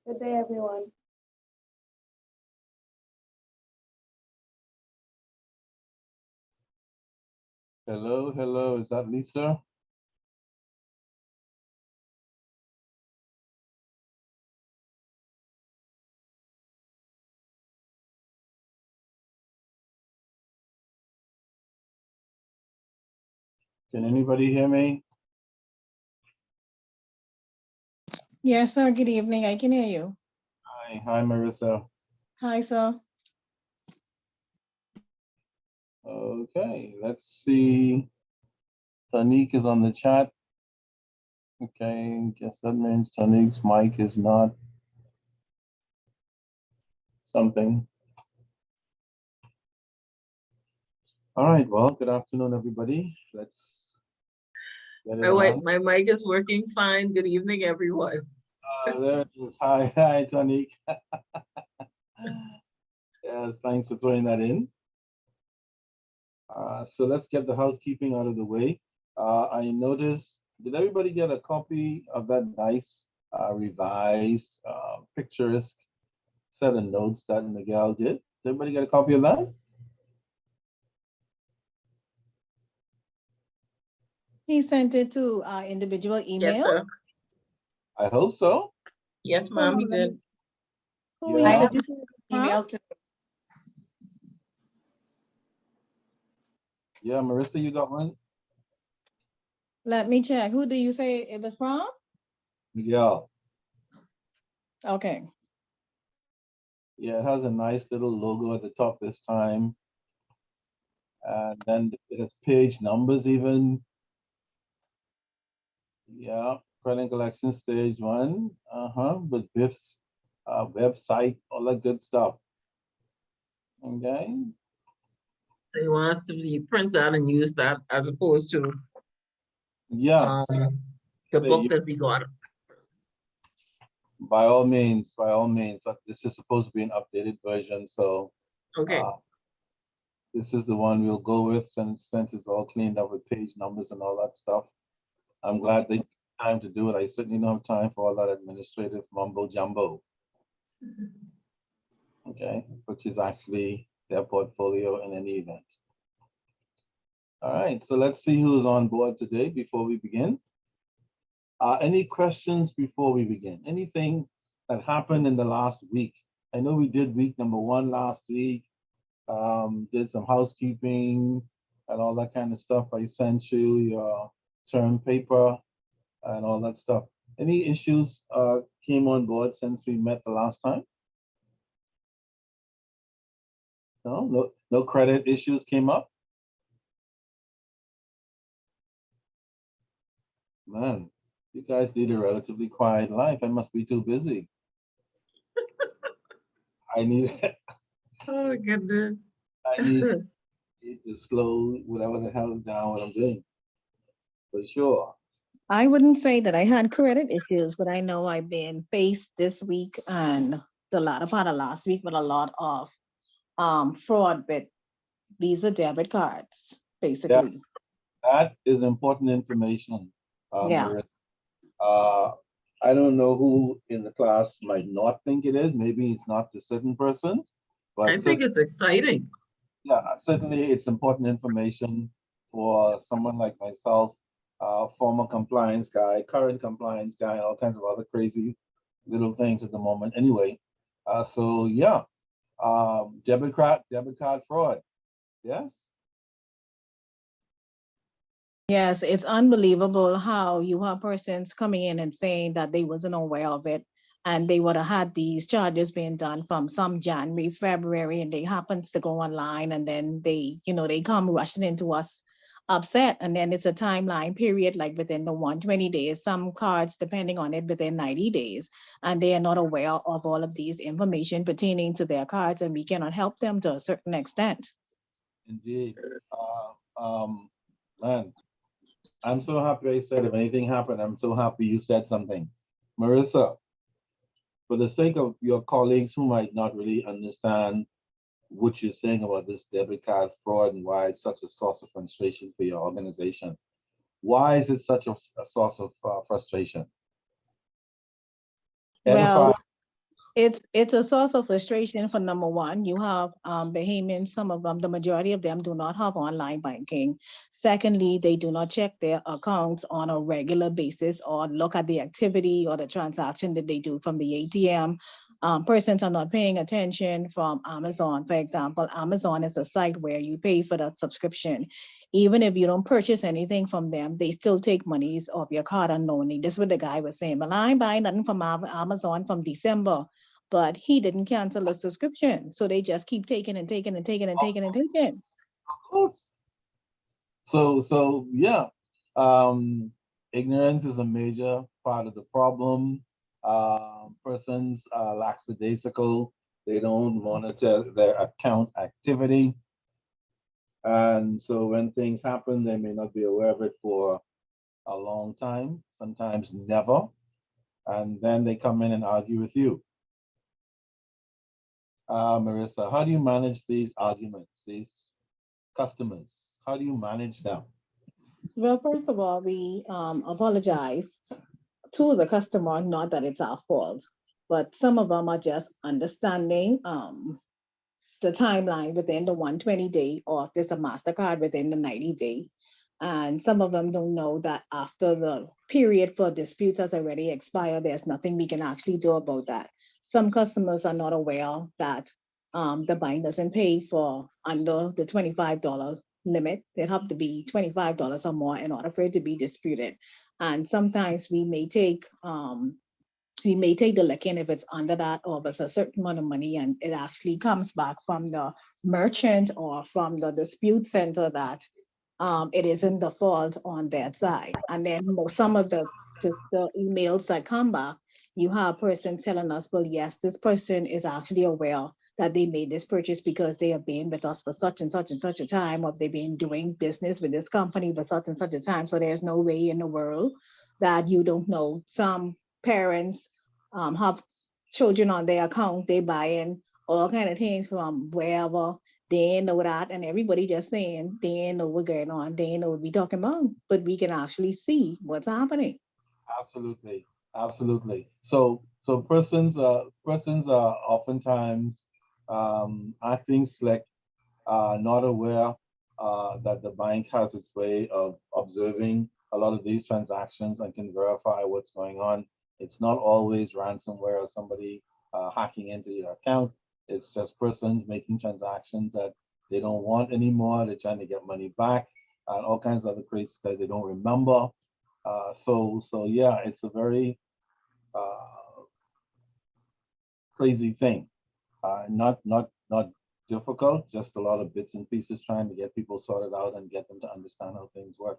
Good day, everyone. Hello, hello. Is that Lisa? Can anybody hear me? Yes, sir. Good evening. I can hear you. Hi, Marissa. Hi, sir. Okay, let's see. Tanique is on the chat. Okay, guess that means Tanique's mic is not something. All right, well, good afternoon, everybody. Let's get it on. My mic is working fine. Good evening, everyone. There it is. Hi, Tanique. Yes, thanks for throwing that in. So let's get the housekeeping out of the way. I noticed, did everybody get a copy of that nice revised picturesque set of notes that Miguel did? Did everybody get a copy of that? He sent it to individual email. Yes, sir. I hope so. Yes, ma'am, he Hold on, let did. Who Yeah. emailed you? Email to Yeah, Marissa, you got one? Let me check. Who do you say it was from? Miguel. Okay. Yeah, it has a nice little logo at the top this time. And then it has page numbers even. Yeah, credit collection stage 1. With Biff's website, all that good stuff. Okay. So you want us to print out and use that as opposed to Yeah. the book that we got. By all means, this is supposed to be an updated version, so Okay. this is the one we'll go with since it's all cleaned up with page numbers and all that stuff. I'm glad they took time to do it. I certainly don't have time for all that administrative mumbo jumbo. Okay, which is actually their portfolio in any event. All right, so let's see who's on board today before we begin. Any questions before we begin? Anything that happened in the last week? I know we did week number 1 last week, did some housekeeping and all that kind of stuff. I sent you your term paper and all that stuff. Any issues came on board since we met the last time? No credit issues came up? Man, you guys lead a relatively quiet life. I must be too busy. I need Oh, goodness. I need to slow whatever the hell down what I'm doing. For sure. I wouldn't say that I had credit issues, but I know I've been faced this week and the latter part of last week with a lot of fraud with Visa debit cards, basically. That is important information. Yeah. Marissa. I don't know who in the class might not think it is. Maybe it's not to certain persons, but I think it's exciting. yeah, certainly it's important information for someone like myself, former compliance guy, current compliance guy, and all kinds of other crazy little things at the moment. Anyway, so yeah, debit card fraud. Yes. Yes, it's unbelievable how you have persons coming in and saying that they wasn't aware of it and they would have had these charges being done from some January, February, and they happens to go online and then they, they come rushing into us upset. And then it's a timeline period, like within the 120 days, some cards, depending on it, within 90 days. And they are not aware of all of these information pertaining to their cards, and we cannot help them to a certain extent. Indeed. Man, I'm so happy I said if anything happened, I'm so happy you said something. Marissa, for the sake of your colleagues who might not really understand what you're saying about this debit card fraud and why it's such a source of frustration for your organization, why is it such a source of frustration? Well, It's a source of frustration for number one. You have Bahamians, some of them, the majority of them do not have online banking. Secondly, they do not check their accounts on a regular basis or look at the activity or the transaction that they do from the ATM. Persons are not paying attention from Amazon. For example, Amazon is a site where you pay for the subscription. Even if you don't purchase anything from them, they still take monies off your card unknowingly. This is what the guy was saying. But I ain't buying nothing from Amazon from December, but he didn't cancel the subscription. So they just keep taking and taking and taking and taking and taking. Of course. So yeah, ignorance is a major part of the problem. Persons are lackadaisical. They don't monitor their account activity. And so when things happen, they may not be aware of it for a long time, sometimes never. And then they come in and argue with you. Marissa, how do you manage these arguments, these customers? How do you manage them? Well, first of all, we apologize to the customer, not that it's our fault, but some of them are just understanding the timeline within the 120 day, or if there's a MasterCard within the 90 day. And some of them don't know that after the period for disputes has already expired, there's nothing we can actually do about that. Some customers are not aware that the bank doesn't pay for under the $25 limit. It have to be $25 or more in order for it to be disputed. And sometimes we may take the licking if it's under that, or if it's a certain amount of money and it actually comes back from the merchant or from the dispute center that it isn't the fault on that side. And then some of the emails that come back, you have persons telling us, well, yes, this person is actually aware that they made this purchase because they have been with us for such and such and such a time, or they've been doing business with this company for such and such a time. So there's no way in the world that you don't know. Some parents have children on their account, they buying all kind of things from wherever. They ain't know that, and everybody just saying they ain't know what's going on, they ain't know what we talking about, but we can actually see what's happening. Absolutely, absolutely. So persons are oftentimes acting slick, not aware that the bank has its way of observing a lot of these transactions and can verify what's going on. It's not always ransomware or somebody hacking into your account. It's just persons making transactions that they don't want anymore. They're trying to get money back and all kinds of other crazy that they don't remember. So yeah, it's a very crazy thing. Not difficult, just a lot of bits and pieces trying to get people sorted out and get them to understand how things work.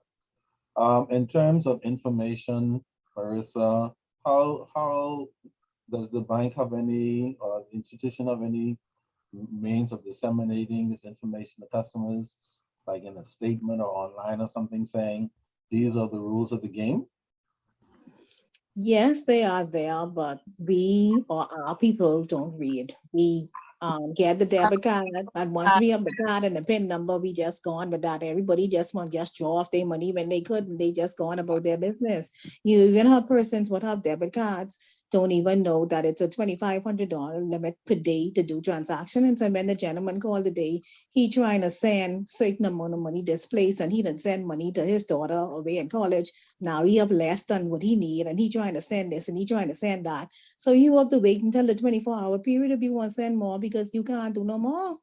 In terms of information, Marissa, how does the bank have any, or the institution have any means of disseminating this information to customers, like in a statement or online or something saying, these are the rules of the game? Yes, they are there, but we or our people don't read. We get the debit card, and once we have the card and the PIN number, we just go on with that. Everybody just want just draw off their money when they could, and they just go on about their business. You even have persons what have debit cards don't even know that it's a $2,500 limit per day to do transaction. And so when the gentleman called today, he trying to send certain amount of money this place, and he didn't send money to his daughter away in college. Now he have less than what he need, and he trying to send this and he trying to send that. So you have to wait until the 24-hour period if you want to send more, because you can't do no more.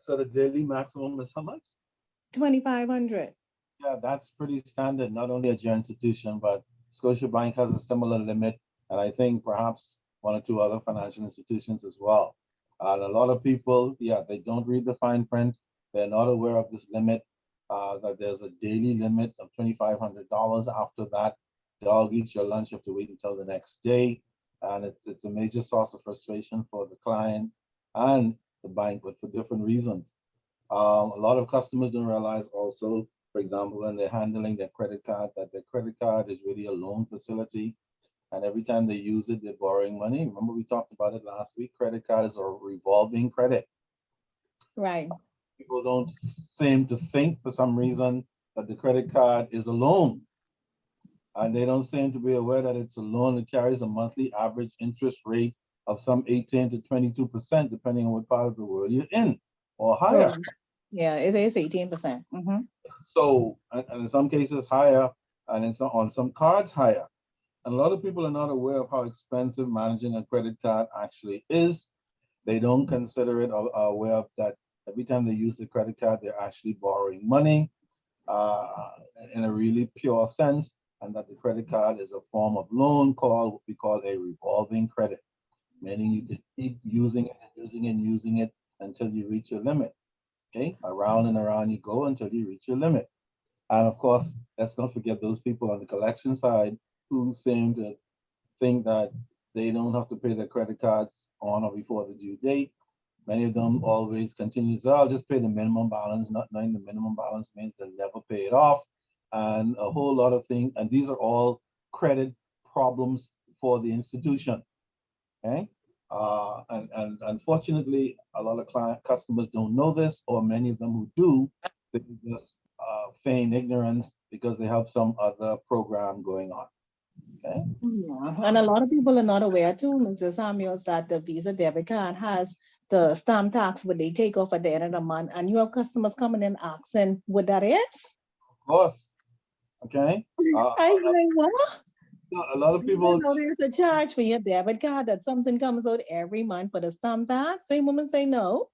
So the daily maximum is how much? 2,500. Yeah, that's pretty standard, not only at your institution, but Scotiabank has a similar limit, and I think perhaps one or two other financial institutions as well. And a lot of people, yeah, they don't read the fine print. They're not aware of this limit, that there's a daily limit of $2,500. After that, dog eats your lunch, you have to wait until the next day. And it's a major source of frustration for the client and the bank, but for different reasons. A lot of customers don't realize also, for example, when they're handling their credit card, that their credit card is really a loan facility. And every time they use it, they're borrowing money. Remember, we talked about it last week. Credit cards are revolving credit. Right. People don't seem to think for some reason that the credit card is a loan. And they don't seem to be aware that it's a loan that carries a monthly average interest rate of some 18 to 22%, depending on what part of the world you're in, or higher. Yeah, it is 18%. Mhm. So, and in some cases higher, and on some cards higher. And a lot of people are not aware of how expensive managing a credit card actually is. They don't consider it or are aware of that every time they use the credit card, they're actually borrowing money uh, in a really pure sense, and that the credit card is a form of loan called what we call a revolving credit, meaning you can keep using it and using it and using it until you reach your limit. Okay, around and around you go until you reach your limit. And of course, let's not forget those people on the collection side who seem to think that they don't have to pay their credit cards on or before the due date. Many of them always continue to say, I'll just pay the minimum balance, not knowing the minimum balance means they'll never pay it off. And a whole lot of things. And these are all credit problems for the institution. Okay. And unfortunately, a lot of customers don't know this, or many of them who do, they just feign ignorance because they have some other program going on. Okay. Yeah, and a lot of people are not aware too, Mrs. Samuels, that the Visa debit card has the stamp tax what they take off at the end of the month, and you have customers coming in asking what that is. Of course. Okay. I like, what? A lot of You didn't people, know there's a charge for your debit card that something comes out every month for the stamp tax? Same woman say no.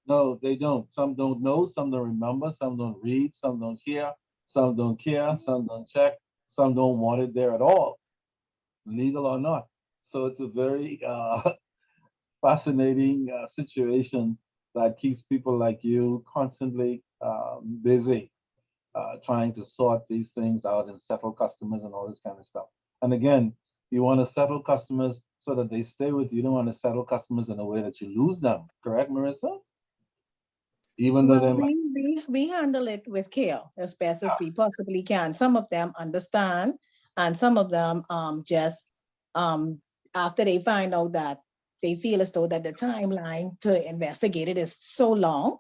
no, they don't. Some don't know, some don't remember, some don't read, some don't hear, some don't care, some don't check, some don't want it there at all, legal or not. So it's a very fascinating situation that keeps people like you constantly busy trying to sort these things out and settle customers and all this kind of stuff. And again, you want to settle customers so that they stay with you. You don't want to settle customers in a way that you lose them. Correct, Marissa? Even though they Well, might. we handle it with care as best as we possibly can. Some of them understand, and some of them just um, after they find out that they feel as though that the timeline to investigate it is so long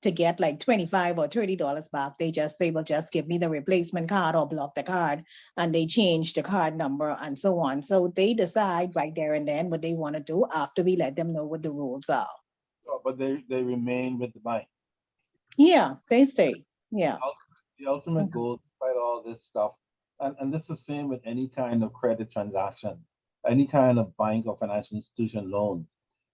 to get like $25 or $30 back, they just say, well, just give me the replacement card or block the card, and they change the card number and so on. So they decide right there and then what they want to do after we let them know what the rules are. But they remain with the bank. Yeah, they stay. Yeah. The ultimate Mhm. goal, despite all this stuff, and this is the same with any kind of credit transaction, any kind of bank or financial institution loan.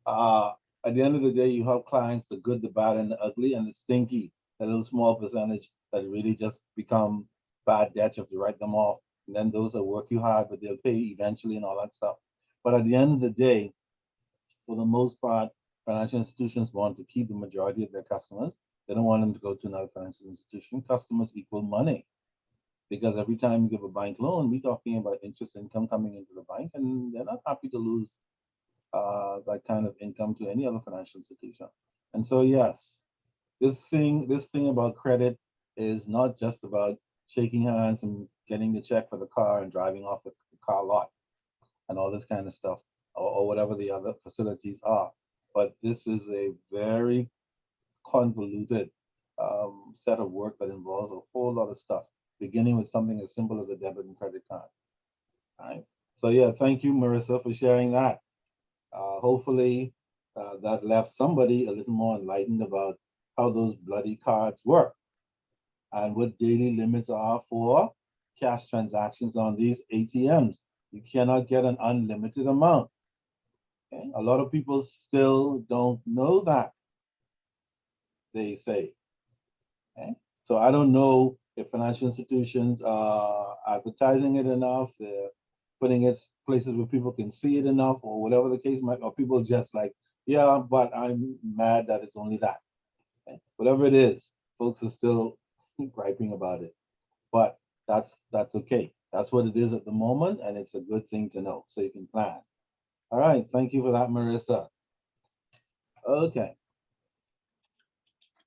Uh, at the end of the day, you have clients, the good, the bad, and the ugly, and the stinky, the little small percentage that really just become bad debts if you write them off. And then those that work you hard, but they'll pay eventually and all that stuff. But at the end of the day, for the most part, financial institutions want to keep the majority of their customers. They don't want them to go to another financial institution. Customers equal money because every time you give a bank loan, we're talking about interest income coming into the bank, and they're not happy to lose that kind of income to any other financial institution. And so, yes, this thing about credit is not just about shaking hands and getting the check for the car and driving off the car lot and all this kind of stuff, or whatever the other facilities are. But this is a very convoluted set of work that involves a whole lot of stuff, beginning with something as simple as a debit and credit card. All right. So yeah, thank you, Marissa, for sharing that. Hopefully, that left somebody a little more enlightened about how those bloody cards work and what daily limits are for cash transactions on these ATMs. You cannot get an unlimited amount. Okay? A lot of people still don't know that, they say. Okay? So I don't know if financial institutions are advertising it enough, they're putting it places where people can see it enough, or whatever the case might, or people just like, yeah, but I'm mad that it's only that. Okay? Whatever it is, folks are still griping about it. But that's okay. That's what it is at the moment, and it's a good thing to know so you can plan. All right, thank you for that, Marissa. Okay,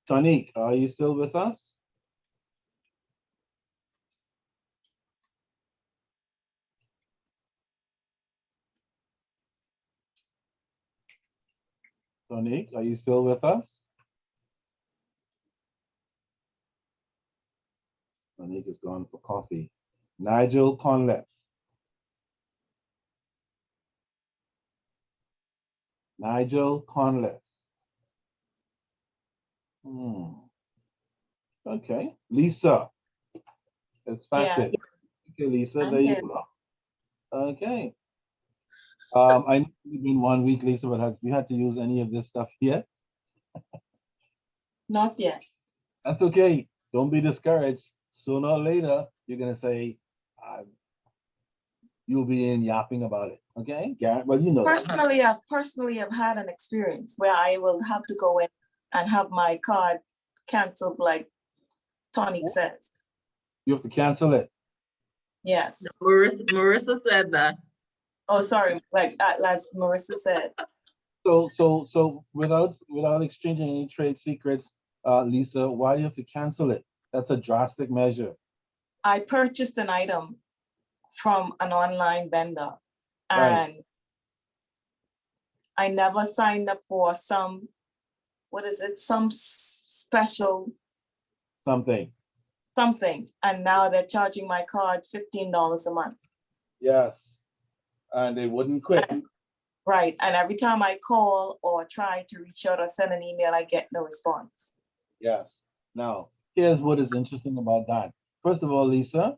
Tonique, are you still with us? Tonique, are you still with us? Tonique is gone for coffee. Nigel Conleth. Nigel Conliffe. Okay, Lisa. It's Yes, facted. Okay, Lisa, I'm there you here. go. Okay. I know it's been 1 week, Lisa, but have you had to use any of this stuff yet? Not yet. That's okay. Don't be discouraged. Sooner or later, you're gonna say, you'll be in yapping about it. Okay, Garrett. Well, you know that. Personally, I've had an experience where I will have to go in and have my card canceled, like Tonic says. You have to cancel it. Yes. Marissa said that. Oh, sorry. Like as Marissa said. So without exchanging any trade secrets, Lisa, why do you have to cancel it? That's a drastic measure. I purchased an item from an online vendor, Right. and I never signed up for some special Something. and now they're charging my card $15 a month. Yes. And they wouldn't quit. Right, and every time I call or try to reach out or send an email, I get no response. Yes. Now, here's what is interesting about that. First of all, Lisa,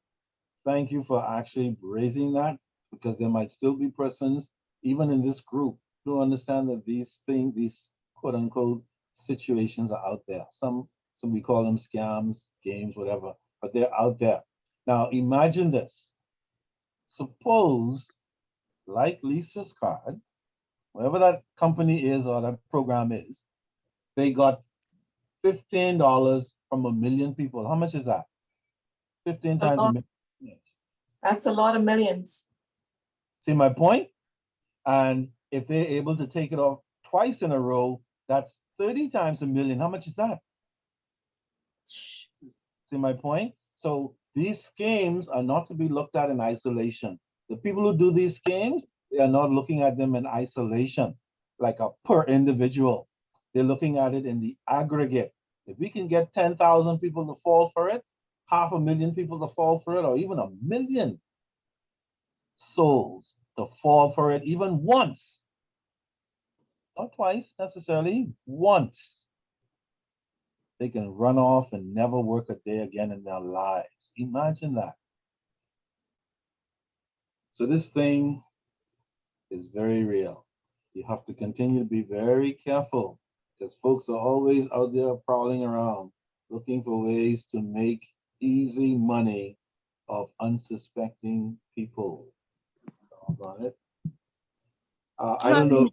thank you for actually raising that, because there might still be persons, even in this group, who understand that these things, these quote unquote situations are out there. Some we call them scams, games, whatever, but they're out there. Now, imagine this. Suppose, like Lisa's card, whatever that company is or that program is, they got $15 from 1 million people. How much is that? 15 times a million. That's a lot of millions. See my point? And if they're able to take it off twice in a row, that's 30 times 1 million. How much is that? See my point? So these schemes are not to be looked at in isolation. The people who do these schemes, they are not looking at them in isolation, like a per individual. They're looking at it in the aggregate. If we can get 10,000 people to fall for it, 500,000 people to fall for it, or even 1 million souls to fall for it even once, not twice necessarily, once, they can run off and never work a day again in their lives. Imagine that. So this thing is very real. You have to continue to be very careful, because folks are always out there prowling around looking for ways to make easy money of unsuspecting people. About it. I don't know.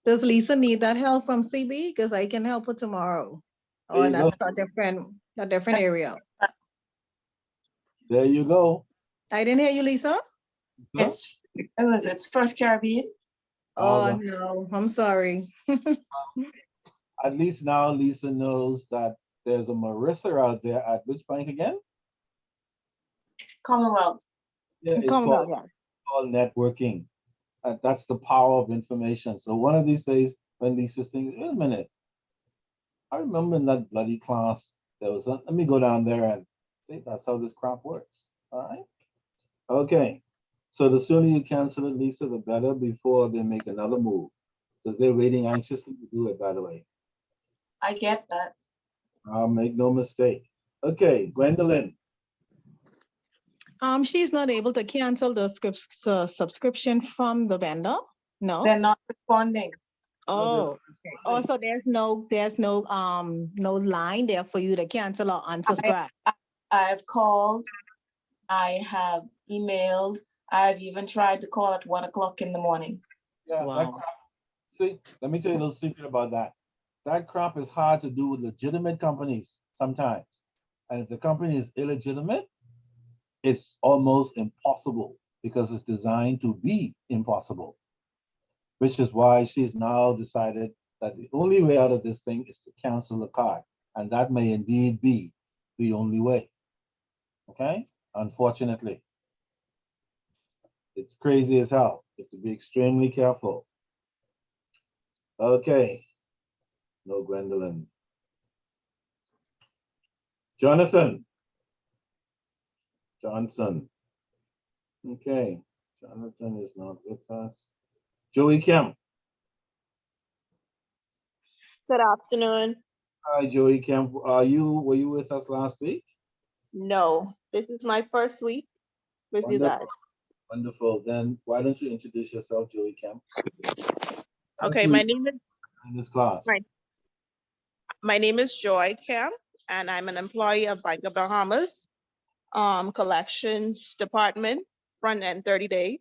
Does Lisa need that help from CB? Because I can help her tomorrow. There Or you go. that's a different area. There you go. I didn't hear you, Lisa. Huh? It's First Caribbean. Oh, Awesome. no, I'm sorry. At least now Lisa knows that there's a Marissa out there at which bank again? Commonwealth. Yeah, it's Come on, called networking. That's the power of information. So one of these days, when Lisa's thinking, wait a minute, I remember in that bloody class, there was let me go down there and see, that's how this crap works. All right. Okay. So the sooner you cancel it, Lisa, the better, before they make another move, because they're waiting anxiously to do it, by the way. I get that. Make no mistake. Okay, Gwendolyn. She's not able to cancel the subscription from the vendor? No? They're not responding. Oh, okay. Also, there's no line there for you to cancel or unsubscribe. I've called, I have emailed, I've even tried to call at 1 o'clock in the morning. Yeah, Wow. that crap. See, let me tell you a little secret about that. That crap is hard to do with legitimate companies sometimes. And if the company is illegitimate, it's almost impossible, because it's designed to be impossible. Which is why she's now decided that the only way out of this thing is to cancel the card. And that may indeed be the only way. Okay? Unfortunately. It's crazy as hell. You have to be extremely careful. Okay. No Gwendolyn. Jonathan. Johnson. Okay. Jonathan is not with us. Joey Kim. Good afternoon. Hi, Joey Kemp. Were you with us last week? No, this is my first week with you Wonderful. guys. Wonderful. Then why don't you introduce yourself, Joey Kemp? Okay, In this class. my name is Joy Kemp, and I'm an employee of Bank of Bahamas, collections department, front end 30-day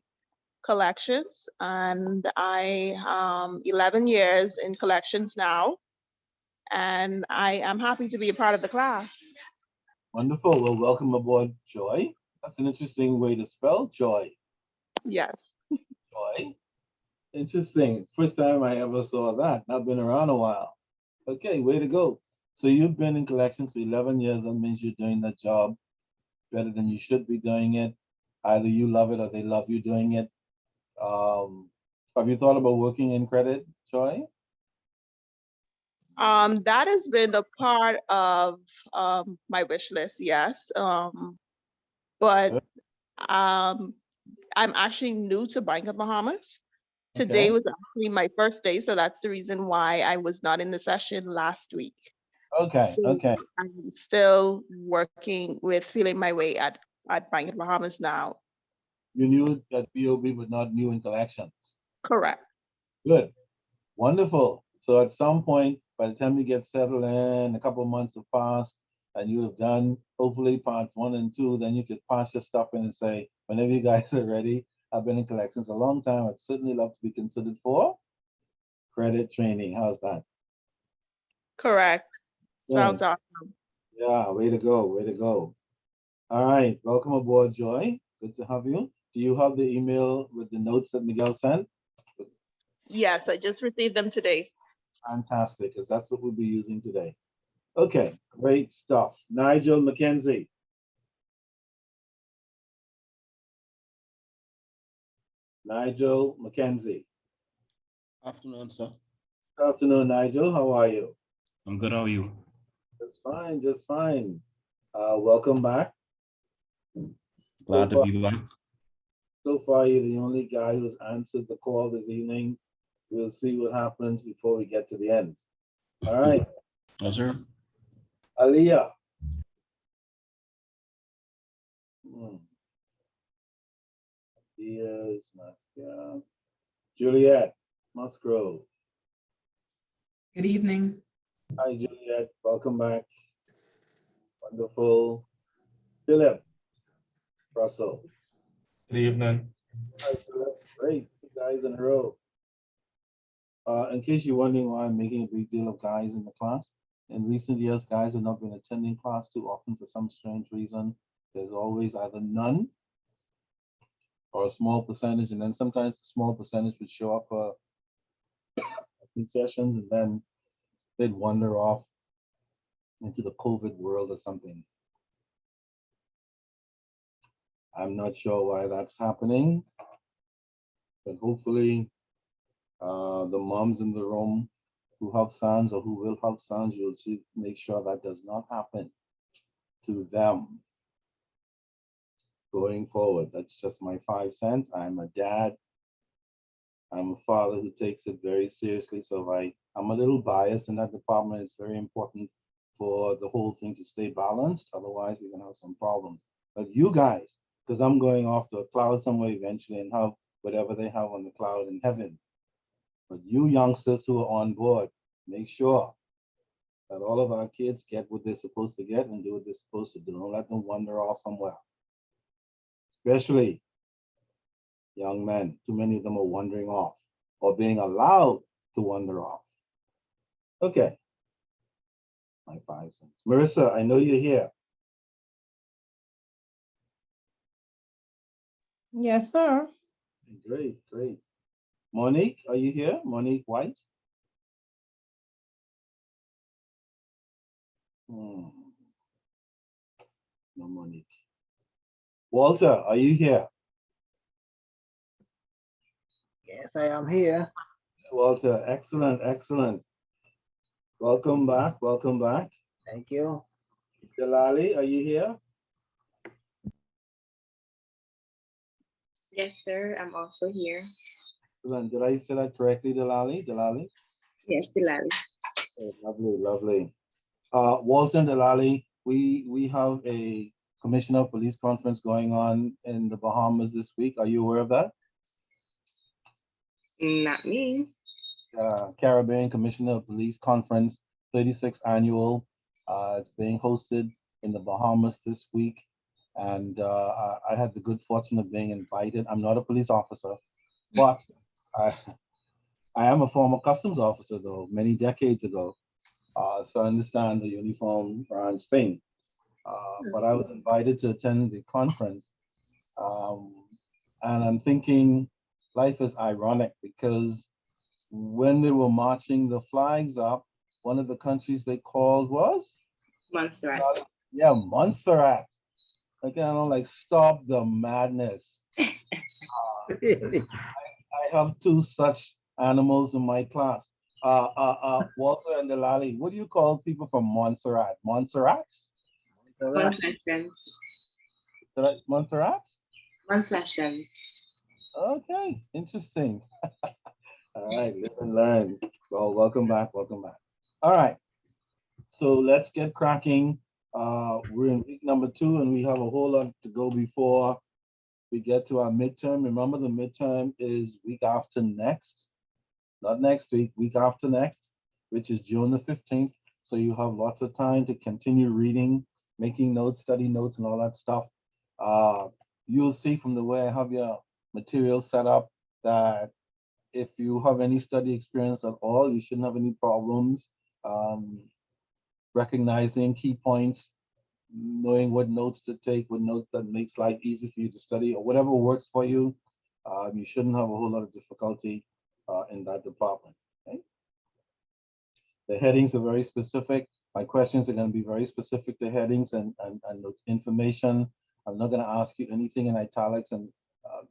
collections, and I 11 years in collections now, and I am happy to be a part of the class. Wonderful. Well, welcome aboard, Joy. That's an interesting way to spell joy. Yes. Joy. Interesting. First time I ever saw that. I've been around a while. Okay, way to go. So you've been in collections for 11 years. That means you're doing that job better than you should be doing it. Either you love it or they love you doing it. Have you thought about working in credit, Joy? That has been a part of my wish list, yes. But Good. I'm actually new to Bank of Bahamas. Today Okay. was actually my first day, so that's the reason why I was not in the session last week. Okay, So okay. I'm still working with feeling my way at Bank of Bahamas now. You knew that BOB, but not new in collections. Correct. Good. Wonderful. So at some point, by the time you get settled in, a couple of months have passed, and you have done hopefully parts 1 and 2, then you could pass your stuff in and say, whenever you guys are ready, I've been in collections a long time. I'd certainly love to be considered for credit training. How's that? Correct. Sounds Good. awesome. Yeah, way to go, way to go. All right, welcome aboard, Joy. Good to have you. Do you have the email with the notes that Miguel sent? Yes, I just received them today. Fantastic, because that's what we'll be using today. Okay, great stuff. Nigel McKenzie. Nigel McKenzie. Afternoon, sir. Good afternoon, Nigel. How are you? I'm good. How are you? Just fine, just fine. Welcome back. Glad to be back. So far, you're the only guy who's answered the call this evening. We'll see what happens before we get to the end. All right, Yes, sir. Aliyah. Diaz, yeah. Juliet Musgrove. Good evening. Hi, Juliet. Welcome back. Wonderful. Philip Russell. Good evening. Hi, Philip. Great. 2 guys in a row. In case you're wondering why I'm making a big deal of guys in the class, in recent years, guys have not been attending class too often for some strange reason. There's always either none or a small percentage, and then sometimes the small percentage would show up for a few sessions, and then they'd wander off into the COVID world or something. I'm not sure why that's happening, but hopefully the moms in the room who have sons or who will have sons, you'll make sure that does not happen to them going forward. That's just my 5 cents. I'm a dad. I'm a father who takes it very seriously. So I'm a little biased in that department. It's very important for the whole thing to stay balanced. Otherwise, we're gonna have some problems. But you guys, because I'm going off to a cloud somewhere eventually and have whatever they have on the cloud in heaven. But you youngsters who are on board, make sure that all of our kids get what they're supposed to get and do what they're supposed to do. Don't let them wander off somewhere. Especially young men. Too many of them are wandering off or being allowed to wander off. Okay. My 5 cents. Marissa, I know you're here. Yes, sir. Great, great. Monique, are you here? Monique White? No Monique. Walter, are you here? Yes, I am here. Walter, excellent, excellent. Welcome back, welcome back. Thank you. Delali, are you here? Yes, sir. I'm also here. Excellent. Did I say that correctly, Delali? Delali? Yes, Delali. Okay, lovely, lovely. Walter and Delali, we have a Commissioner of Police conference going on in the Bahamas this week. Are you aware of that? Not me. Caribbean Commissioner of Police Conference, 36th annual. It's being hosted in the Bahamas this week. And I had the good fortune of being invited. I'm not a police officer, but I am a former customs officer, though, many decades ago. So I understand the uniform branch thing. But I was invited to attend the conference. And I'm thinking life is ironic because when they were marching the flags up, one of the countries they called was? Montserrat. Yeah, Montserrat. Like, like, stop the madness. Really? I have two such animals in my class. Walter and Delali, what do you call people from Montserrat? Montserrats? Montserrat. Montserrats? Montserrat. Okay, interesting. All right, live and learn. Well, welcome back, welcome back. All right, so let's get cracking. We're in week number 2 and we have a whole lot to go before we get to our midterm. Remember, the midterm is week after next, not next week, week after next, which is June the 15th. So you have lots of time to continue reading, making notes, study notes, and all that stuff. You'll see from the way I have your material set up that if you have any study experience at all, you shouldn't have any problems recognizing key points, knowing what notes to take, what notes that makes life easy for you to study, or whatever works for you. You shouldn't have a whole lot of difficulty in that department. Okay? The headings are very specific. My questions are going to be very specific to headings and information. I'm not going to ask you anything in italics and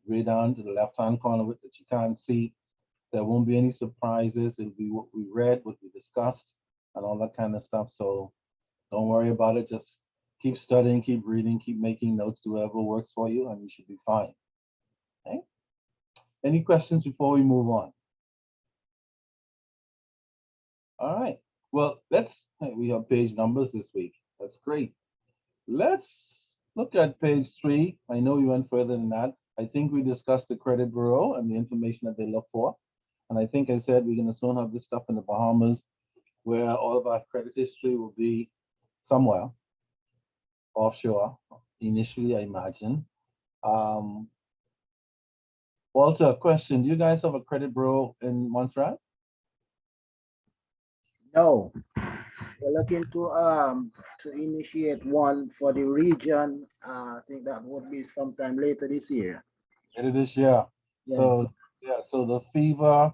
way down to the left-hand corner that you can't see. There won't be any surprises. It'll be what we read, what we discussed, and all that kind of stuff. So don't worry about it. Just keep studying, keep reading, keep making notes, do whatever works for you, and you should be fine. Okay? Any questions before we move on? All right. Well, we have page numbers this week. That's great. Let's look at page 3. I know we went further than that. I think we discussed the credit bureau and the information that they look for. And I think I said we're going to soon have this stuff in the Bahamas where all of our credit history will be somewhere offshore, initially, I imagine. Walter, question, do you guys have a credit bureau in Montserrat? No. We're looking to initiate one for the region. I think that would be sometime later this year. Later this year. Yeah. So yeah, so the fever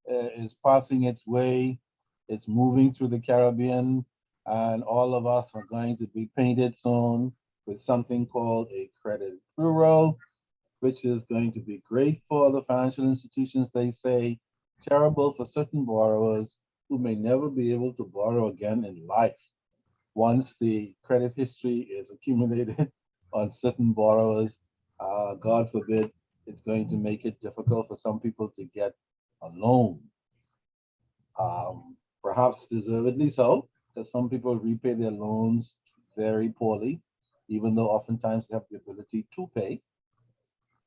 is passing its way. It's moving through the Caribbean, and all of us are going to be painted soon with something called a credit bureau, which is going to be great for the financial institutions, they say, terrible for certain borrowers who may never be able to borrow again in life once the credit history is accumulated on certain borrowers. God forbid, it's going to make it difficult for some people to get a loan. Perhaps deservedly so, because some people repay their loans very poorly, even though oftentimes they have the ability to pay.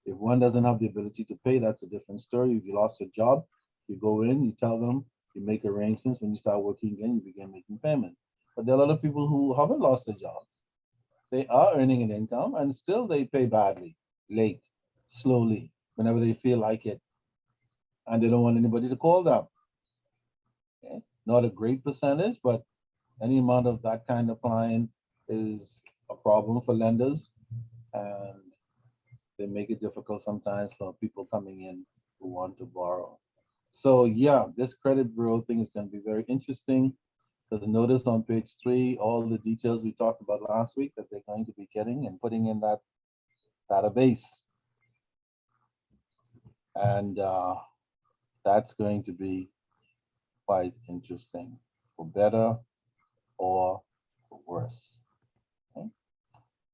If one doesn't have the ability to pay, that's a different story. If you lost your job, you go in, you tell them, you make arrangements. When you start working again, you begin making payments. But there are a lot of people who haven't lost their jobs. They are earning an income and still they pay badly, late, slowly, whenever they feel like it. And they don't want anybody to call them. Okay? Not a great percentage, but any amount of that kind of client is a problem for lenders. And they make it difficult sometimes for people coming in who want to borrow. So yeah, this credit bureau thing is going to be very interesting. Because notice on page 3, all the details we talked about last week that they're going to be getting and putting in that database. And that's going to be quite interesting, for better or for worse. Okay?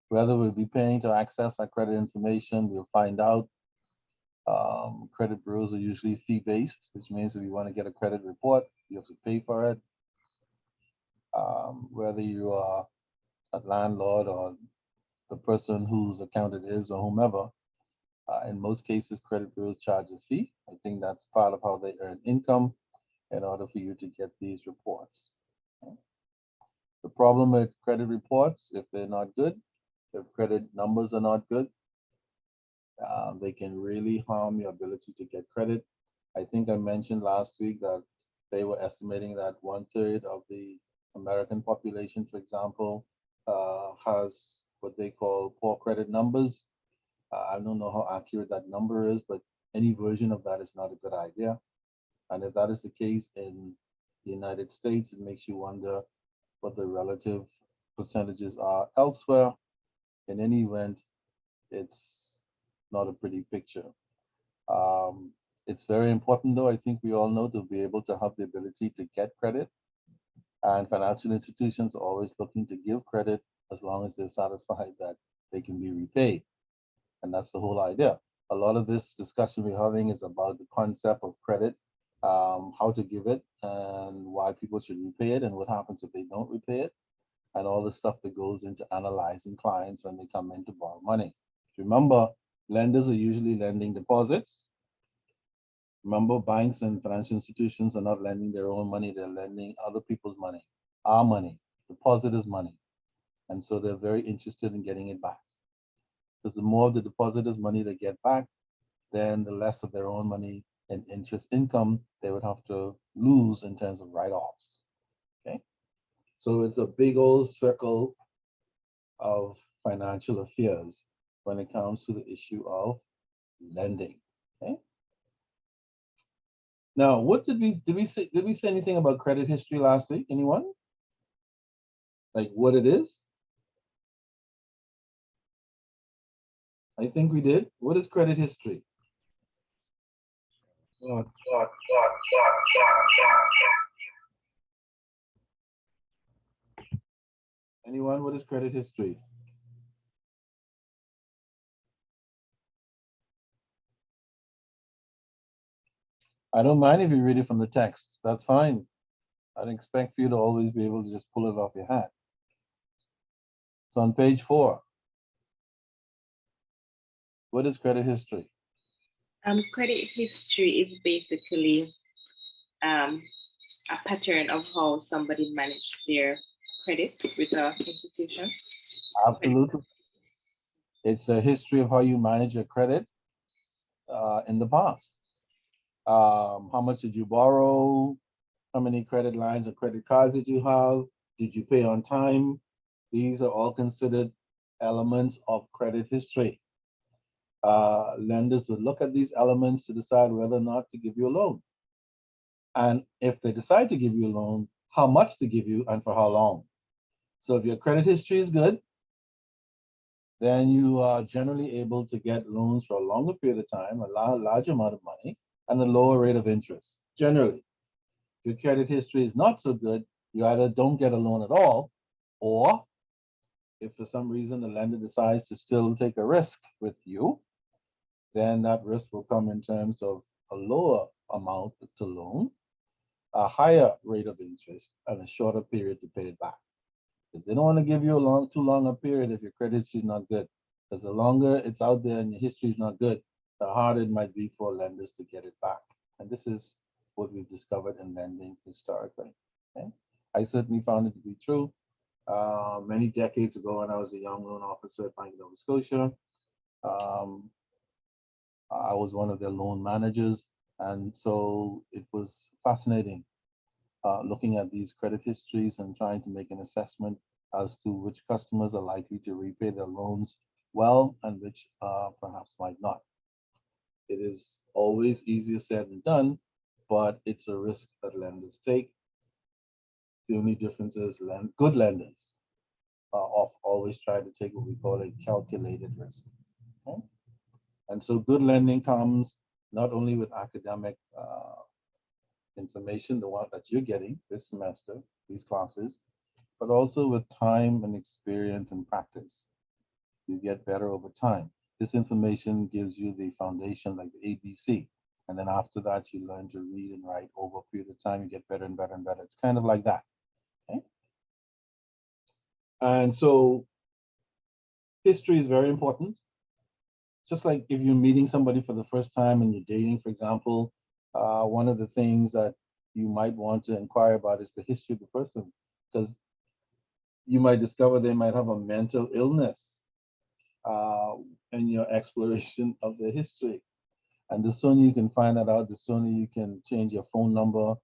Whether we'll be paying to access our credit information, we'll find out. Credit bureaus are usually fee-based, which means if you want to get a credit report, you have to pay for it. Whether you are a landlord or the person whose account it is or whomever, in most cases, credit bureaus charge a fee. I think that's part of how they earn income in order for you to get these reports. Okay. The problem with credit reports, if they're not good, if credit numbers are not good, they can really harm your ability to get credit. I think I mentioned last week that they were estimating that 1/3 of the American population, for example, has what they call poor credit numbers. I don't know how accurate that number is, but any version of that is not a good idea. And if that is the case in the United States, it makes you wonder what the relative percentages are elsewhere. In any event, it's not a pretty picture. It's very important, though, I think we all know, to be able to have the ability to get credit. And financial institutions are always looking to give credit as long as they're satisfied that they can be repaid. And that's the whole idea. A lot of this discussion we're having is about the concept of credit, how to give it, and why people should repay it, and what happens if they don't repay it, and all the stuff that goes into analyzing clients when they come in to borrow money. Remember, lenders are usually lending deposits. Remember, banks and financial institutions are not lending their own money, they're lending other people's money, our money, depositors' money. And so they're very interested in getting it back. Because the more of the depositors' money they get back, then the less of their own money and interest income they would have to lose in terms of write-offs. Okay. So it's a big old circle of financial affairs when it comes to the issue of lending. Okay. Now, what did we say anything about credit history last week? Anyone? Like what it is? I think we did. What is credit history? Anyone? What is credit history? I don't mind if you read it from the text. That's fine. I'd expect for you to always be able to just pull it off your hat. It's on page 4. What is credit history? Credit history is basically a pattern of how somebody managed their credit with an institution. Absolutely. It's a history of how you manage your credit in the past. How much did you borrow? How many credit lines or credit cards did you have? Did you pay on time? These are all considered elements of credit history. Lenders would look at these elements to decide whether or not to give you a loan. And if they decide to give you a loan, how much to give you and for how long. So if your credit history is good, then you are generally able to get loans for a longer period of time, a large amount of money, and a lower rate of interest, generally. If your credit history is not so good, you either don't get a loan at all, or if for some reason the lender decides to still take a risk with you, then that risk will come in terms of a lower amount to loan, a higher rate of interest, and a shorter period to pay it back. Because they don't want to give you too long a period if your credit history is not good. Because the longer it's out there and your history is not good, the harder it might be for lenders to get it back. And this is what we've discovered in lending historically. Okay? I certainly found it to be true. Many decades ago, when I was a young loan officer at Bank of Nova Scotia, I was one of their loan managers. And so it was fascinating looking at these credit histories and trying to make an assessment as to which customers are likely to repay their loans well and which perhaps might not. It is always easier said than done, but it's a risk that lenders take. The only difference is good lenders always try to take what we call a calculated risk. Okay? And so good lending comes not only with academic information, the one that you're getting this semester, these classes, but also with time and experience and practice. You get better over time. This information gives you the foundation, like the ABC. And then after that, you learn to read and write over a period of time. You get better and better and better. It's kind of like that. Okay? And so history is very important. Just like if you're meeting somebody for the first time and you're dating, for example, one of the things that you might want to inquire about is the history of the person, because you might discover they might have a mental illness in your exploration of their history. And the sooner you can find that out, the sooner you can change your phone number,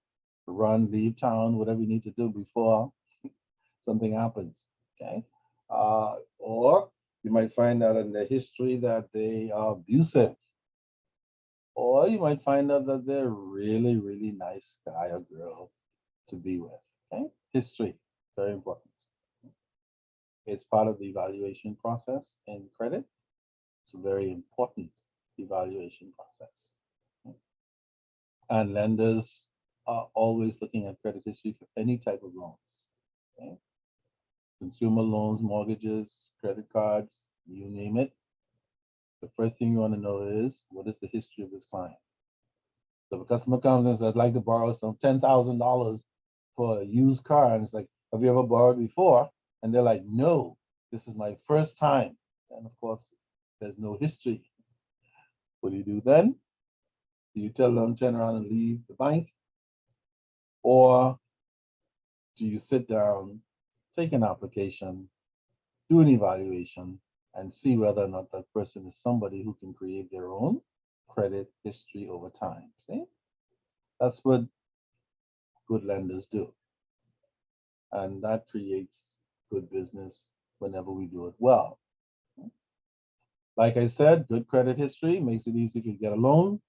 run, leave town, whatever you need to do before something happens, okay? Or you might find out in their history that they are abusive. Or you might find out that they're really, really nice guy or girl to be with, okay? History, very important. It's part of the evaluation process in credit. It's a very important evaluation process. And lenders are always looking at credit history for any type of loans. Okay? Consumer loans, mortgages, credit cards, you name it. The first thing you want to know is, what is the history of this client? So if a customer comes and says, I'd like to borrow some $10,000 for a used car, and it's like, have you ever borrowed before? And they're like, no, this is my first time. And of course, there's no history. What do you do then? Do you tell them turn around and leave the bank? Or do you sit down, take an application, do an evaluation, and see whether or not that person is somebody who can create their own credit history over time? See? That's what good lenders do. And that creates good business whenever we do it well. Like I said, good credit history makes it easy to get a loan.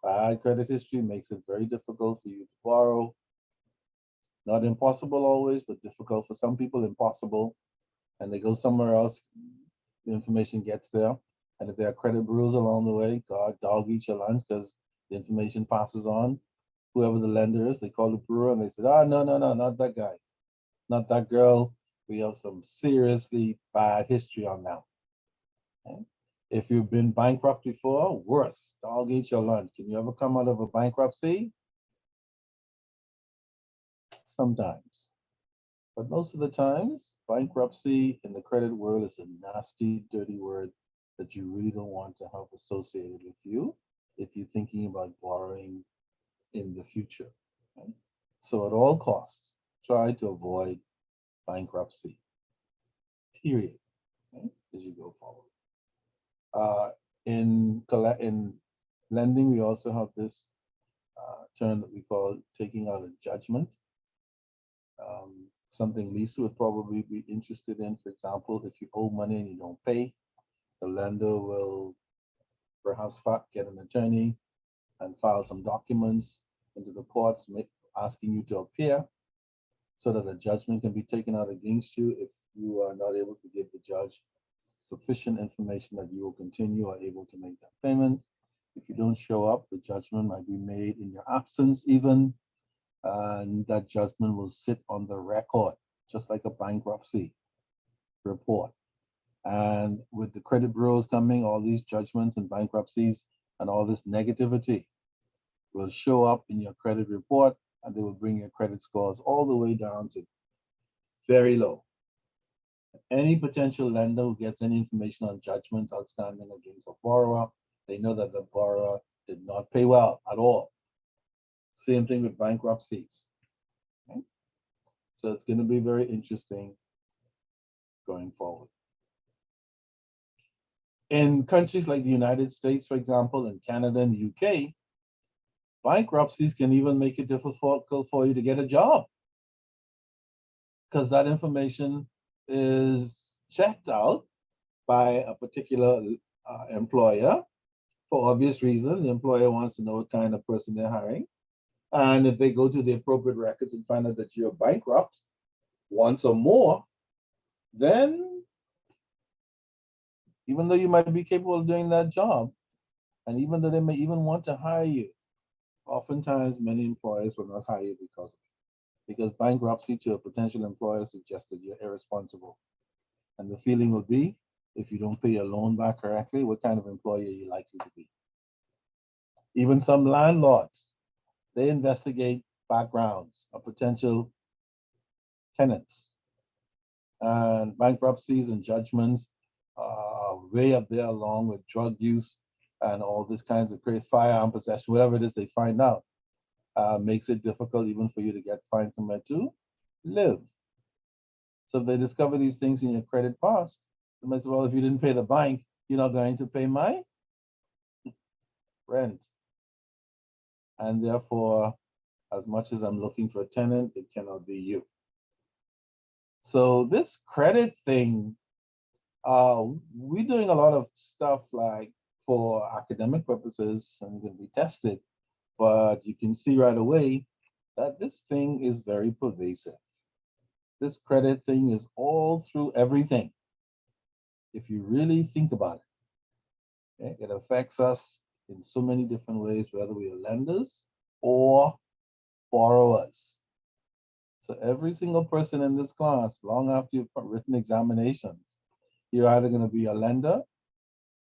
Bad credit history makes it very difficult for you to borrow. Not impossible always, but difficult for some people, impossible. And they go somewhere else, the information gets there. And if there are credit bureaus along the way, God, dog eat your lunch, because the information passes on. Whoever the lender is, they call the bureau and they said, oh, no, not that guy, not that girl. We have some seriously bad history on that. Okay? If you've been bankrupt before, worse, dog eat your lunch. Can you ever come out of a bankruptcy? Sometimes. But most of the times, bankruptcy in the credit world is a nasty, dirty word that you really don't want to have associated with you if you're thinking about borrowing in the future. Okay? So at all costs, try to avoid bankruptcy, period, okay, as you go forward. In lending, we also have this term that we call taking out a judgment. Something Lisa would probably be interested in. For example, if you owe money and you don't pay, the lender will perhaps get an attorney and file some documents into the courts asking you to appear so that a judgment can be taken out against you if you are not able to give the judge sufficient information that you will continue or able to make that payment. If you don't show up, the judgment might be made in your absence even, and that judgment will sit on the record, just like a bankruptcy report. And with the credit bureaus coming, all these judgments and bankruptcies and all this negativity will show up in your credit report, and they will bring your credit scores all the way down to very low. Any potential lender who gets any information on judgments outstanding against a borrower, they know that the borrower did not pay well at all. Same thing with bankruptcies. Okay? So it's going to be very interesting going forward. In countries like the United States, for example, and Canada and the UK, bankruptcies can even make it difficult for you to get a job, because that information is checked out by a particular employer for obvious reasons. The employer wants to know what kind of person they're hiring. And if they go to the appropriate records and find out that you're bankrupt once or more, then even though you might be capable of doing that job, and even though they may even want to hire you, oftentimes many employers will not hire you because of it. Because bankruptcy to a potential employer suggests that you're irresponsible. And the feeling will be, if you don't pay your loan back correctly, what kind of employee are you likely to be? Even some landlords, they investigate backgrounds of potential tenants. And bankruptcies and judgments are way up there, along with drug use and all this kinds of great firearm possession, whatever it is they find out, makes it difficult even for you to find somewhere to live. So if they discover these things in your credit past, they might say, well, if you didn't pay the bank, you're not going to pay my rent. And therefore, as much as I'm looking for a tenant, it cannot be you. So this credit thing, we're doing a lot of stuff like for academic purposes and going to be tested, but you can see right away that this thing is very pervasive. This credit thing is all through everything. If you really think about it, okay? It affects us in so many different ways, whether we are lenders or borrowers. So every single person in this class, long after you've written examinations, you're either going to be a lender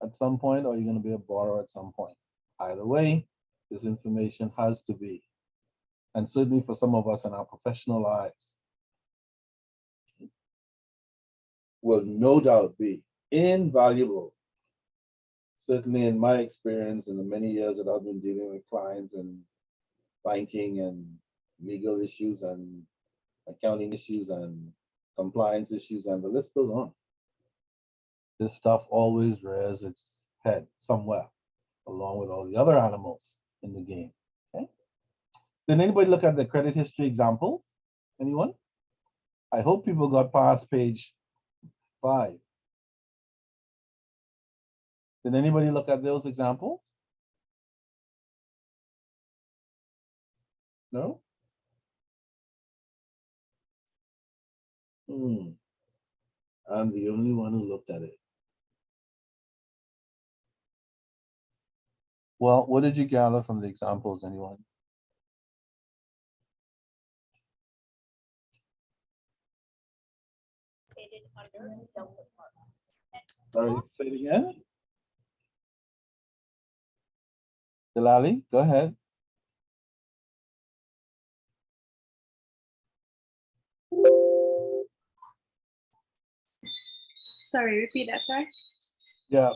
at some point or you're going to be a borrower at some point. Either way, this information has to be, and certainly for some of us in our professional lives, will no doubt be invaluable. Certainly in my experience in the many years that I've been dealing with clients and banking and legal issues and accounting issues and compliance issues, and the list goes on. This stuff always rears its head somewhere, along with all the other animals in the game. Okay? Did anybody look at the credit history examples? Anyone? I hope people got past page 5. Did anybody look at those examples? No? I'm the only one who looked at it. Well, what did you gather from the examples, anyone? Sorry, say it again. Delali, go ahead. Sorry, repeat that, sir. Yeah,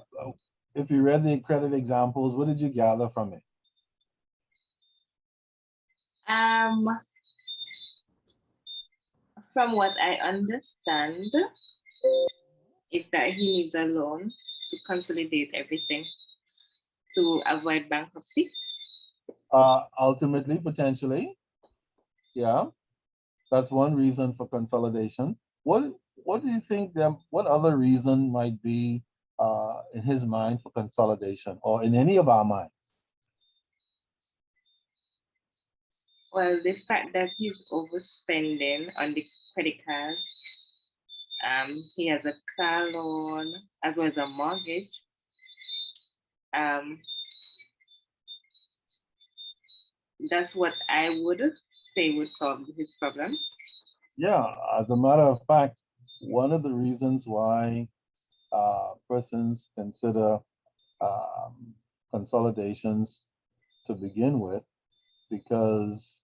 if you read the credit examples, what did you gather from it? From what I understand, is that he needs a loan to consolidate everything to avoid bankruptcy. Ultimately, potentially, yeah, that's one reason for consolidation. What do you think? What other reason might be in his mind for consolidation, or in any of our minds? Well, the fact that he's overspending on the credit cards, he has a car loan as well as a mortgage. That's what I would say would solve his problem. Yeah, as a matter of fact, one of the reasons why persons consider consolidations to begin with, because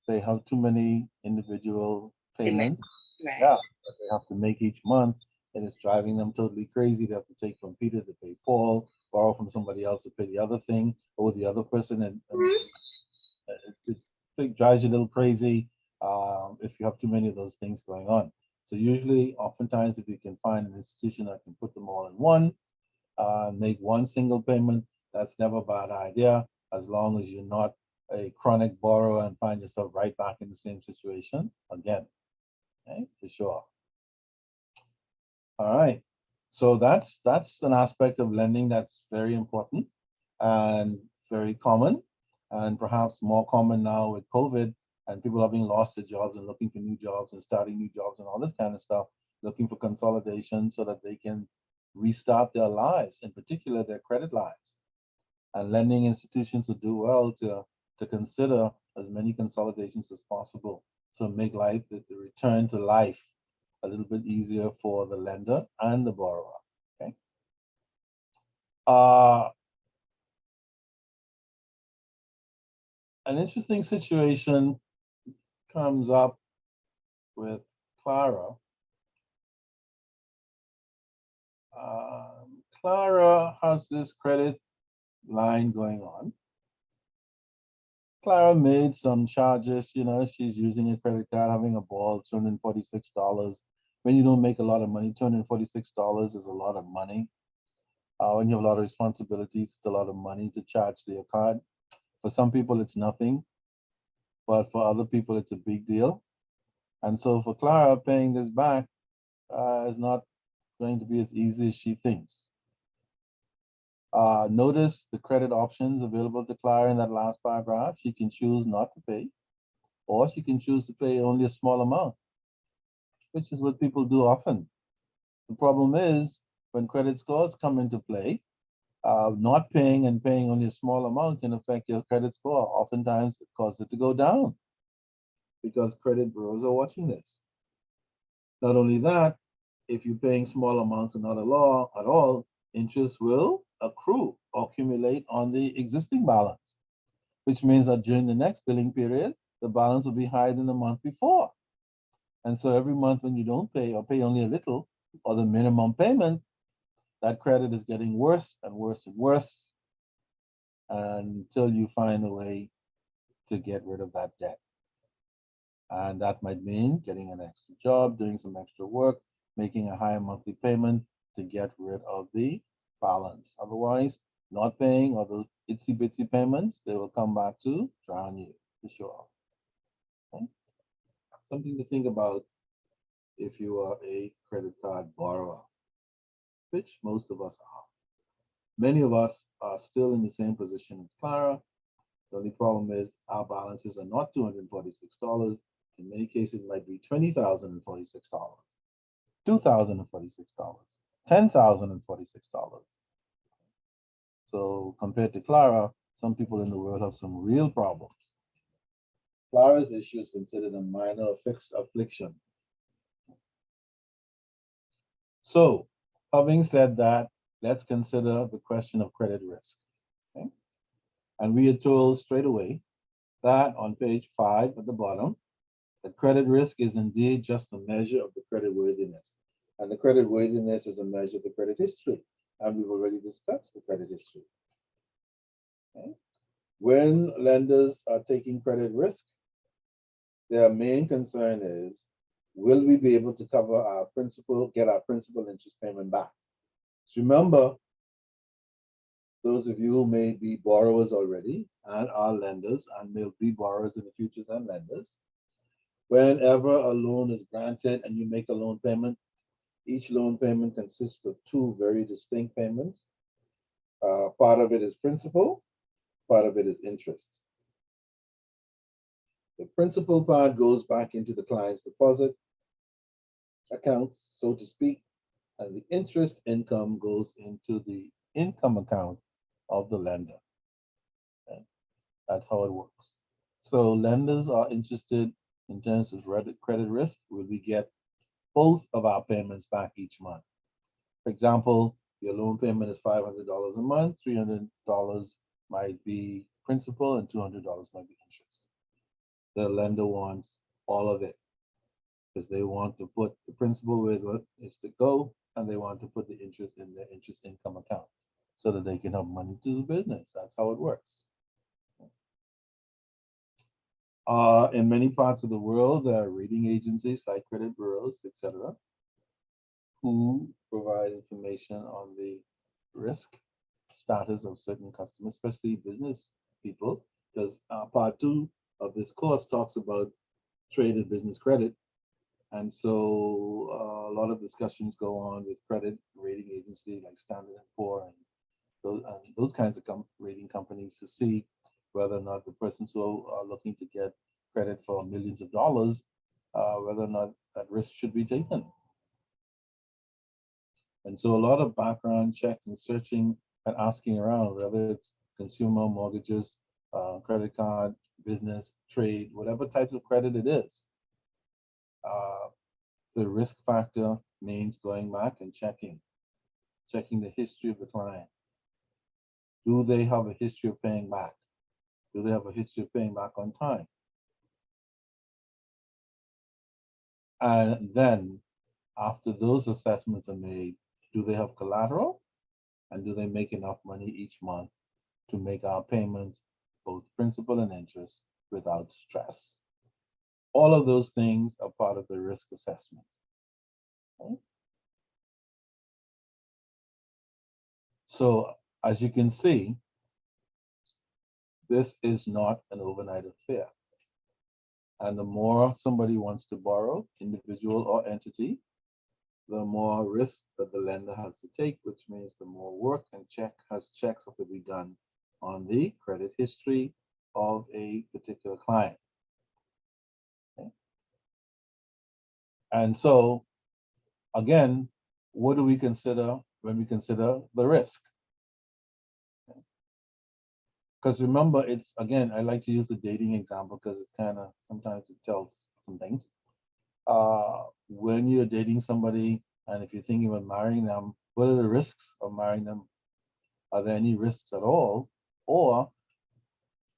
they have too many individual payments. Right. Yeah, that they have to make each month, and it's driving them totally crazy. They have to take from Peter to pay Paul, borrow from somebody else to pay the other thing, or the other person, and it drives you a little crazy if you have too many of those things going on. So usually, oftentimes, if you can find an institution that can put them all in one, make one single payment, that's never a bad idea, as long as you're not a chronic borrower and find yourself right back in the same situation again. Okay, for sure. All right. So that's an aspect of lending that's very important and very common, and perhaps more common now with COVID and people having lost their jobs and looking for new jobs and starting new jobs and all this kind of stuff, looking for consolidation so that they can restart their lives, in particular their credit lives. And lending institutions would do well to consider as many consolidations as possible, so make life, the return to life, a little bit easier for the lender and the borrower. Okay. An interesting situation comes up with Clara, Clara has this credit line going on. Clara made some charges, you know, she's using a credit card, having a ball, $246. When you don't make a lot of money, $246 is a lot of money. When you have a lot of responsibilities, it's a lot of money to charge to your card. For some people, it's nothing, but for other people, it's a big deal. And so for Clara, paying this back is not going to be as easy as she thinks. Notice the credit options available to Clara in that last paragraph. She can choose not to pay, or she can choose to pay only a small amount, which is what people do often. The problem is when credit scores come into play, not paying and paying only a small amount can affect your credit score. Oftentimes it causes it to go down because credit bureaus are watching this. Not only that, if you're paying small amounts and not a law at all, interest will accrue or accumulate on the existing balance, which means that during the next billing period, the balance will be higher than the month before. And so every month when you don't pay or pay only a little or the minimum payment, that credit is getting worse and worse and worse until you find a way to get rid of that debt. And that might mean getting an extra job, doing some extra work, making a higher monthly payment to get rid of the balance. Otherwise, not paying or those itsy bitsy payments, they will come back to drown you for sure. Okay? Something to think about if you are a credit card borrower, which most of us are. Many of us are still in the same position as Clara. The only problem is our balances are not $246. In many cases, it might be $20,046, $2,046, $10,046. So compared to Clara, some people in the world have some real problems. Clara's issue is considered a minor fixed affliction. So, having said that, let's consider the question of credit risk. Okay? And we are told straight away that on page 5 at the bottom, the credit risk is indeed just a measure of the credit worthiness. And the credit worthiness is a measure of the credit history. And we've already discussed the credit history. Okay? When lenders are taking credit risk, their main concern is, will we be able to cover our principal, get our principal interest payment back? So remember, those of you who may be borrowers already and are lenders and may be borrowers in the future and lenders, whenever a loan is granted and you make a loan payment, each loan payment consists of two very distinct payments. Part of it is principal, part of it is interest. The principal part goes back into the client's deposit accounts, so to speak, and the interest income goes into the income account of the lender. Okay? That's how it works. So lenders are interested in terms of credit risk. Will we get both of our payments back each month? For example, your loan payment is $500 a month, $300 might be principal and $200 might be interest. The lender wants all of it because they want to put the principal where it is to go, and they want to put the interest in their interest income account so that they can have money to do business. That's how it works. In many parts of the world, there are rating agencies like credit bureaus, etc., who provide information on the risk status of certain customers, especially business people, because part 2 of this course talks about trade and business credit. And so a lot of discussions go on with credit rating agencies like Standard & Poor's and those kinds of rating companies to see whether or not the persons who are looking to get credit for millions of dollars, whether or not that risk should be taken. And so a lot of background checks and searching and asking around, whether it's consumer mortgages, credit card, business, trade, whatever type of credit it is. The risk factor means going back and checking the history of the client. Do they have a history of paying back? Do they have a history of paying back on time? And then after those assessments are made, Do they have collateral? And do they make enough money each month to make our payment, both principal and interest, without stress? All of those things are part of the risk assessment. Okay? So as you can see, this is not an overnight affair. And the more somebody wants to borrow, individual or entity, the more risk that the lender has to take, which means the more work and checks have to be done on the credit history of a particular client. Okay? And so, again, what do we consider when we consider the risk? Because remember, it's, again, I like to use the dating example because it's kind of, sometimes it tells some things. When you're dating somebody, and if you're thinking about marrying them, what are the risks of marrying them? Are there any risks at all? Or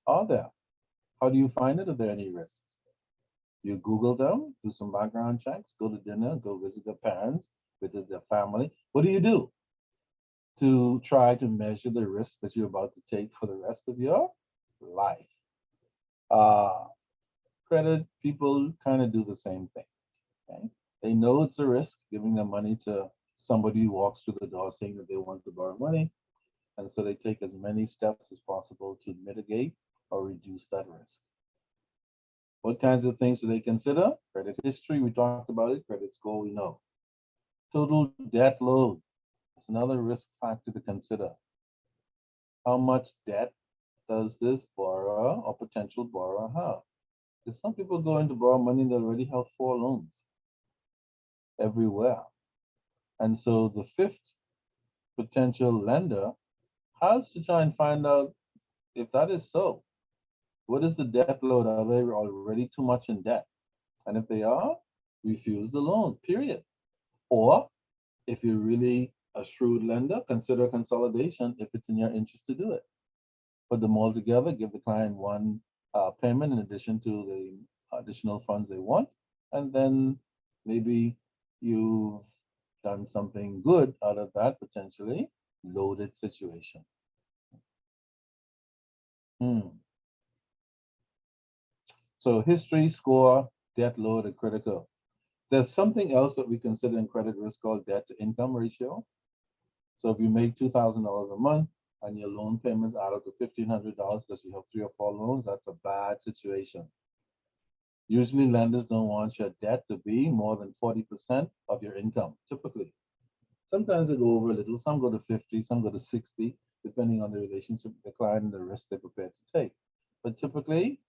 are there? How do you find it if there are any risks? You Google them, do some background checks, go to dinner, go visit their parents, visit their family. What do you do to try to measure the risk that you're about to take for the rest of your life? Credit people kind of do the same thing. Okay? They know it's a risk giving them money to somebody who walks through the door saying that they want to borrow money. And so they take as many steps as possible to mitigate or reduce that risk. What kinds of things do they consider? Credit history, we talked about it. Credit score, we know. Total debt load, that's another risk factor to consider. How much debt does this borrower or potential borrower have? Because some people go in to borrow money that already have 4 loans everywhere. And so the fifth potential lender has to try and find out if that is so. What is the debt load? Are they already too much in debt? And if they are, refuse the loan, period. Or if you're really a shrewd lender, consider consolidation if it's in your interest to do it. Put them all together, give the client one payment in addition to the additional funds they want, and then maybe you've done something good out of that potentially loaded situation. So history, score, debt load are critical. There's something else that we consider in credit risk called debt to income ratio. So if you make $2,000 a month and your loan payments add up to $1,500 because you have 3 or 4 loans, that's a bad situation. Usually lenders don't want your debt to be more than 40% of your income, typically. Sometimes they go over a little, some go to 50, some go to 60, depending on the relationship with the client and the risk they're prepared to take. But typically,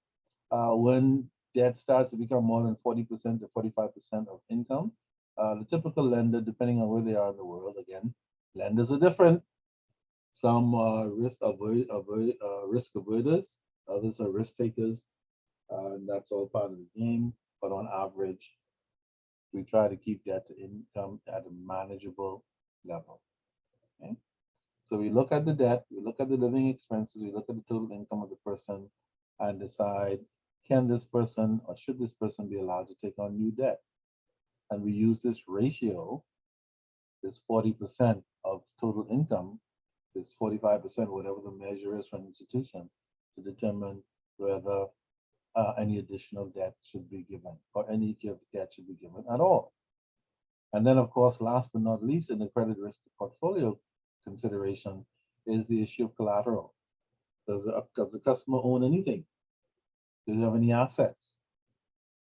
when debt starts to become more than 40% to 45% of income, the typical lender, depending on where they are in the world, again, lenders are different. Some are risk avoiders, others are risk takers, and that's all part of the game. But on average, we try to keep debt to income at a manageable level. Okay? So we look at the debt, we look at the living expenses, we look at the total income of the person and decide, can this person or should this person be allowed to take on new debt? And we use this ratio, this 40% of total income, this 45%, whatever the measure is for an institution, to determine whether any additional debt should be given or any debt should be given at all. And then, of course, last but not least, in the credit risk portfolio consideration is the issue of collateral. Does the customer own anything? Do they have any assets?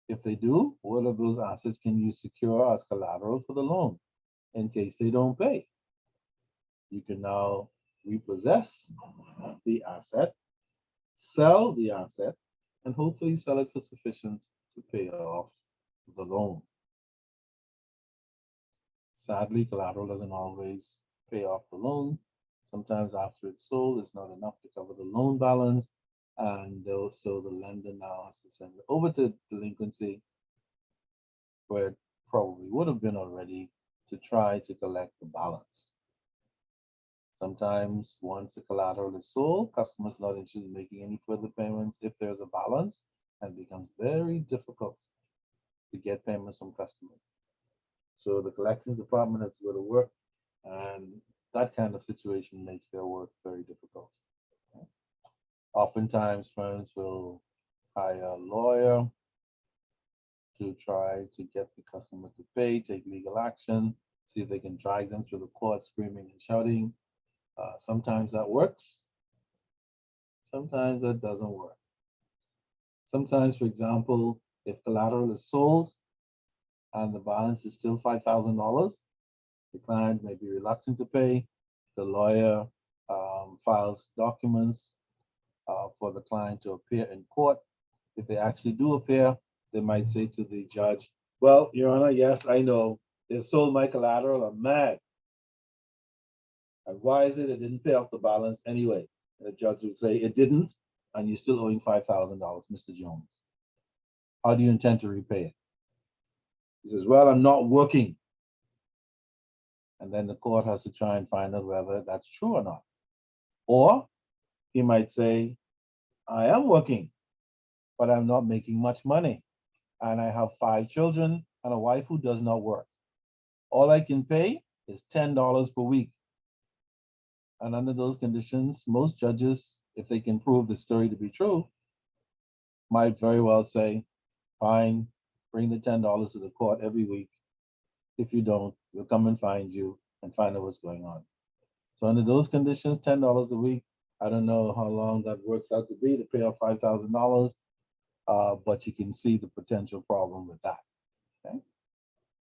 If they do, what of those assets can you secure as collateral for the loan in case they don't pay? You can now repossess the asset, sell the asset, and hopefully sell it for sufficient to pay off the loan. Sadly, collateral doesn't always pay off the loan. Sometimes after it's sold, it's not enough to cover the loan balance. And so the lender now has to send it over to delinquency, where it probably would have been already, to try to collect the balance. Sometimes once the collateral is sold, customers not interested in making any further payments if there's a balance, and it becomes very difficult to get payments from customers. So the collections department has to go to work And that kind of situation makes their work very difficult. Oftentimes, firms will hire a lawyer to try to get the customer to pay, take legal action, see if they can drag them through the court screaming and shouting. Sometimes that works. Sometimes that doesn't work. Sometimes, for example, if collateral is sold and the balance is still $5,000, the client may be reluctant to pay. The lawyer files documents for the client to appear in court. If they actually do appear, they might say to the judge, well, Your Honor, yes, I know, they sold my collateral, I'm mad. And why is it didn't pay off the balance anyway? And the judge would say, it didn't, and you're still owing $5,000, Mr. Jones. How do you intend to repay it? He says, well, I'm not working. And then the court has to try and find out whether that's true or not. Or he might say, I am working, but I'm not making much money. And I have 5 children and a wife who does not work. All I can pay is $10 per week. And under those conditions, most judges, if they can prove the story to be true, might very well say, fine, bring the $10 to the court every week. If you don't, we'll come and find you and find out what's going on. So under those conditions, $10 a week, I don't know how long that works out to be to pay off $5,000, but you can see the potential problem with that. Okay?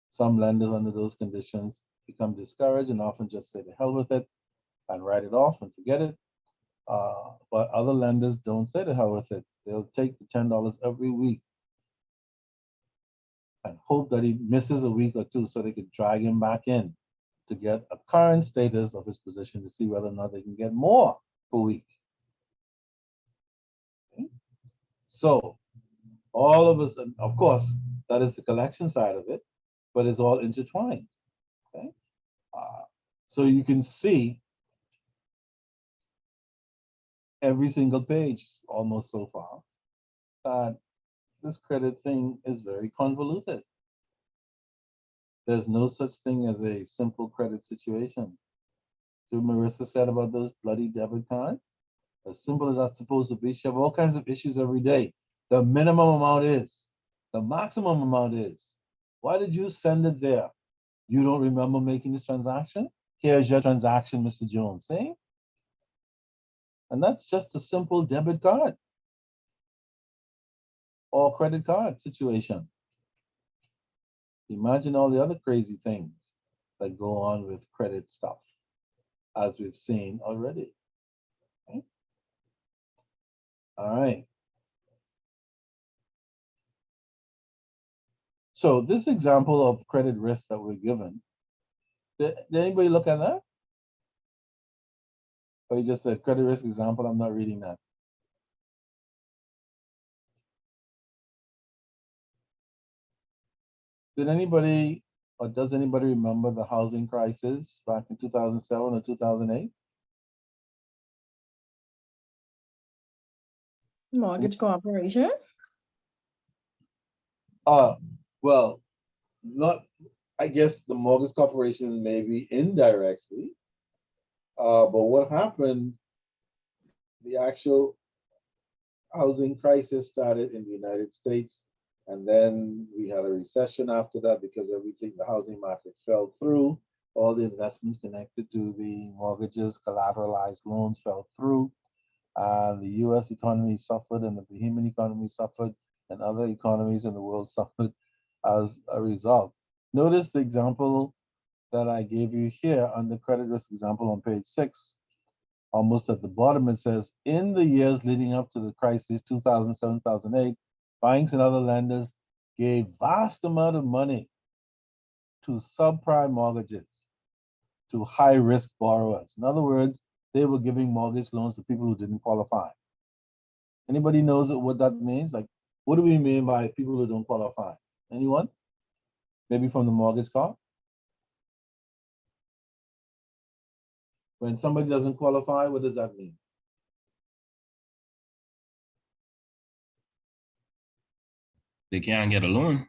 Some lenders under those conditions become discouraged and often just say the hell with it and write it off and forget it. But other lenders don't say the hell with it. They'll take the $10 every week and hope that he misses a week or two so they can drag him back in to get a current status of his position to see whether or not they can get more per week. Okay? So all of us, and of course, that is the collection side of it, but it's all intertwined. Okay? So you can see every single page almost so far that this credit thing is very convoluted. There's no such thing as a simple credit situation. So Marissa said about those bloody debit cards, as simple as that's supposed to be, she have all kinds of issues every day. The minimum amount is, the maximum amount is. Why did you send it there? You don't remember making this transaction? Here's your transaction, Mr. Jones, see? And that's just a simple debit card or credit card situation. Imagine all the other crazy things that go on with credit stuff, as we've seen already. Okay? All right. So this example of credit risk that we're given, did anybody look at that? Or you just said credit risk example, I'm not reading that. Did anybody, or does anybody remember the housing crisis back in 2007 or 2008? Mortgage Corporation? Well, not, I guess the mortgage corporation maybe indirectly, but what happened, the actual housing crisis started in the United States, and then we had a recession after that because everything, the housing market fell through. All the investments connected to the mortgages, collateralized loans fell through. The US economy suffered and the Bahamian economy suffered and other economies in the world suffered as a result. Notice the example that I gave you here on the credit risk example on page 6. Almost at the bottom, it says, in the years leading up to the crisis, 2007, 2008, banks and other lenders gave vast amount of money to subprime mortgages, to high-risk borrowers. In other words, they were giving mortgage loans to people who didn't qualify. Anybody knows what that means? Like, what do we mean by people who don't qualify? Anyone? Maybe from the mortgage card? When somebody doesn't qualify, what does that mean? They can't get a loan.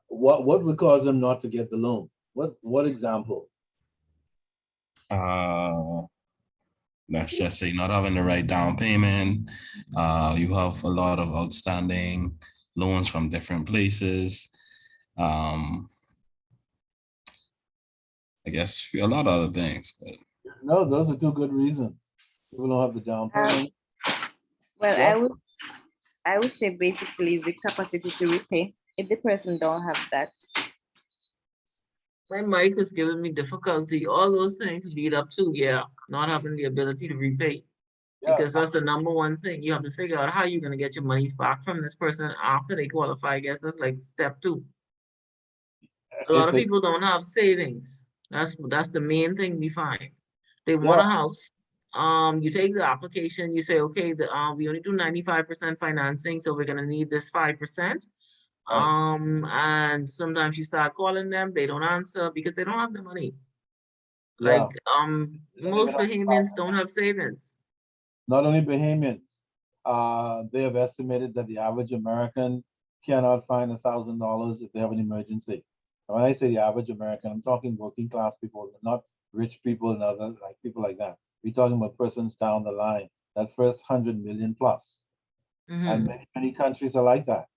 What would cause them not to get the loan? What example? Let's just say not having the right down payment. You have a lot of outstanding loans from different places. I guess a lot of other things, but No, those are two good reasons. People don't have the down payment. Well, Yeah. I would say basically the capacity to repay. If the person don't have that, My mic is giving me difficulty. All those things lead up to, yeah, not having the ability to repay. Yeah, Because that's the number one thing. You have to figure out how you're gonna get your monies back from this person after they qualify. I guess that's like step 2. A lot if of they, people don't have savings. That's the main thing we find. They want yeah, a house. You take the application, you say, okay, we only do 95% financing, so we're gonna need this 5%. right. And sometimes you start calling them, they don't answer because they don't have the money. Yeah. Like, Don't even most have Bahamians don't have savings. Not only Bahamians, they have estimated that the average American cannot find $1,000 if they have an emergency. And when I say the average American, I'm talking working class people, not rich people and other like people like that. We're talking about persons down the line, that first 100 million plus. And Mhm. many countries are like that.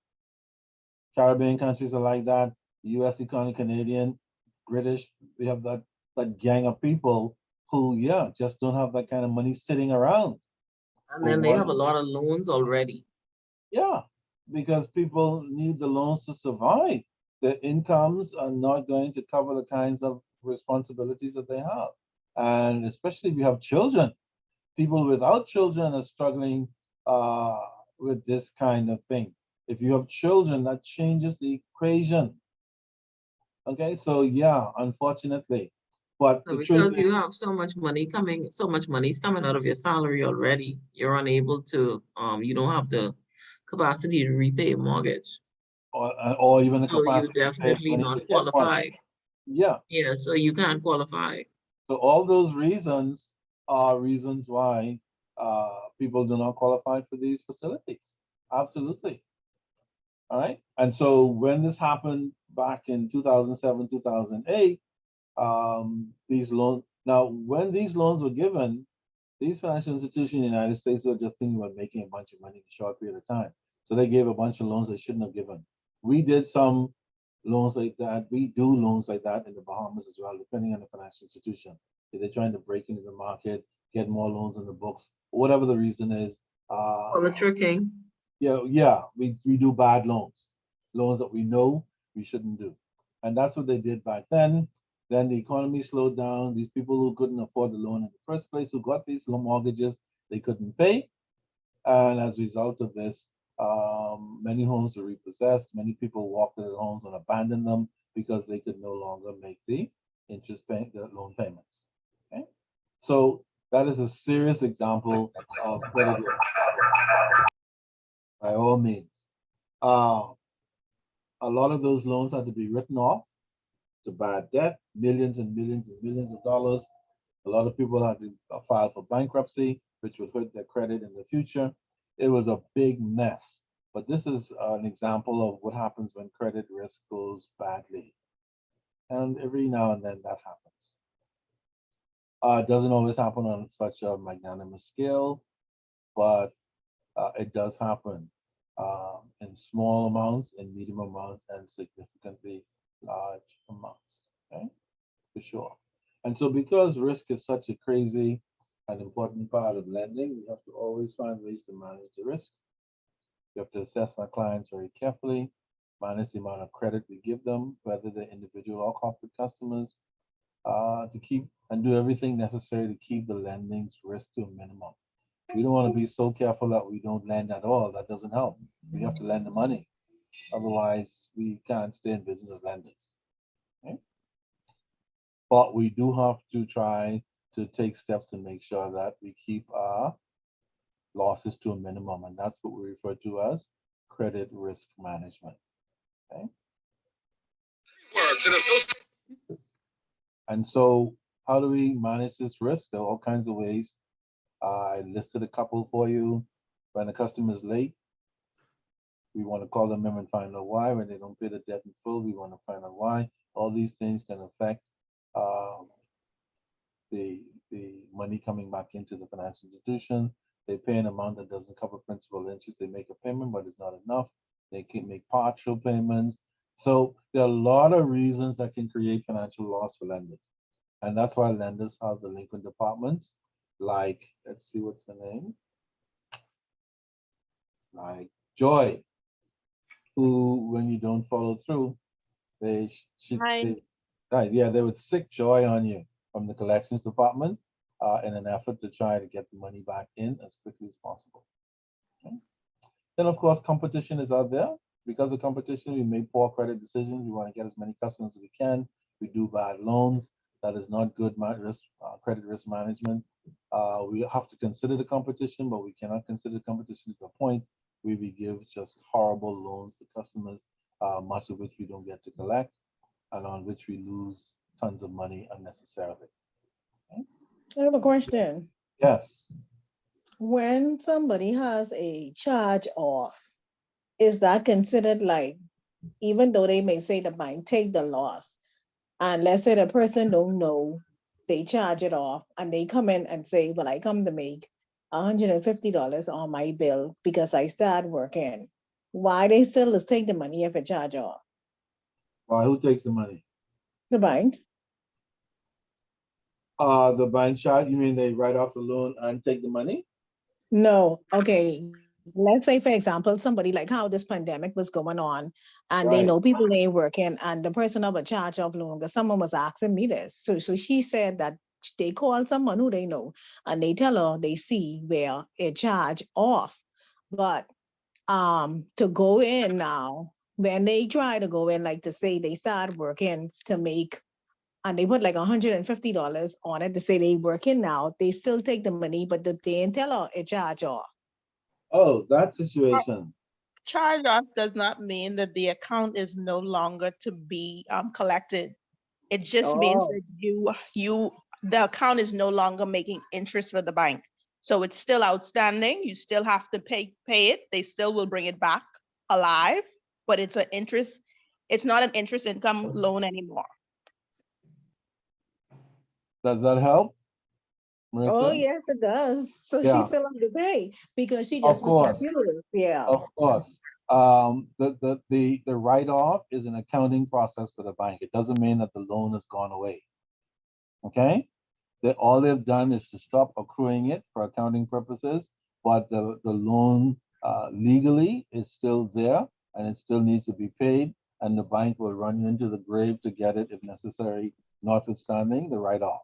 Caribbean countries are like that. US economy, Canadian, British, we have that gang of people who, yeah, just don't have that kind of money sitting around. And For then they one, have a lot of loans already. yeah, because people need the loans to survive. Their incomes are not going to cover the kinds of responsibilities that they have. And especially if you have children, people without children are struggling uh, with this kind of thing. If you have children, that changes the equation. Okay, so yeah, unfortunately. But So the truth because you is, have so much money coming, so much money is coming out of your salary already, you're unable to, you don't have the capacity to repay a mortgage. or even the So you capacity to save definitely money to not get one. qualify. Yeah, Yeah, so you can't qualify. so all those reasons are reasons why people do not qualify for these facilities. Absolutely. All right. And so when this happened back in 2007, 2008, these loans, now when these loans were given, these financial institutions in the United States were just thinking about making a bunch of money in a short period of time. So they gave a bunch of loans they shouldn't have given. We did some loans like that. We do loans like that in the Bahamas as well, depending on the financial institution. If they're trying to break into the market, get more loans in the books, whatever the reason is. Well, the tricking. Yeah, we do bad loans, loans that we know we shouldn't do. And that's what they did back then. Then the economy slowed down. These people who couldn't afford the loan in the first place, who got these loan mortgages, they couldn't pay. And as a result of this, many homes were repossessed. Many people walked their homes and abandoned them because they could no longer make the the loan payments. Okay, so that is a serious example of credit risk by all means. Uh, a lot of those loans had to be written off to bad debt, millions and millions and millions of dollars. A lot of people had to file for bankruptcy, which would hurt their credit in the future. It was a big mess. But this is an example of what happens when credit risk goes badly. And every now and then that happens. It doesn't always happen on such a magnanimous scale, but it does happen in small amounts, in medium amounts, and significantly large amounts. Okay, for sure. And so, because risk is such a crazy and important part of lending, we have to always find ways to manage the risk. We have to assess our clients very carefully, manage the amount of credit we give them, whether they're individual or corporate customers, to keep and do everything necessary to keep the lending's risk to a minimum. We don't want to be so careful that we don't lend at all. That doesn't help. We have to lend the money. Otherwise, we can't stay in business as lenders. Okay? But we do have to try to take steps to make sure that we keep our losses to a minimum. And that's what we refer to as credit risk management. Okay? And so, how do we manage this risk? There are all kinds of ways. I listed a couple for you. When a customer is late, we want to call them in and find out why. When they don't pay the debt in full, we want to find out why. All these things can affect the money coming back into the financial institution. They pay an amount that doesn't cover principal and interest. They make a payment, but it's not enough. They can make partial payments. So there are a lot of reasons that can create financial loss for lenders. And that's why lenders have delinquent departments like, let's see, what's the name? Like Joy, who, when you don't follow through, they would sick Joy on you from the collections department in an effort to try to get the money back in as quickly as possible. Okay. Then, of course, competition is out there. Because of competition, we make poor credit decisions. We want to get as many customers as we can. We do bad loans. That is not good credit risk management. We have to consider the competition, but we cannot consider the competition to the point where we give just horrible loans to customers, much of which we don't get to collect, and on which we lose tons of money unnecessarily. Okay? I have a question. Yes. When somebody has a charge off, is that considered like, even though they may say the bank take the loss, and let's say the person don't know, they charge it off and they come in and say, well, I come to make $150 on my bill because I started working. Why they still just take the money if it charge off? Why? Who takes the money? The bank. The bank charge, you mean they write off the loan and take the money? No, okay. Let's say, for example, somebody like how this pandemic was going on, and they Right. know people ain't working, and the person of a charge of loan, because someone was asking me this. So she said that they call someone who they know, and they tell her they see where it charge off. But to go in now, when they try to go in, like to say they start working to make, and they put like $150 on it to say they working now, they still take the money, but they didn't tell her it charge off. Oh, that situation. Charge off does not mean that the account is no longer to be collected. It just means Oh. that the account is no longer making interest for the bank. So it's still outstanding. You still have to pay it. They still will bring it back alive, but it's an interest. It's not an interest income loan anymore. Does that help, Marissa? Oh, yes, it does. So Yeah. she still have to pay because she Of just was course. confused. Yeah. Of course. The write-off is an accounting process for the bank. It doesn't mean that the loan has gone away. Okay? All they've done is to stop accruing it for accounting purposes, but the loan legally is still there and it still needs to be paid, and the bank will run you into the grave to get it if necessary, notwithstanding the write-off.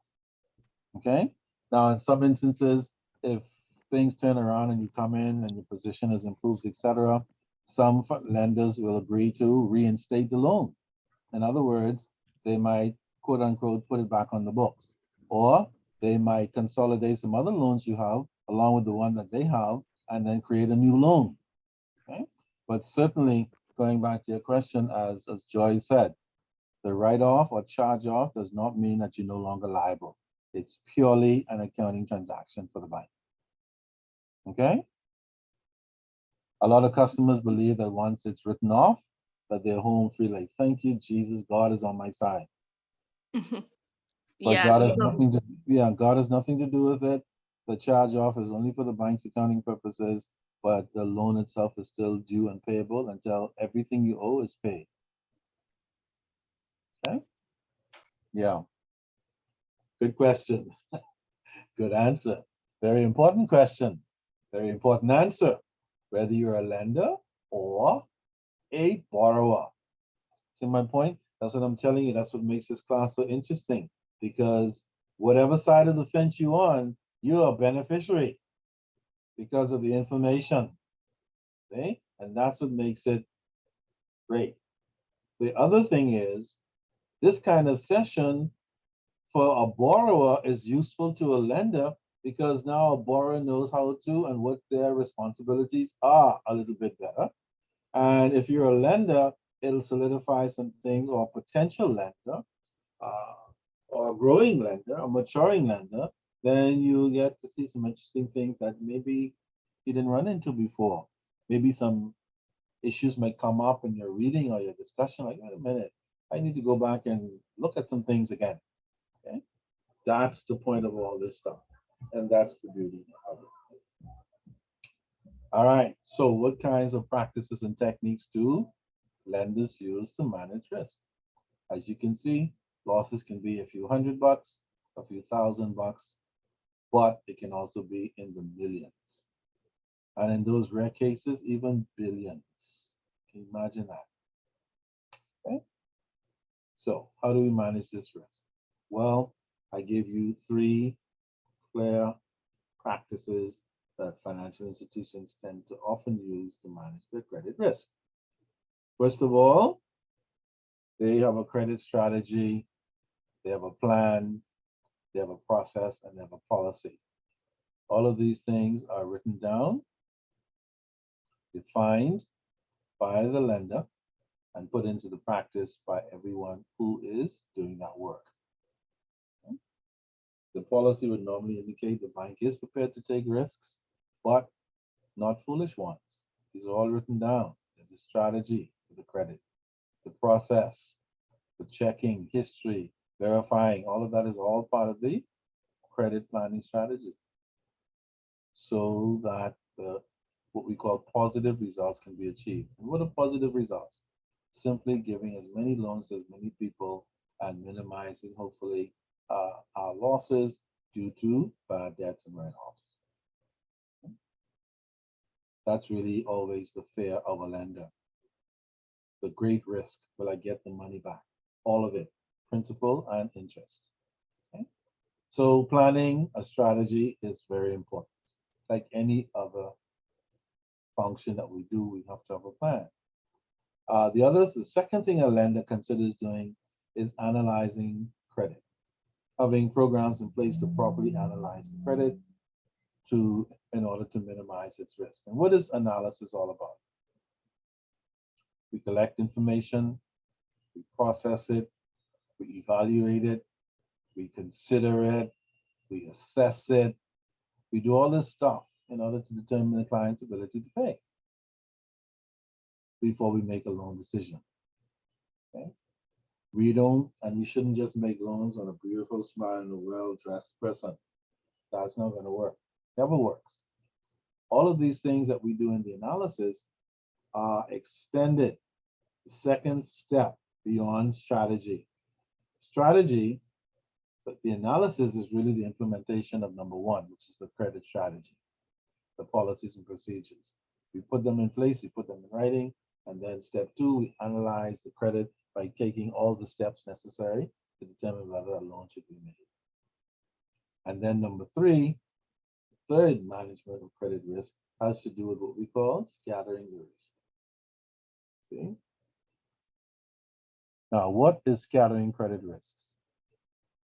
Okay? Now, in some instances, if things turn around and you come in and your position has improved, etc., some lenders will agree to reinstate the loan. In other words, they might, quote unquote, put it back on the books, or they might consolidate some other loans you have along with the one that they have and then create a new loan. Okay? But certainly, going back to your question, as Joy said, the write-off or charge-off does not mean that you're no longer liable. It's purely an accounting transaction for the bank. Okay? A lot of customers believe that once it's written off, that they're home free, like, thank you, Jesus, God is on my side. But Yeah, God has nothing to, God has nothing to do with it. The charge-off is only for the bank's accounting purposes, but the loan itself is still due and payable until everything you owe is paid. Okay? Yeah. Good question. Good answer. Very important question. Very important answer. Whether you're a lender or a borrower. See my point? That's what I'm telling you. That's what makes this class so interesting, because whatever side of the fence you're on, you're a beneficiary because of the information. Okay? And that's what makes it great. The other thing is, this kind of session for a borrower is useful to a lender, because now a borrower knows how to and what their responsibilities are a little bit better. And if you're a lender, it'll solidify some things, or a potential lender, or a growing lender, a maturing lender, then you get to see some interesting things that maybe you didn't run into before. Maybe some issues might come up in your reading or your discussion, like, wait a minute, I need to go back and look at some things again. Okay. That's the point of all this stuff. And that's the beauty of it. All right, so what kinds of practices and techniques do lenders use to manage risk? As you can see, losses can be a few $100, a few $1,000, but it can also be in the millions. And in those rare cases, even billions. Can you imagine that? Okay. So how do we manage this risk? Well, I gave you 3 clear practices that financial institutions tend to often use to manage their credit risk. First of all, they have a credit strategy, they have a plan, they have a process, and they have a policy. All of these things are written down, defined by the lender, and put into the practice by everyone who is doing that work. Okay. The policy would normally indicate the bank is prepared to take risks, but not foolish ones. These are all written down. There's a strategy for the credit, the process, the checking, history, verifying, all of that is all part of the credit planning strategy. So that what we call positive results can be achieved. And what are positive results? Simply giving as many loans to as many people and minimizing, hopefully, our losses due to bad debts and write-offs. That's really always the fear of a lender. The great risk, will I get the money back? All of it, principal and interest. Okay? So planning a strategy is very important. Like any other function that we do, we have to have a plan. The second thing a lender considers doing is analyzing credit, having programs in place to properly analyze the credit in order to minimize its risk. And what is analysis all about? We collect information, we process it, we evaluate it, we consider it, we assess it, we do all this stuff in order to determine the client's ability to pay before we make a loan decision. Okay? We don't, and we shouldn't just make loans on a beautiful, smiling, well-dressed person. That's not going to work. Never works. All of these things that we do in the analysis are extended, the second step beyond strategy. Strategy, so the analysis is really the implementation of number 1, which is the credit strategy, the policies and procedures. We put them in place, we put them in writing, and then step 2, we analyze the credit by taking all the steps necessary to determine whether a loan should be made. And then number 3, third management of credit risk has to do with what we call scattering the risk. See? Now, what is scattering credit risks?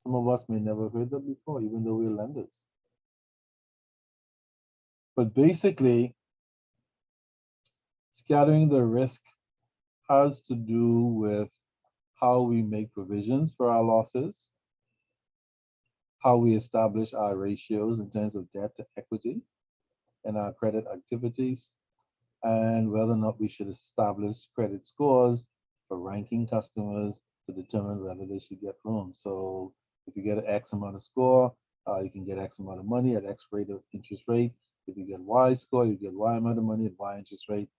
Some of us may never have heard that before, even though we're lenders. But basically, scattering the risk has to do with how we make provisions for our losses, how we establish our ratios in terms of debt to equity in our credit activities, and whether or not we should establish credit scores for ranking customers to determine whether they should get loans. So if you get an X amount of score, you can get X amount of money at X rate of interest rate. If you get Y score, you get Y amount of money at Y interest rate.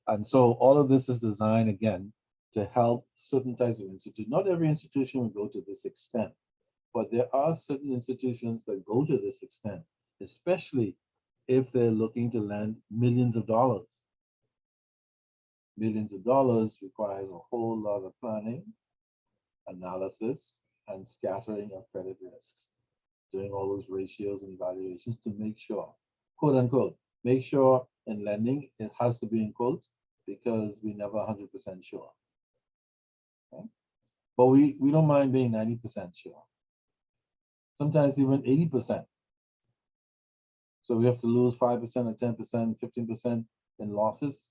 And so all of this is designed, again, to help certain types of institutions. Not every institution will go to this extent, but there are certain institutions that go to this extent, especially if they're looking to lend millions of dollars. Millions of dollars requires a whole lot of planning, analysis, and scattering of credit risks, doing all those ratios and evaluations to make sure, quote unquote, make sure in lending, it has to be in quotes because we're never 100% sure. Okay? But we don't mind being 90% sure. Sometimes even 80%. So we have to lose 5% or 10%, 15% in losses.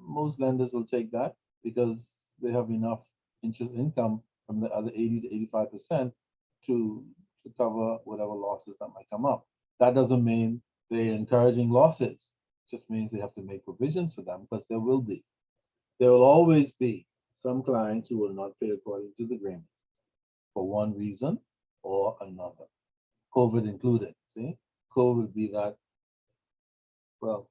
Most lenders will take that because they have enough interest income from the other 80 to 85% to cover whatever losses that might come up. That doesn't mean they're encouraging losses. It just means they have to make provisions for them because there will be. There will always be some clients who will not pay according to the agreement for one reason or another. COVID included, see? COVID would be that, well,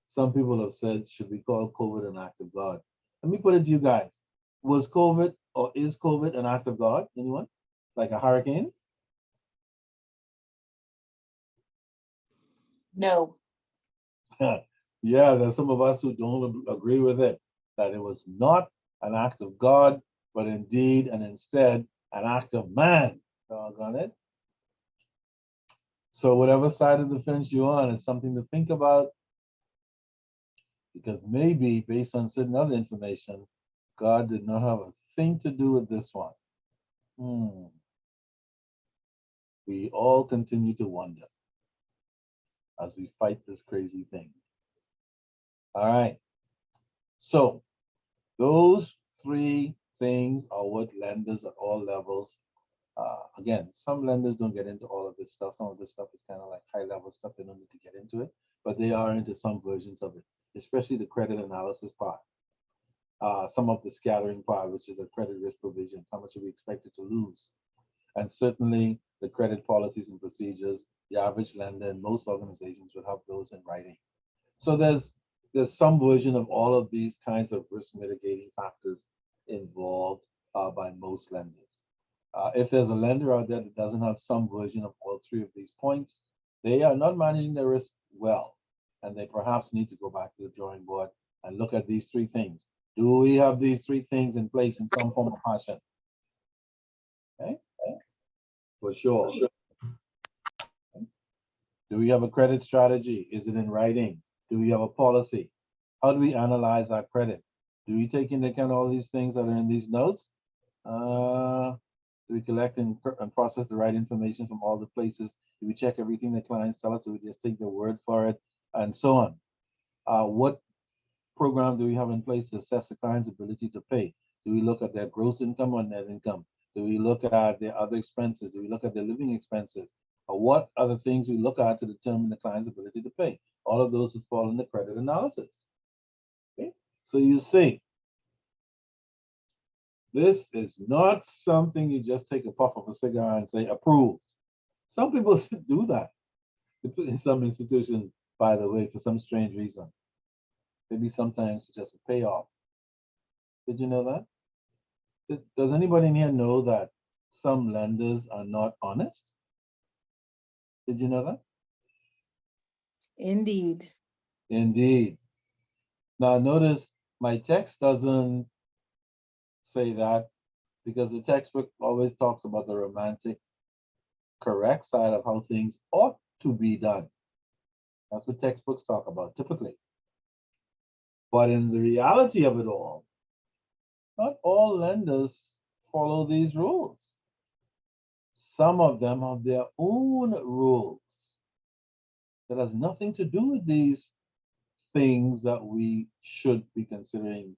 some people have said, should we call COVID an act of God? Let me put it to you guys. Was COVID or is COVID an act of God? Anyone? Like a hurricane? No. Yeah, there's some of us who don't agree with it, that it was not an act of God, but indeed and instead an act of man. Doggone it. So whatever side of the fence you're on is something to think about, because maybe based on certain other information, God did not have a thing to do with this one. We all continue to wonder as we fight this crazy thing. All right. So those three things are what lenders at all levels. Again, some lenders don't get into all of this stuff. Some of this stuff is kind of like high level stuff. They don't need to get into it, but they are into some versions of it, especially the credit analysis part. Some of the scattering part, which is the credit risk provisions, how much are we expected to lose? And certainly the credit policies and procedures, the average lender and most organizations would have those in writing. So there's some version of all of these kinds of risk mitigating factors involved by most lenders. If there's a lender out there that doesn't have some version of all three of these points, they are not managing their risk well, and they perhaps need to go back to the drawing board and look at these three things. Do we have these three things in place in some form or fashion? Okay, for sure. Do we have a credit strategy? Is it in writing? Do we have a policy? How do we analyze our credit? Do we take into account all these things that are in these notes? Do we collect and process the right information from all the places? Do we check everything the clients tell us, or we just take their word for it, and so on? What program do we have in place to assess the client's ability to pay? Do we look at their gross income or net income? Do we look at their other expenses? Do we look at their living expenses? Or what other things we look at to determine the client's ability to pay? All of those would fall in the credit analysis. Okay, so you see, this is not something you just take a puff of a cigar and say approved. Some people should do that in some institutions, by the way, for some strange reason. Maybe sometimes it's just a payoff. Did you know that? Does anybody in here know that some lenders are not honest? Did you know that? Indeed. Indeed. Now notice my text doesn't say that, because the textbook always talks about the romantic, correct side of how things ought to be done. That's what textbooks talk about typically. But in the reality of it all, not all lenders follow these rules. Some of them have their own rules that has nothing to do with these things that we should be considering.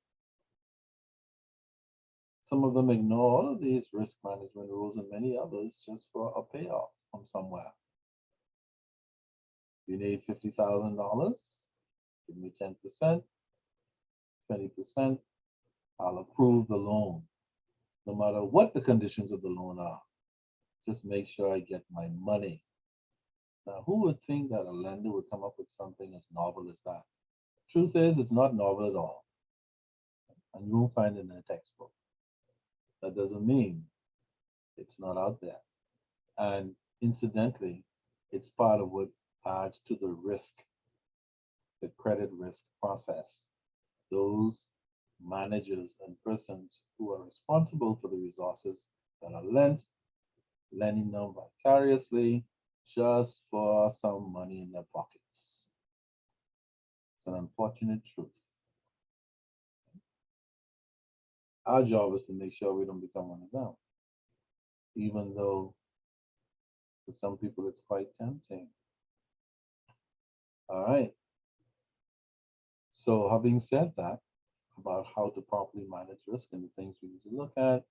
Some of them ignore all of these risk management rules and many others just for a payoff from somewhere. You need $50,000, give me 10%, 20%, I'll approve the loan. No matter what the conditions of the loan are, just make sure I get my money. Now, who would think that a lender would come up with something as novel as that? Truth is, it's not novel at all. And you won't find it in a textbook. That doesn't mean it's not out there. And incidentally, it's part of what adds to the risk, the credit risk process. Those managers and persons who are responsible for the resources that are lent, lending them vicariously just for some money in their pockets. It's an unfortunate truth. Our job is to make sure we don't become one of them, even though for some people it's quite tempting. All right. So having said that about how to properly manage risk and the things we need to look at,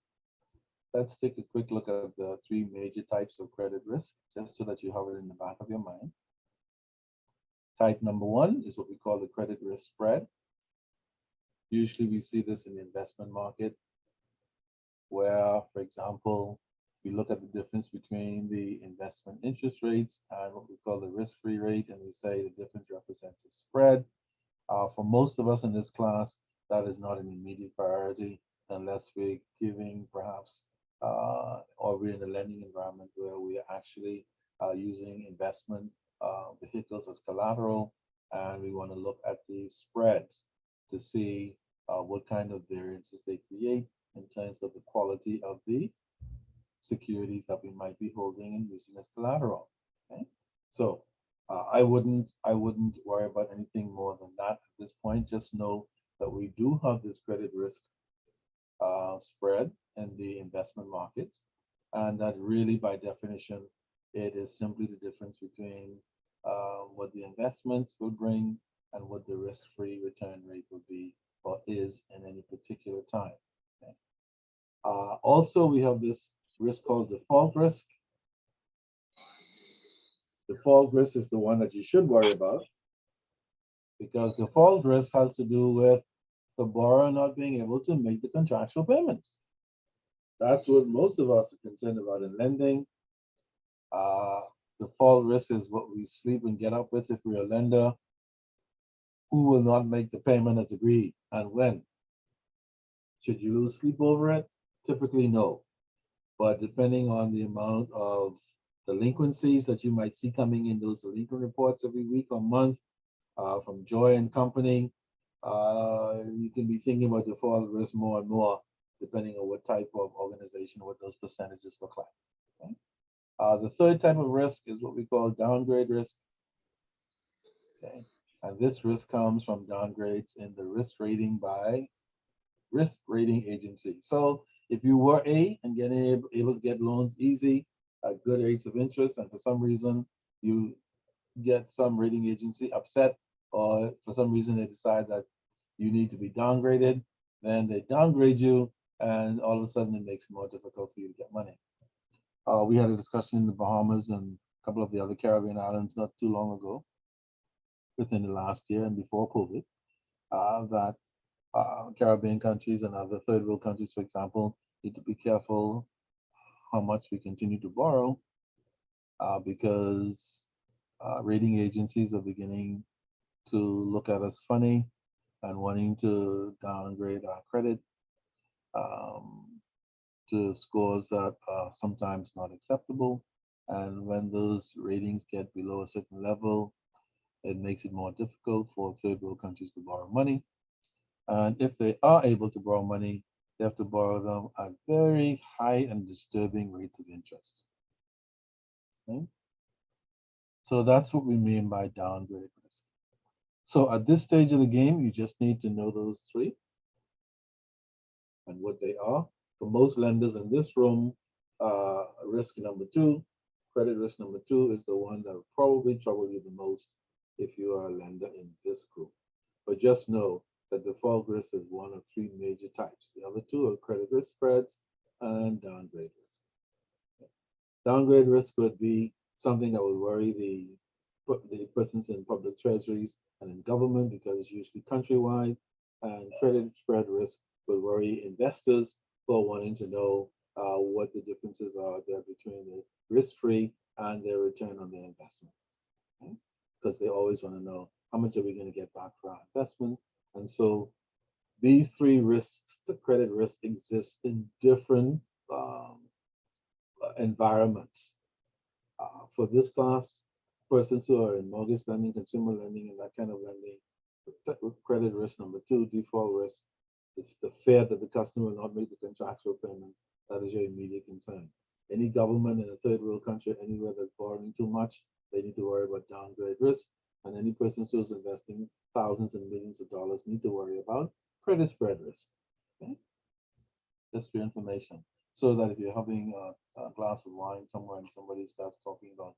let's take a quick look at the three major types of credit risk, just so that you have it in the back of your mind. Type number one is what we call the credit risk spread. Usually we see this in the investment market, where, for example, We look at the difference between the investment interest rates and what we call the risk-free rate, and we say the difference represents a spread. For most of us in this class, that is not an immediate priority unless we're giving perhaps, or we're in a lending environment where we are actually using investment vehicles as collateral, and we want to look at the spreads to see what kind of variances they create in terms of the quality of the securities that we might be holding and using as collateral. Okay, so I wouldn't worry about anything more than that at this point. Just know that we do have this credit risk spread in the investment markets, and that really by definition it is simply the difference between what the investments will bring and what the risk-free return rate will be or is in any particular time. Okay. Also, we have this risk called default risk. Default risk is the one that you should worry about, because default risk has to do with the borrower not being able to make the contractual payments. That's what most of us are concerned about in lending. Default risk is what we sleep and get up with if we're a lender. Who will not make the payment as agreed and when? Should you lose sleep over it? Typically, no. But depending on the amount of delinquencies that you might see coming in those delinquent reports every week or month from Joy and Company, you can be thinking about default risk more and more, depending on what type of organization, what those percentages look like. Okay? The third type of risk is what we call downgrade risk. Okay? And this risk comes from downgrades in the risk rating by risk rating agency. So if you were A and getting able to get loans easy at good rates of interest, and for some reason you get some rating agency upset, or for some reason they decide that you need to be downgraded, then they downgrade you, and all of a sudden it makes it more difficult for you to get money. We had a discussion in the Bahamas and a couple of the other Caribbean islands not too long ago, within the last year and before COVID, that Caribbean countries and other third world countries, for example, need to be careful how much we continue to borrow, because rating agencies are beginning to look at us funny and wanting to downgrade our credit to scores that are sometimes not acceptable. And when those ratings get below a certain level, it makes it more difficult for third world countries to borrow money. And if they are able to borrow money, they have to borrow them at very high and disturbing rates of interest. Okay? So that's what we mean by downgrade risk. So at this stage of the game, you just need to know those three and what they are. For most lenders in this room, risk number two, credit risk number two, is the one that will probably trouble you the most if you are a lender in this group. But just know that default risk is one of three major types. The other two are credit risk spreads and downgrade risk. Downgrade risk would be something that would worry the persons in public treasuries and in government, because it's usually countrywide. And credit spread risk would worry investors who are wanting to know what the differences are there between the risk-free and their return on their investment. Okay? Because they always want to know how much are we going to get back for our investment. And so these three risks, the credit risk, exist in different environments. For this class, persons who are in mortgage lending, consumer lending, and that kind of lending, credit risk number two, default risk, is the fear that the customer will not make the contractual payments. That is your immediate concern. Any government in a third world country, anywhere that's borrowing too much, they need to worry about downgrade risk. And any person who's investing thousands and millions of dollars need to worry about credit spread risk. Okay? Just for information, so that if you're having a glass of wine somewhere and somebody starts talking about,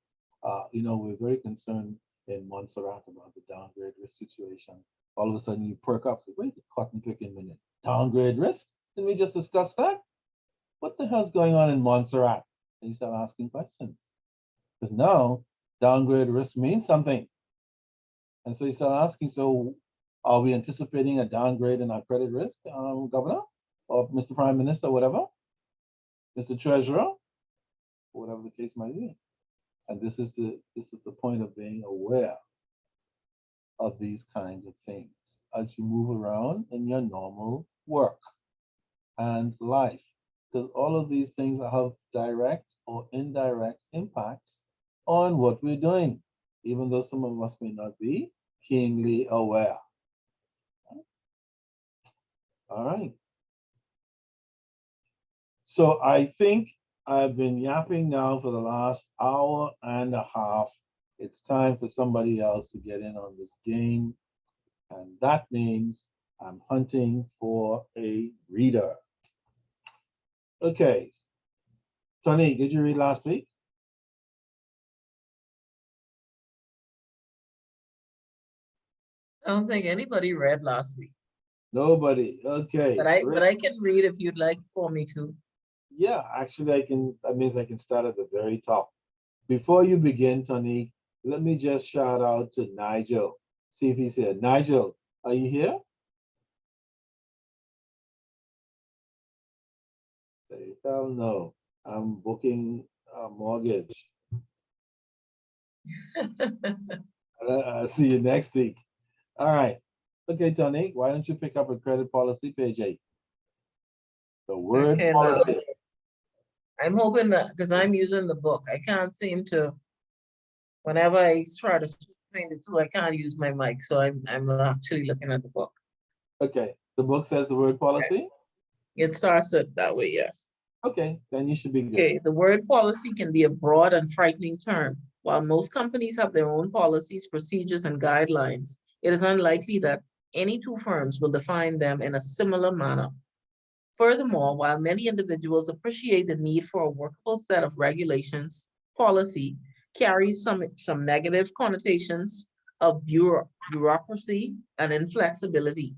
we're very concerned in Montserrat about the downgrade risk situation. All of a sudden you perk up, say, wait, cotton picking minute. Downgrade risk? Didn't we just discuss that? What the hell's going on in Montserrat? And you start asking questions. Because now downgrade risk means something. And so you start asking, so are we anticipating a downgrade in our credit risk, Governor, or Mr. Prime Minister, whatever, Mr. Treasurer? whatever the case might be. And this is the point of being aware of these kinds of things as you move around in your normal work and life, because all of these things have direct or indirect impacts on what we're doing, even though some of us may not be keenly aware. All right. So I think I've been yapping now for the last hour and a half. It's time for somebody else to get in on this game. And that means I'm hunting for a reader. Okay. Tony, did you read last week? I don't think anybody read last week, Nobody. Okay. but I great. can read if you'd like for me to. Yeah, actually I can, that means I can start at the very top. Before you begin, Tony, let me just shout out to Nigel. See if he's here. Nigel, are you here? Say, hell no, I'm booking a mortgage. I'll see you next week. All right. Okay, Tony, why don't you pick up a credit policy, page 8? The word Okay, now, policy. I'm hoping that, because I'm using the book, I can't seem to, whenever I try to switch between the two, I can't use my mic, so I'm actually looking at the book. Okay, the book says the word policy? It starts it that way, yes. Okay, then you should be good. Okay, the word policy can be a broad and frightening term. While most companies have their own policies, procedures, and guidelines, it is unlikely that any two firms will define them in a similar manner. Furthermore, while many individuals appreciate the need for a workable set of regulations, policy carries some negative connotations of bureaucracy and inflexibility.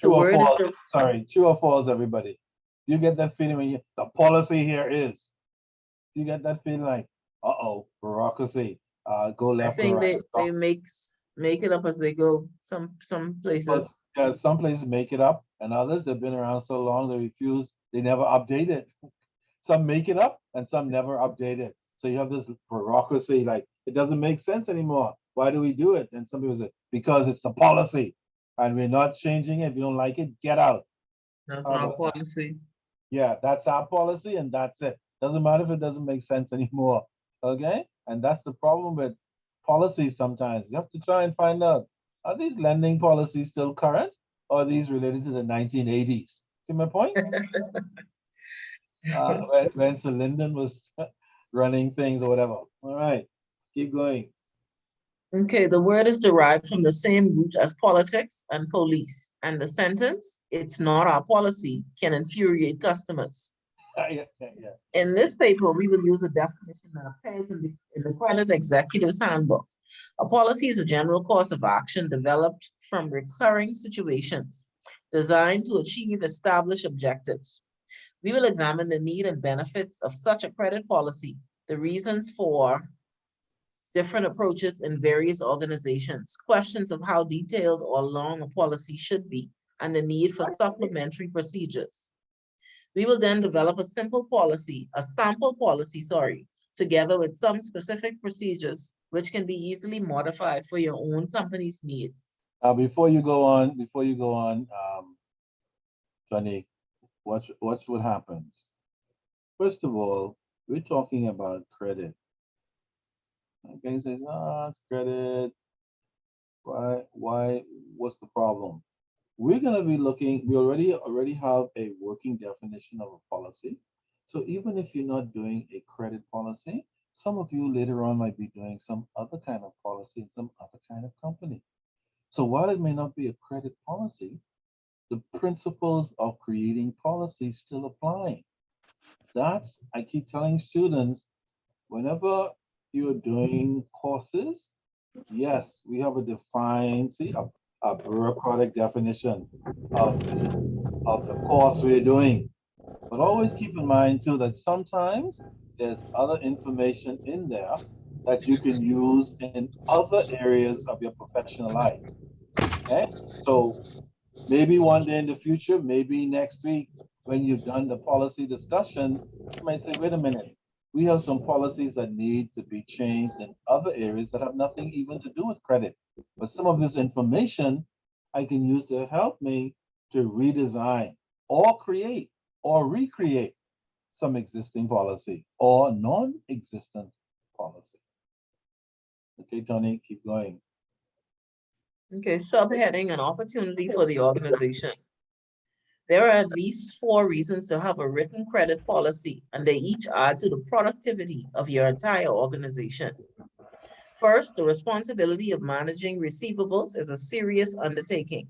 The True or word is false? Sorry, true or false, everybody? You get that feeling when the policy here is. You get that feeling like, uh-oh, bureaucracy. Go I left or think right. they make it up as they go. Some places. Yeah, some places make it up, and others they've been around so long they refuse. They never update it. Some make it up, and some never update it. So you have this bureaucracy, like it doesn't make sense anymore. Why do we do it? And some people say because it's the policy, and we're not changing it. If you don't like it, get out. That's How our about that? policy. Yeah, that's our policy, and that's it. Doesn't matter if it doesn't make sense anymore. Okay, and that's the problem with policies. Sometimes you have to try and find out, are these lending policies still current, or are these related to the 1980s? See my point? When Sir Lyndon was running things or whatever. All right, keep going. Okay, the word is derived from the same root as politics and police, and the sentence, "It's not our policy," can infuriate customers. Yeah. In this paper, we will use a definition that appears in the Credit Executive's Handbook. A policy is a general course of action developed from recurring situations designed to achieve established objectives. We will examine the need and benefits of such a credit policy, the reasons for different approaches in various organizations, questions of how detailed or long a policy should be, and the need for supplementary procedures. We will then develop a sample policy, together with some specific procedures, which can be easily modified for your own company's needs. Now, before you go on, Johnny, watch what happens. First of all, we're talking about credit. Okay, says, it's credit. Why, what's the problem? We're gonna be looking, we already have a working definition of a policy. So even if you're not doing a credit policy, some of you later on might be doing some other kind of policy in some other kind of company. So while it may not be a credit policy, the principles of creating policy still apply. That's, I keep telling students, whenever you're doing courses, yes, we have a defined, a bureaucratic definition of the course we're doing. But always keep in mind too that sometimes there's other information in there that you can use in other areas of your professional life. Okay, so maybe one day in the future, maybe next week, when you've done the policy discussion, you might say, wait a minute, we have some policies that need to be changed in other areas that have nothing even to do with credit. But some of this information I can use to help me to redesign or create or recreate some existing policy or non-existent policy. Okay, Tony, keep going. Okay, subheading, an opportunity for the organization. There are at least 4 reasons to have a written credit policy, and they each add to the productivity of your entire organization. First, the responsibility of managing receivables is a serious undertaking.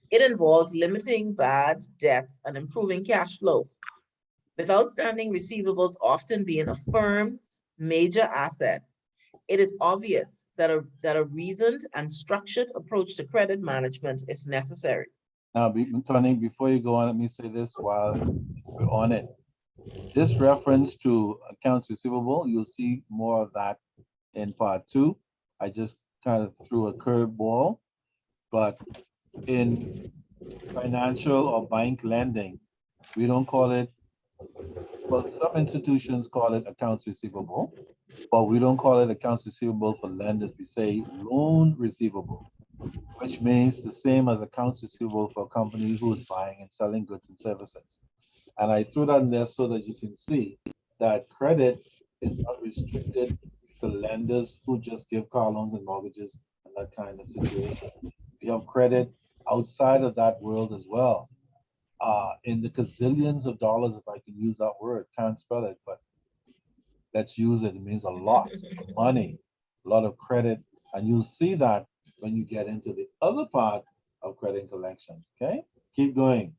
It involves limiting bad debts and improving cash flow. With outstanding receivables often being a firm's major asset, it is obvious that a reasoned and structured approach to credit management is necessary. Now, Tony, before you go on, let me say this while we're on it. This reference to accounts receivable, you'll see more of that in part 2. I just kind of threw a curveball, but in financial or bank lending, we don't call it, well, some institutions call it accounts receivable, but we don't call it accounts receivable for lenders. We say loan receivable, which means the same as accounts receivable for a company who is buying and selling goods and services. And I threw that in there so that you can see that credit is not restricted to lenders who just give car loans and mortgages and that kind of situation. We have credit outside of that world as well. In the gazillions of dollars, if I can use that word, can't spell it, but let's use it. It means a lot of money, a lot of credit. And you'll see that when you get into the other part of credit collections, okay? Keep going.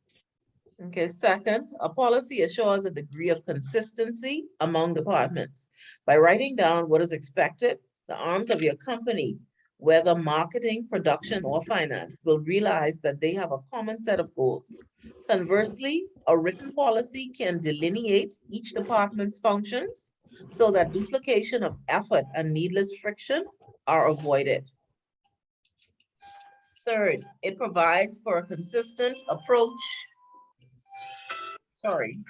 Okay, second, a policy assures a degree of consistency among departments. By writing down what is expected, the arms of your company, whether marketing, production, or finance, will realize that they have a common set of goals. Conversely, a written policy can delineate each department's functions so that duplication of effort and needless friction are avoided. Third, it provides for a consistent approach. Third,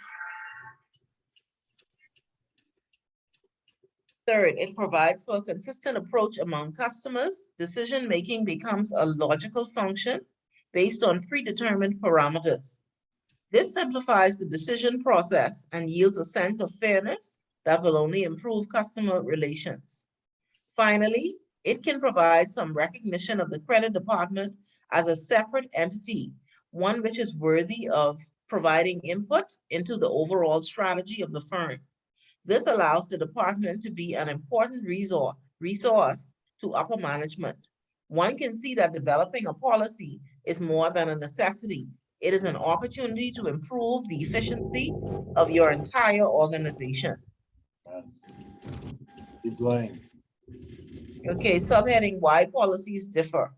it provides for a consistent approach among customers. Decision-making becomes a logical function based on predetermined parameters. This simplifies the decision process and yields a sense of fairness that will only improve customer relations. Finally, it can provide some recognition of the credit department as a separate entity, one which is worthy of providing input into the overall strategy of the firm. This allows the department to be an important resource to upper management. One can see that developing a policy is more than a necessity. It is an opportunity to improve the efficiency of your entire organization. Yes. Keep going. Okay, subheading, why policies differ.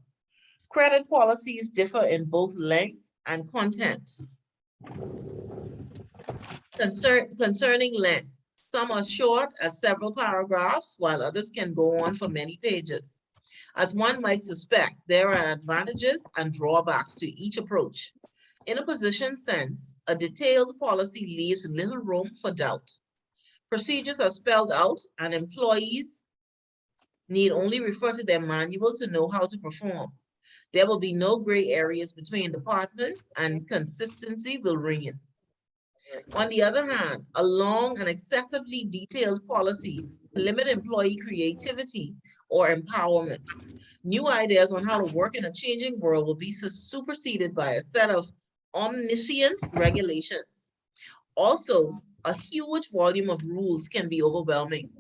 Credit policies differ in both length and content. Concerning length, some are short as several paragraphs, while others can go on for many pages. As one might suspect, there are advantages and drawbacks to each approach. In a position sense, a detailed policy leaves little room for doubt. Procedures are spelled out and employees need only refer to their manual to know how to perform. There will be no gray areas between departments and consistency will reign. On the other hand, a long and excessively detailed policy limit employee creativity or empowerment. New ideas on how to work in a changing world will be superseded by a set of omniscient regulations. Also, a huge volume of rules can be overwhelming.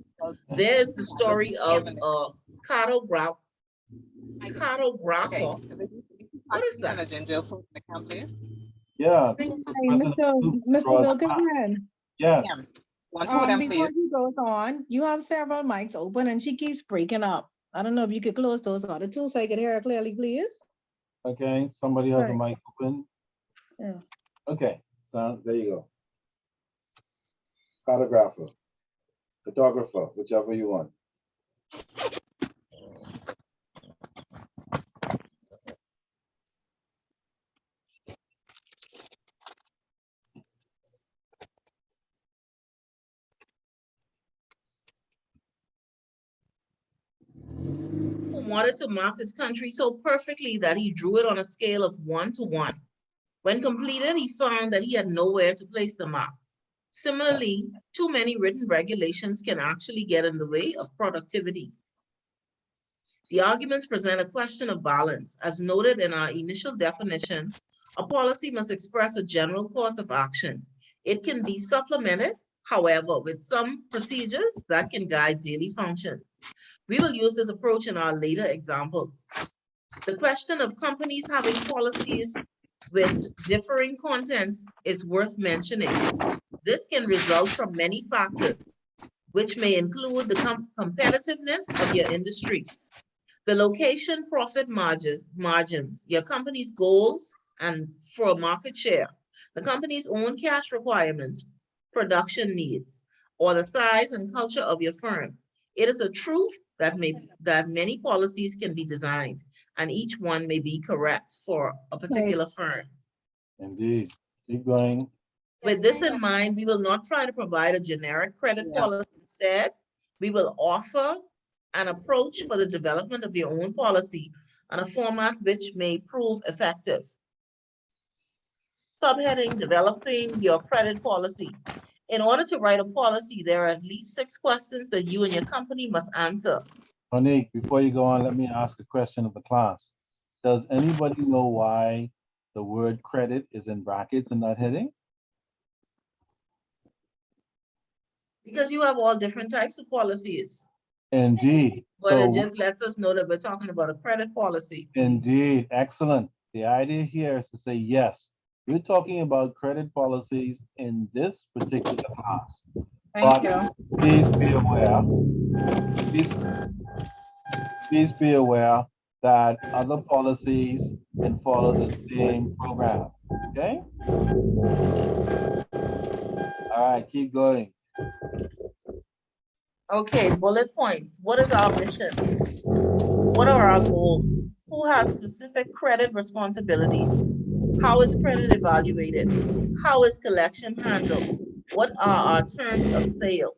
There's the story of a cartographer. What is that? Yeah. Mr. Wilkinson. Yes. Before he goes on, you have several mics open and she keeps breaking up. I don't know if you could close those other two so I can hear her clearly, please. Okay, somebody has a Right. mic open. Yeah. Okay, so there you go. Cartographer, photographer, whichever you want. wanted to map his country so perfectly that he drew it on a scale of 1 to 1. When completed, he found that he had nowhere to place the map. Similarly, too many written regulations can actually get in the way of productivity. The arguments present a question of balance. As noted in our initial definition, a policy must express a general course of action. It can be supplemented, however, with some procedures that can guide daily functions. We will use this approach in our later examples. The question of companies having policies with differing contents is worth mentioning. This can result from many factors, which may include the competitiveness of your industry, the location profit margins, your company's goals and for market share, the company's own cash requirements, production needs, or the size and culture of your firm. It is a truth that many policies can be designed, and each one may be correct for a particular firm. Indeed. Keep going. With this in mind, we will not try to provide a generic credit policy. Instead, we will offer an approach for the development of your own policy and a format which may prove effective. Subheading, developing your credit policy. In order to write a policy, there are at least 6 questions that you and your company must answer. Monique, before you go on, let me ask a question of the class. Does anybody know why the word credit is in brackets in that heading? Because you have all different types of policies. Indeed. But it So, just lets us know that we're talking about a credit policy. indeed, excellent. The idea here is to say, yes, we're talking about credit policies in this particular class. Thank But you. please be aware, please be aware that other policies can follow the same program, okay? All right, keep going. Okay, bullet points. What is our mission? What are our goals? Who has specific credit responsibilities? How is credit evaluated? How is collection handled? What are our terms of sale?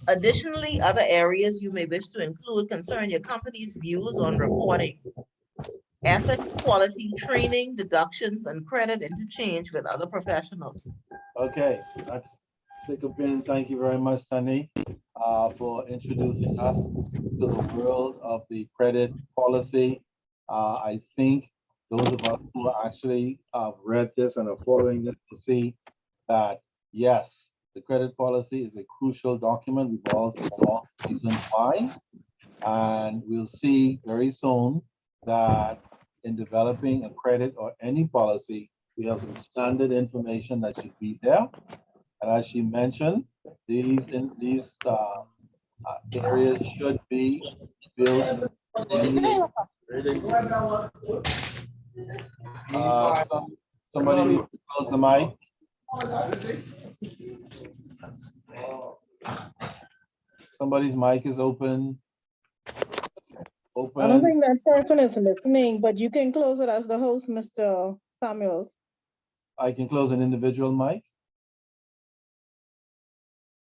Additionally, other areas you may wish to include concern your company's views on reporting, ethics, quality, training, deductions, and credit interchange with other professionals. Okay, let's take a pin. Thank you very much, Sunny, for introducing us to the world of the credit policy. I think those of us who actually read this and are following this will see that, yes, the credit policy is a crucial document. We've all saw reasons why. And we'll see very soon that in developing a credit or any policy, we have some standard information that should be there. And as she mentioned, these areas should be built. Somebody needs to close the mic. Somebody's mic is open. I don't Open. think that person is listening, but you can close it as the host, Mr. Samuels. I can close an individual mic.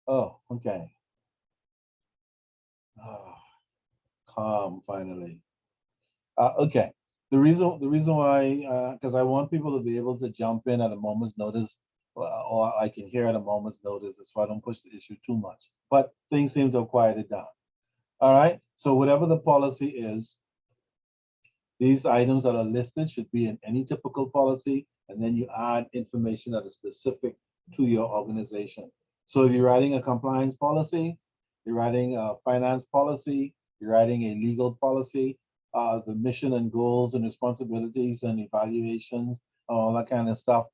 Oh, okay. Calm finally. Okay. The reason why, because I want people to be able to jump in at a moment's notice, or I can hear at a moment's notice. That's why I don't push the issue too much. But things seem to have quieted down. All right. So whatever the policy is, these items that are listed should be in any typical policy, and then you add information that is specific to your organization. So if you're writing a compliance policy, you're writing a finance policy, you're writing a legal policy, the mission and goals and responsibilities and evaluations, all that kind of stuff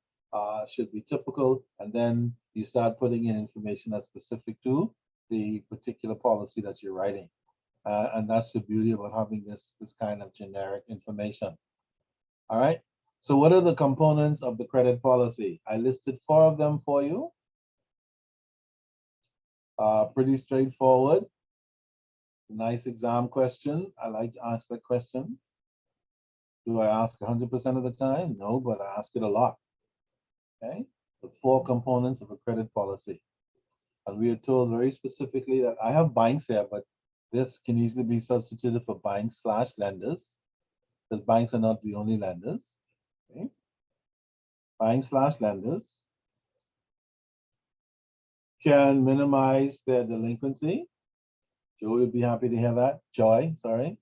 should be typical. And then you start putting in information that's specific to the particular policy that you're writing. And that's the beauty about having this kind of generic information. All right. So what are the components of the credit policy? I listed 4 of them for you. Pretty straightforward. Nice exam question. I like to ask that question. Do I ask 100% of the time? No, but I ask it a lot. Okay. The 4 components of a credit policy. And we are told very specifically that I have banks here, but This can easily be substituted for bank/lenders, because banks are not the only lenders. Okay? Bank/lenders can minimize their delinquency. Joy would be happy to hear that. Joy, sorry.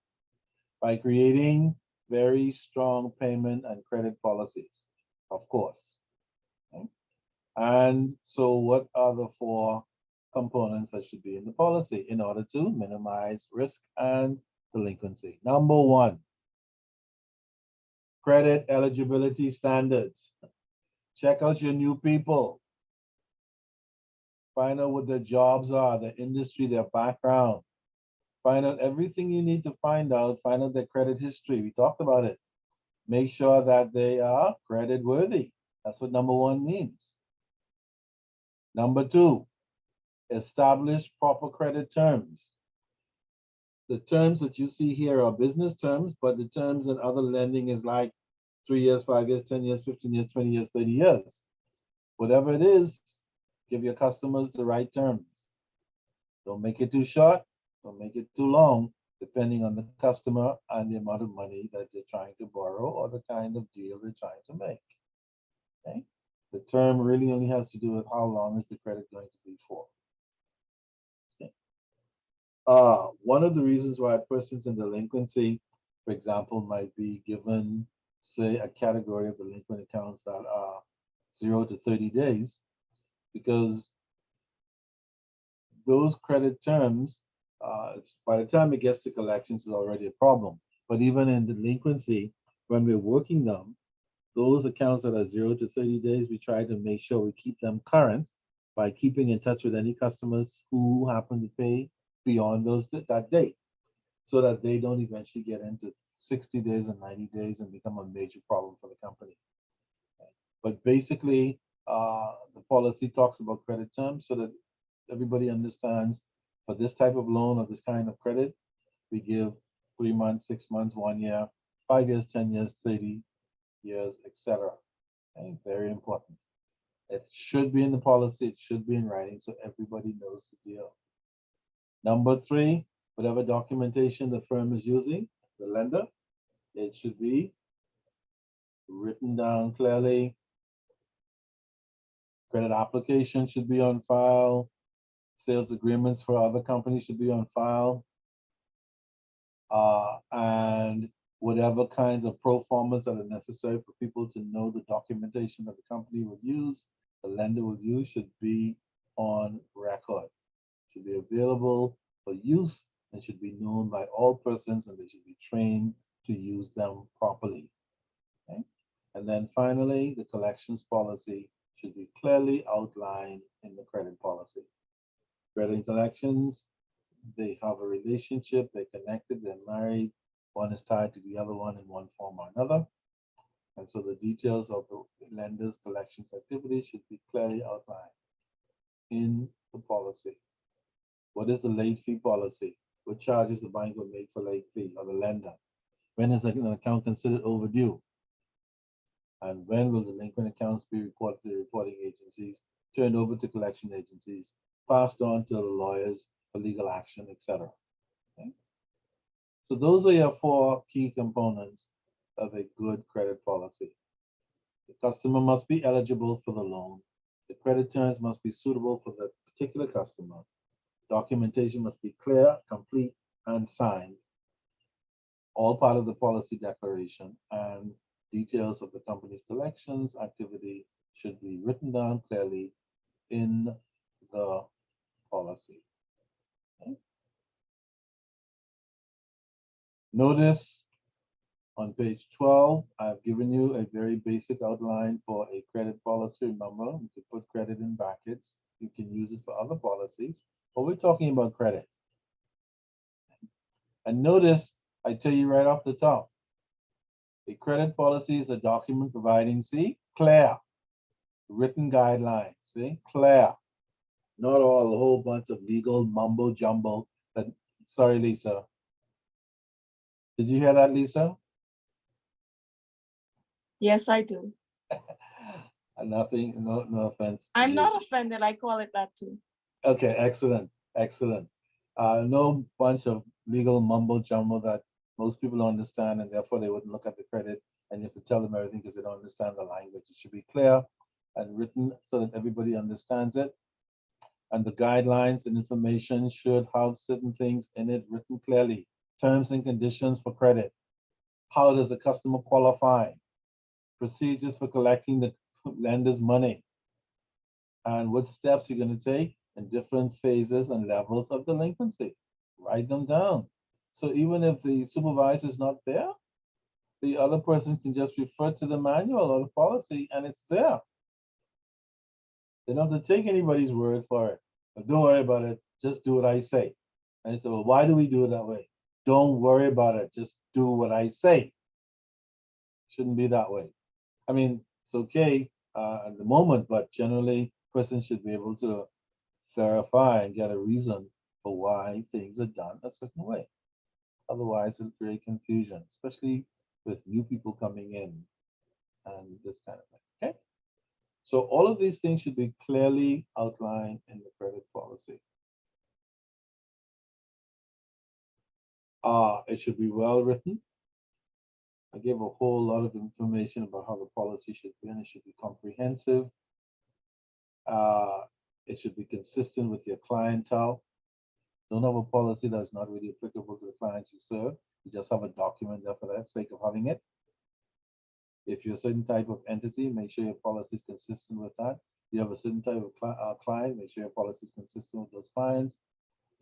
By creating very strong payment and credit policies, of course. Okay? And so what are the 4 components that should be in the policy in order to minimize risk and delinquency? Number 1, credit eligibility standards. Check out your new people. Find out what their jobs are, their industry, their background. Find out everything you need to find out. Find out their credit history. We talked about it. Make sure that they are credit worthy. That's what number 1 means. Number 2, establish proper credit terms. The terms that you see here are business terms, but the terms in other lending is like 3 years, 5 years, 10 years, 15 years, 20 years, 30 years. Whatever it is, give your customers the right terms. Don't make it too short, don't make it too long, depending on the customer and the amount of money that they're trying to borrow or the kind of deal they're trying to make. Okay? The term really only has to do with how long is the credit going to be for. Okay. One of the reasons why a person's in delinquency, for example, might be given, say, a category of delinquent accounts that are 0 to 30 days, because those credit terms, by the time it gets to collections, is already a problem. But even in delinquency, when we're working them, those accounts that are 0 to 30 days, we try to make sure we keep them current by keeping in touch with any customers who happen to pay beyond that date, so that they don't eventually get into 60 days and 90 days and become a major problem for the company. But basically, the policy talks about credit terms so that everybody understands for this type of loan or this kind of credit, we give 3 months, 6 months, 1 year, 5 years, 10 years, 30 years, etc. Okay, very important. It should be in the policy, it should be in writing so everybody knows the deal. Number 3, whatever documentation the firm is using, the lender, it should be written down clearly. Credit application should be on file. Sales agreements for other companies should be on file. And whatever kinds of pro formas that are necessary for people to know the documentation that the company will use, the lender will use, should be on record. Should be available for use and should be known by all persons, and they should be trained to use them properly. Okay? And then finally, the collections policy should be clearly outlined in the credit policy. Credit and collections, they have a relationship, they're connected, they're married, one is tied to the other one in one form or another. And so the details of the lender's collections activity should be clearly outlined in the policy. What is the late fee policy? What charges the bank will make for late fee, or the lender? When is an account considered overdue? And when will delinquent accounts be reported to the reporting agencies, turned over to collection agencies, passed on to the lawyers for legal action, etc. Okay? So those are your 4 key components of a good credit policy. The customer must be eligible for the loan. The credit terms must be suitable for the particular customer. Documentation must be clear, complete, and signed. All part of the policy declaration, and details of the company's collections activity should be written down clearly in the policy. Okay. Notice on page 12, I've given you a very basic outline for a credit policy. Remember, you can put credit in brackets. You can use it for other policies, but we're talking about credit. And notice, I tell you right off the top, a credit policy is a document providing, see, clear, written guidelines, see, clear. Not all a whole bunch of legal mumbo jumbo. But sorry, Lisa. Did you hear that, Lisa? Yes, I do. Nothing, no offense. I'm not offended. I call it that too. Okay, excellent, excellent. No bunch of legal mumbo jumbo that most people don't understand, and therefore they wouldn't look at the credit, and you have to tell them everything because they don't understand the language. It should be clear and written so that everybody understands it. And the guidelines and information should have certain things in it written clearly. Terms and conditions for credit. How does a customer qualify? Procedures for collecting the lender's money. And what steps you're going to take in different phases and levels of delinquency. Write them down. So even if the supervisor is not there, the other person can just refer to the manual or the policy and it's there. They don't have to take anybody's word for it. But don't worry about it. Just do what I say. And I said, well, why do we do it that way? Don't worry about it. Just do what I say. Shouldn't be that way. I mean, it's okay at the moment, but generally, persons should be able to verify and get a reason for why things are done a certain way. Otherwise, it'll create confusion, especially with new people coming in and this kind of thing. Okay. So all of these things should be clearly outlined in the credit policy. It should be well written. I gave a whole lot of information about how the policy should be, and it should be comprehensive. It should be consistent with your clientele. Don't have a policy that's not really applicable to the clients you serve. You just have a document there for that sake of having it. If you're a certain type of entity, make sure your policy is consistent with that. You have a certain type of client, make sure your policy is consistent with those clients.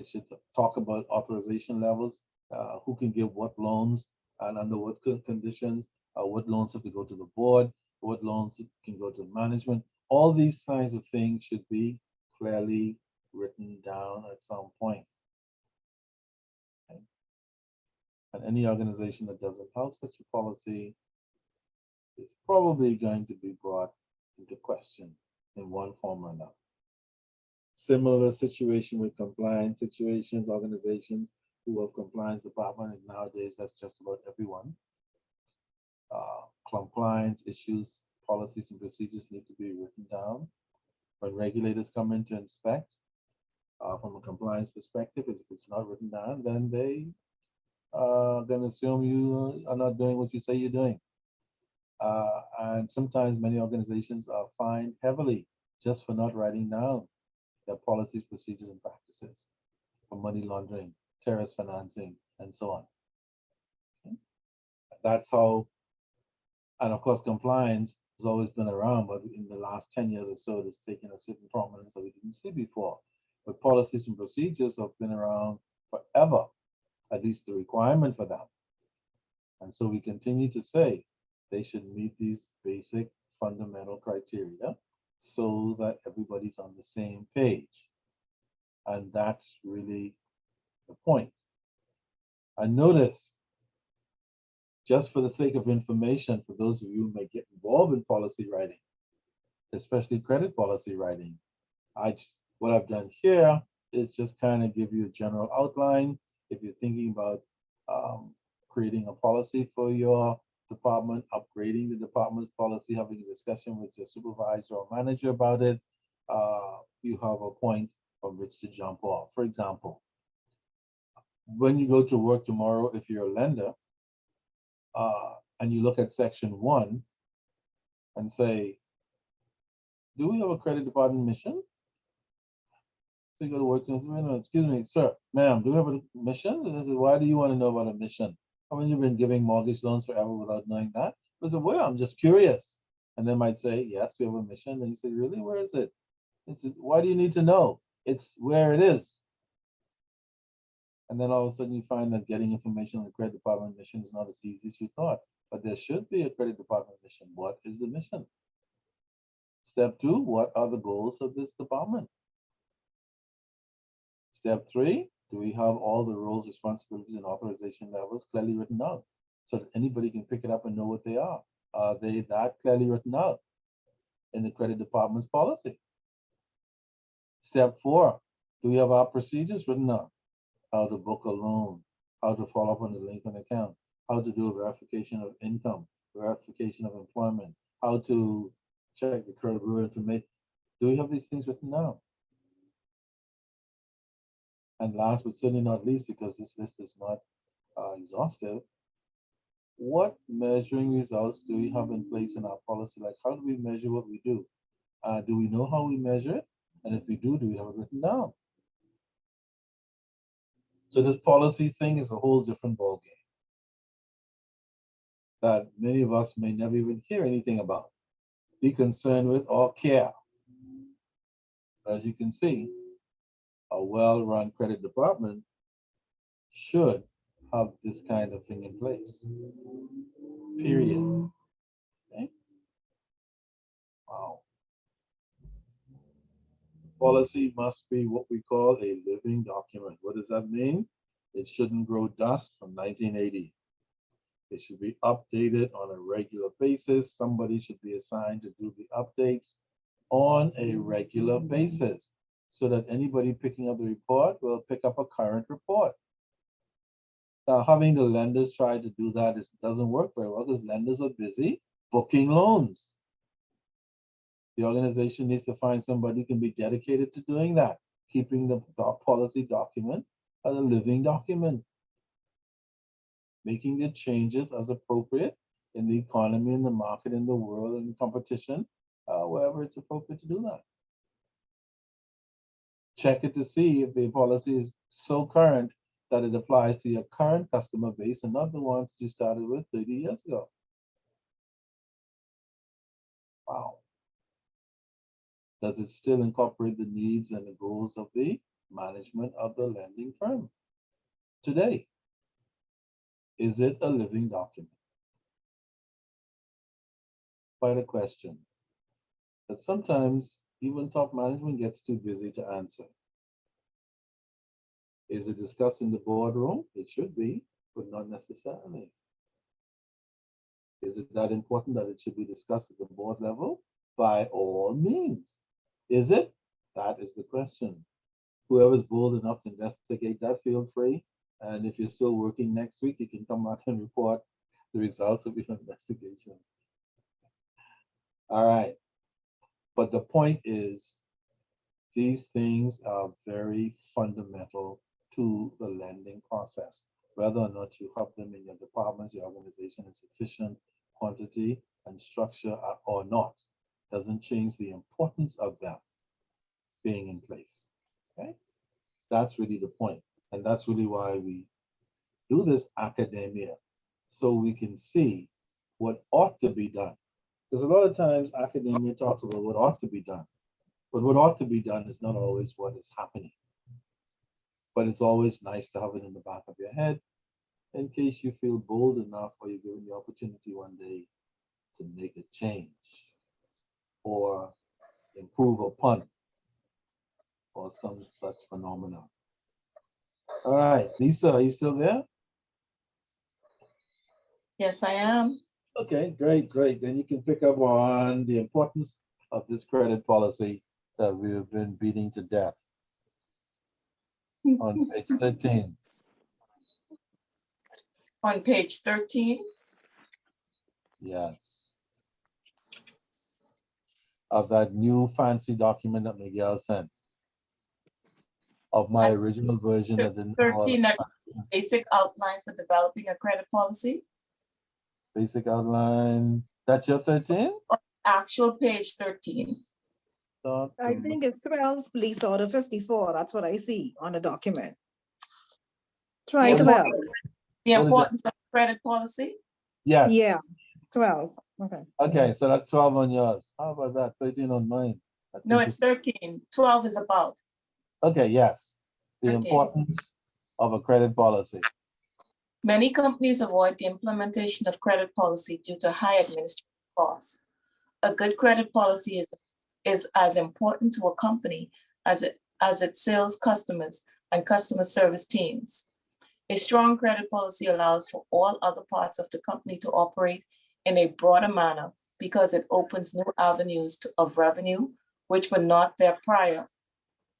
It should talk about authorization levels, who can give what loans and under what conditions, what loans have to go to the board, what loans can go to management. All these kinds of things should be clearly written down at some point. Okay. And any organization that doesn't have such a policy is probably going to be brought into question in one form or another. Similar situation with compliance situations, organizations who have compliance department, and nowadays that's just about everyone. Compliance issues, policies and procedures need to be written down. When regulators come in to inspect, from a compliance perspective, if it's not written down, then they then assume you are not doing what you say you're doing. And sometimes many organizations are fined heavily just for not writing down their policies, procedures, and practices for money laundering, terrorist financing, and so on. Okay. That's how, and of course, compliance has always been around, but in the last 10 years or so, it has taken a certain prominence that we didn't see before. But policies and procedures have been around forever, at least the requirement for them. And so we continue to say they should meet these basic fundamental criteria so that everybody's on the same page. And that's really the point. And notice, just for the sake of information, for those of you who may get involved in policy writing, especially credit policy writing, what I've done here is just kind of give you a general outline. If you're thinking about creating a policy for your department, upgrading the department's policy, having a discussion with your supervisor or manager about it, you have a point from which to jump off. For example, when you go to work tomorrow, if you're a lender, and you look at section 1 and say, do we have a credit department mission? So you go to work and say, excuse me, sir, ma'am, do we have a mission? And I said, why do you want to know about a mission? Haven't you been giving mortgage loans forever without knowing that? I said, well, I'm just curious. And they might say, yes, we have a mission. And you say, really, where is it? I said, why do you need to know? It's where it is. And then all of a sudden you find that getting information on the credit department mission is not as easy as you thought. But there should be a credit department mission. What is the mission? Step 2, what are the goals of this department? Step 3, do we have all the roles, responsibilities, and authorization levels clearly written out so that anybody can pick it up and know what they are? Are they that clearly written out in the credit department's policy? Step 4, do we have our procedures written out? How to book a loan, how to follow up on a delinquent account, how to do a verification of income, verification of employment, how to check the credit bureau information. Do we have these things written down? And last but certainly not least, because this list is not exhaustive, what measuring results do we have in place in our policy? Like, how do we measure what we do? Do we know how we measure it? And if we do we have it written down? So this policy thing is a whole different ballgame that many of us may never even hear anything about, be concerned with, or care. As you can see, a well-run credit department should have this kind of thing in place. Period. Okay? Wow. Policy must be what we call a living document. What does that mean? It shouldn't grow dust from 1980. It should be updated on a regular basis. Somebody should be assigned to do the updates on a regular basis so that anybody picking up the report will pick up a current report. Now, having the lenders try to do that doesn't work very well because lenders are busy booking loans. The organization needs to find somebody who can be dedicated to doing that, keeping the policy document as a living document, making the changes as appropriate in the economy, in the market, in the world, in competition, wherever it's appropriate to do that. Check it to see if the policy is so current that it applies to your current customer base and not the ones you started with 30 years ago. Wow. Does it still incorporate the needs and the goals of the management of the lending firm today? Is it a living document? Quite a question that sometimes even top management gets too busy to answer. Is it discussed in the boardroom? It should be, but not necessarily. Is it that important that it should be discussed at the board level? By all means. Is it? That is the question. Whoever's bold enough to investigate that, feel free. And if you're still working next week, you can come back and report the results of your investigation. All right. But the point is, these things are very fundamental to the lending process. Whether or not you have them in your departments, your organization in sufficient quantity and structure or not, doesn't change the importance of them being in place. Okay? That's really the point. And that's really why we do this academia, so we can see what ought to be done. Because a lot of times academia talks about what ought to be done, but what ought to be done is not always what is happening. But it's always nice to have it in the back of your head in case you feel bold enough or you're given the opportunity one day to make a change or improve upon or some such phenomenon. All right, Lisa, are you still there? Yes, I am. Okay, great, great. Then you can pick up on the importance of this credit policy that we've been beating to death on page 13. On page 13. Yes. Of that new fancy document that Miguel sent. Of my original version that didn't have all 13, the that basic outline for developing a credit policy. basic outline. That's your 13? Actual page 13. I think it's 12, Lisa, or the 54. That's what I see on the document. Try The 12. The What is it? importance of credit policy. Yes. Yeah, 12. Okay. Okay, so that's 12 on yours. How about that? 13 on mine. That's No, it's interesting. 13. 12 is above. Okay, yes. The 13. importance of a credit policy. Many companies avoid the implementation of credit policy due to high administrative costs. A good credit policy is as important to a company as its sales customers and customer service teams. A strong credit policy allows for all other parts of the company to operate in a broader manner because it opens new avenues of revenue, which were not there prior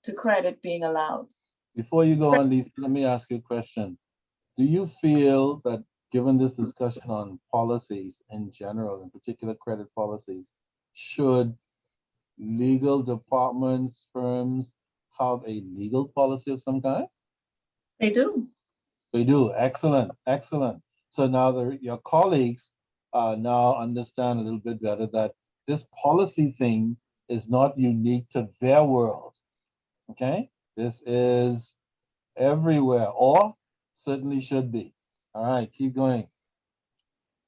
to credit being allowed. Before you go on, Lisa, let me ask you a question. Do you feel that given this discussion on policies in general, in particular credit policies, should legal departments, firms have a legal policy of some kind? They do. They do. Excellent, excellent. So now your colleagues now understand a little bit better that this policy thing is not unique to their world. Okay? This is everywhere, or certainly should be. All right, keep going.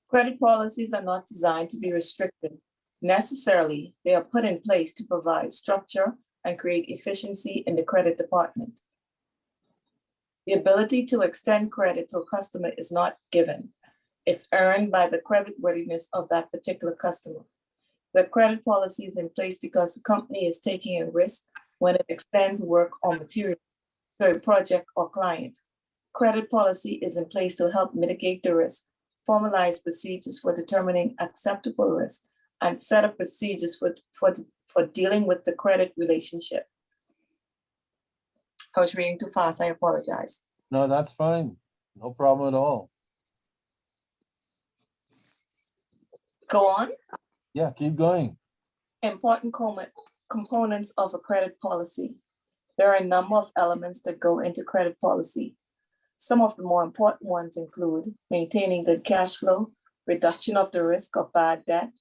Credit policies are not designed to be restricted. Necessarily, they are put in place to provide structure and create efficiency in the credit department. The ability to extend credit to a customer is not given. It's earned by the creditworthiness of that particular customer. The credit policy is in place because the company is taking a risk when it extends work or material to a project or client. Credit policy is in place to help mitigate the risk, formalize procedures for determining acceptable risk, and set up procedures for dealing with the credit relationship. I was reading too fast, I apologize. No, that's fine. No problem at all. Go on. Yeah, keep going. Important components of a credit policy. There are a number of elements that go into credit policy. Some of the more important ones include maintaining good cash flow, reduction of the risk of bad debt,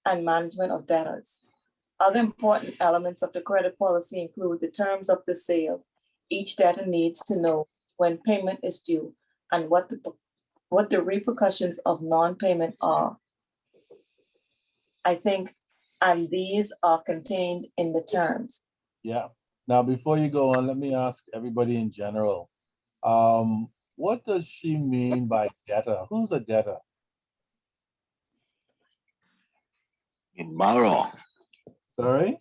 and management of debtors. Other important elements of the credit policy include the terms of the sale. Each debtor needs to know when payment is due and what the repercussions of non-payment are. I think, and these are contained in the terms. Yeah. Now, before you go on, let me ask everybody in general. What does she mean by debtor? Who's a debtor? Borrow. Sorry?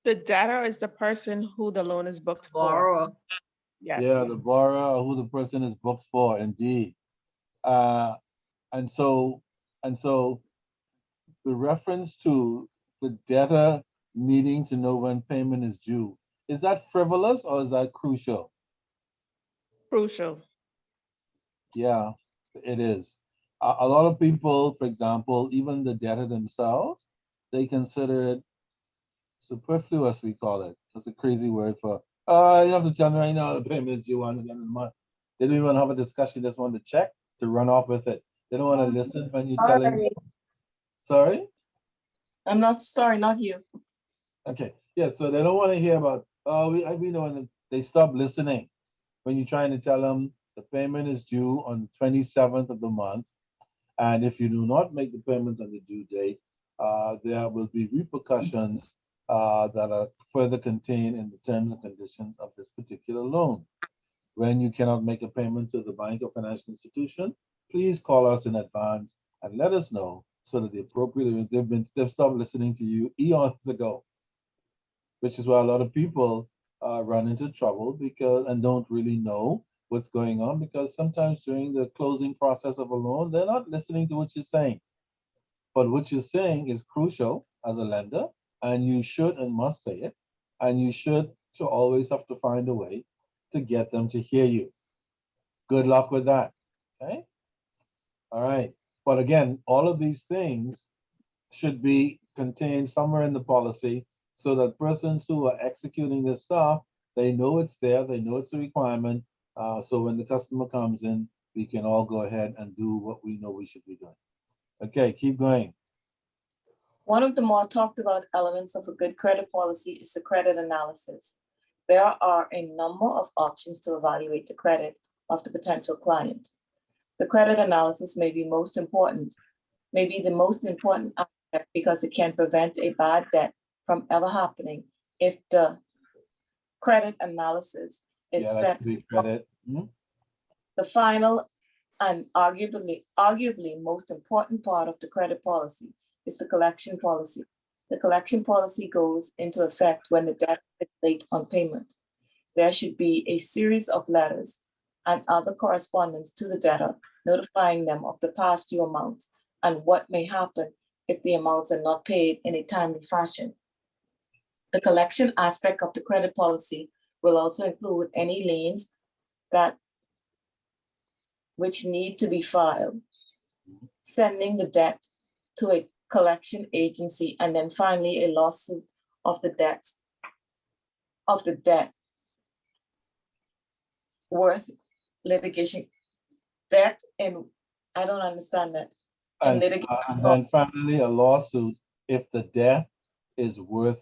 The debtor is the person who the loan is booked for. Borrower. Yes. Yeah, the borrower, or who the person is booked for, indeed. And so the reference to the debtor needing to know when payment is due, is that frivolous or is that crucial? Crucial. Yeah, it is. A lot of people, for example, even the debtor themselves, they consider it superfluous, we call it. That's a crazy word for, you have to tell me right now the payment is due on the end of the month. They don't even have a discussion, just want to check to run off with it. They don't want to listen when you're telling. Sorry? I'm not sorry, not you. Okay, yeah, so they don't want to hear about, we know, and they stop listening when you're trying to tell them the payment is due on the 27th of the month. And if you do not make the payments on the due date, there will be repercussions that are further contained in the terms and conditions of this particular loan. When you cannot make a payment to the bank or financial institution, please call us in advance and let us know so that the appropriate, they've stopped listening to you eons ago, which is why a lot of people run into trouble because and don't really know what's going on, because sometimes during the closing process of a loan, they're not listening to what you're saying. But what you're saying is crucial as a lender, and you should and must say it, and you should to always have to find a way to get them to hear you. Good luck with that, okay? All right, but again, all of these things should be contained somewhere in the policy so that persons who are executing this stuff, they know it's there, they know it's a requirement. So when the customer comes in, we can all go ahead and do what we know we should be doing. Okay, keep going. One of the more talked about elements of a good credit policy is the credit analysis. There are a number of options to evaluate the credit of the potential client. The credit analysis may be the most important aspect because it can prevent a bad debt from ever happening if the credit analysis is Yeah, that set. should be credit. The final and arguably most important part of the credit policy is the collection policy. The collection policy goes into effect when the debt is late on payment. There should be a series of letters and other correspondence to the debtor notifying them of the past due amounts and what may happen if the amounts are not paid in a timely fashion. The collection aspect of the credit policy will also include any liens which need to be filed, sending the debt to a collection agency, and then finally a lawsuit of the debt worth litigation debt, and I don't understand that. And And litigation, and then finally, a lawsuit, if the death is worth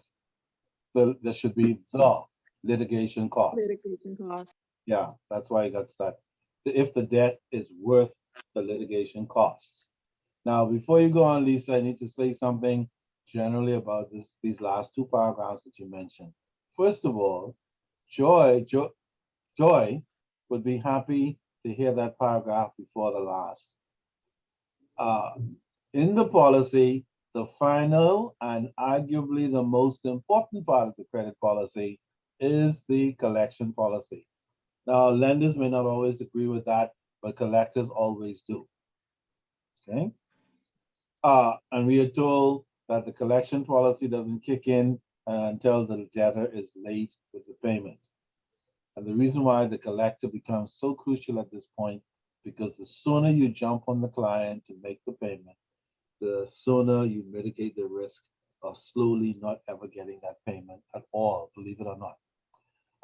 there should be the litigation cost. Litigation costs. Yeah, that's why I got stuck. If the debt is worth the litigation costs. Now, before you go on, Lisa, I need to say something generally about these last two paragraphs that you mentioned. First of all, Joy would be happy to hear that paragraph before the last. In the policy, the final and arguably the most important part of the credit policy is the collection policy. Now, lenders may not always agree with that, but collectors always do. Okay? And we are told that the collection policy doesn't kick in until the debtor is late with the payment. And the reason why the collector becomes so crucial at this point, because the sooner you jump on the client to make the payment, the sooner you mitigate the risk of slowly not ever getting that payment at all, believe it or not.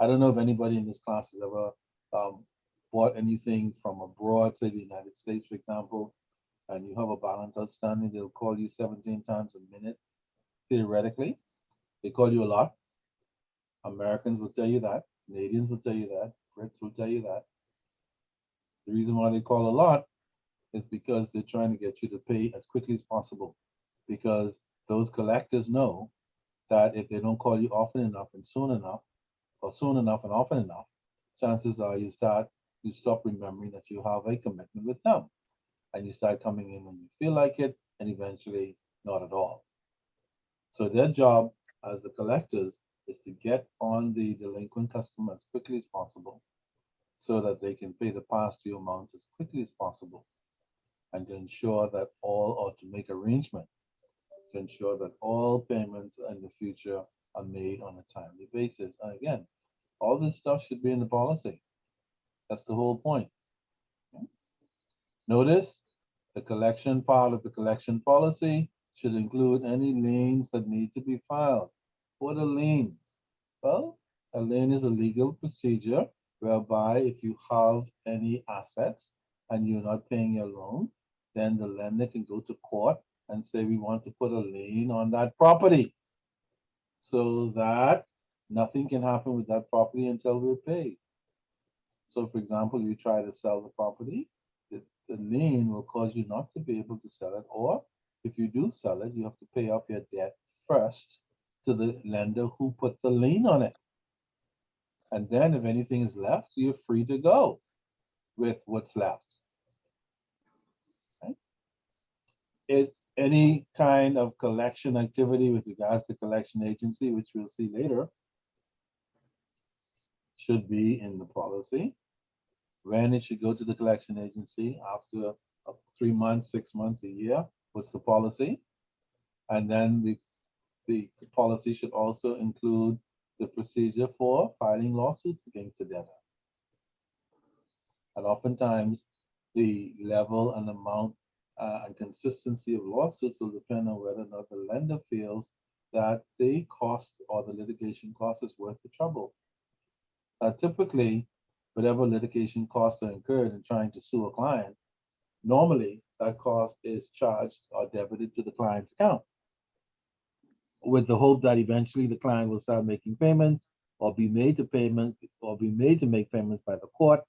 I don't know if anybody in this class has ever bought anything from abroad, say the United States, for example, and you have a balance outstanding, they'll call you 17 times a minute, theoretically. They call you a lot. Americans will tell you that. Canadians will tell you that. Brits will tell you that. The reason why they call a lot is because they're trying to get you to pay as quickly as possible. Because those collectors know that if they don't call you often enough and soon enough, or soon enough and often enough, chances are you stop remembering that you have a commitment with them. And you start coming in when you feel like it, and eventually not at all. So their job as the collectors is to get on the delinquent customer as quickly as possible so that they can pay the past due amounts as quickly as possible, and to ensure that or to make arrangements to ensure that all payments in the future are made on a timely basis. And again, all this stuff should be in the policy. That's the whole point. Okay. Notice the collection part of the collection policy should include any liens that need to be filed. What are liens? Well, a lien is a legal procedure whereby if you have any assets and you're not paying your loan, then the lender can go to court and say, we want to put a lien on that property so that nothing can happen with that property until we're paid. So for example, you try to sell the property, the lien will cause you not to be able to sell it, or if you do sell it, you have to pay off your debt first to the lender who put the lien on it. And then if anything is left, you're free to go with what's left. Okay? Any kind of collection activity with regards to collection agency, which we'll see later, should be in the policy. When it should go to the collection agency after 3 months, 6 months, a year, what's the policy? And then the policy should also include the procedure for filing lawsuits against the debtor. And oftentimes, the level and amount and consistency of lawsuits will depend on whether or not the lender feels that the cost or the litigation cost is worth the trouble. Typically, whatever litigation costs are incurred in trying to sue a client, normally that cost is charged or debited to the client's account, with the hope that eventually the client will start making payments or be made to make payments by the court,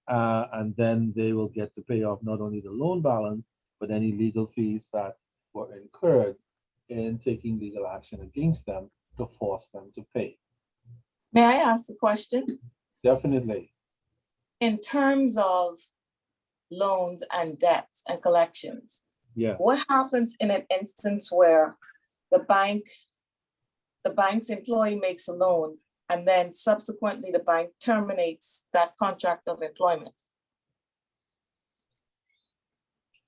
and then they will get to pay off not only the loan balance, but any legal fees that were incurred in taking legal action against them to force them to pay. may I ask a question? Definitely. In terms of loans and debts and collections, Yeah. what happens in an instance where the bank's employee makes a loan and then subsequently the bank terminates that contract of employment?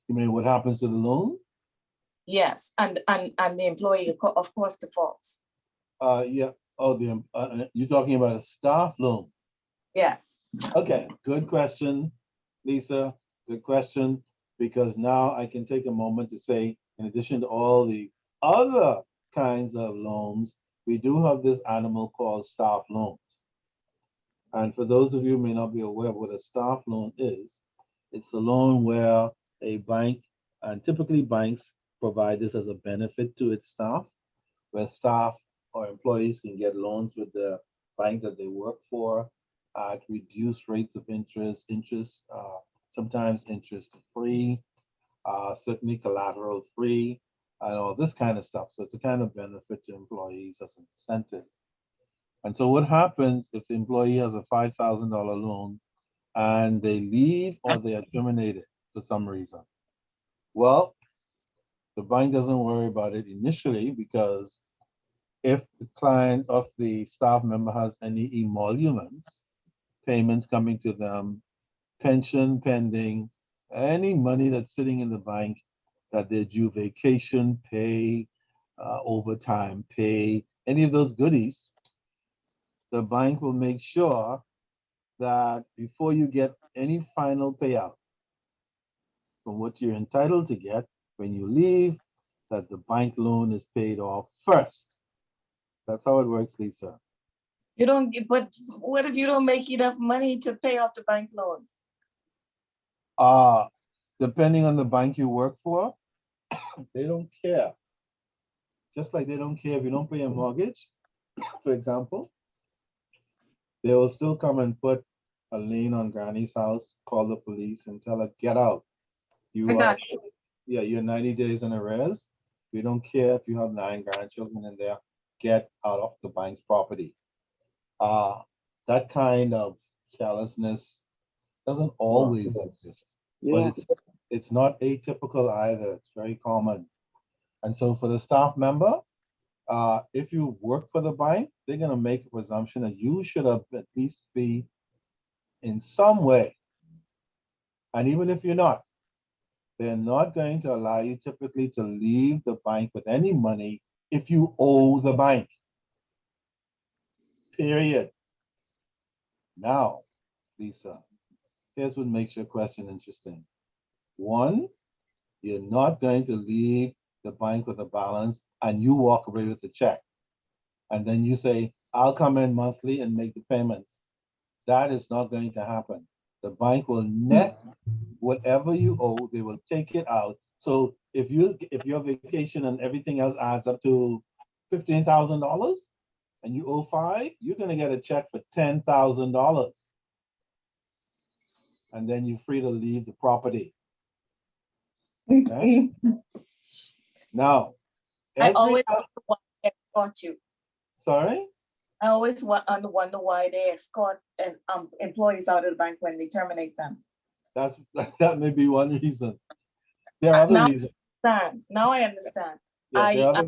You mean what happens to the loan? Yes, and the employee of course defaults. Yeah. Oh, you're talking about a staff loan. Yes. Okay, good question, Lisa. Good question, because now I can take a moment to say, in addition to all the other kinds of loans, we do have this animal called staff loans. And for those of you who may not be aware of what a staff loan is, it's a loan where a bank, and typically banks provide this as a benefit to its staff, where staff or employees can get loans with the bank that they work for at reduced rates of interest, sometimes interest free, certainly collateral free, and all this kind of stuff. So it's a kind of benefit to employees as an incentive. And so what happens if the employee has a $5,000 loan and they leave or they are terminated for some reason? Well, the bank doesn't worry about it initially, because if the client of the staff member has any emoluments, payments coming to them, pension pending, any money that's sitting in the bank that they're due, vacation pay, overtime pay, any of those goodies, the bank will make sure that before you get any final payout from what you're entitled to get when you leave, that the bank loan is paid off first. That's how it works, Lisa. You don't get, but what if you don't make enough money to pay off the bank loan? Depending on the bank you work for, they don't care. Just like they don't care if you don't pay a mortgage, for example, they will still come and put a lien on Granny's house, call the police and tell her, get out. You I are, got you. yeah, you're 90 days in arrears. We don't care if you have 9 grandchildren in there, get out of the bank's property. That kind of carelessness doesn't always exist, but it's not atypical either. It's very common. And so for the staff member, if you work for the bank, they're going to make a presumption that you should have at least be in some way. And even if you're not, they're not going to allow you typically to leave the bank with any money if you owe the bank. Period. Now, Lisa, here's what makes your question interesting. One, you're not going to leave the bank with a balance and you walk away with the check. And then you say, I'll come in monthly and make the payments. That is not going to happen. The bank will net whatever you owe, they will take it out. So if your vacation and everything else adds up to $15,000 and you owe 5, you're going to get a check for $10,000. And then you're free to leave the property. Okay? Now, I always escort you. Sorry? I always wonder why they escort employees out of the bank when they terminate them. That may be one reason. There are other reasons. Now I understand. Yeah,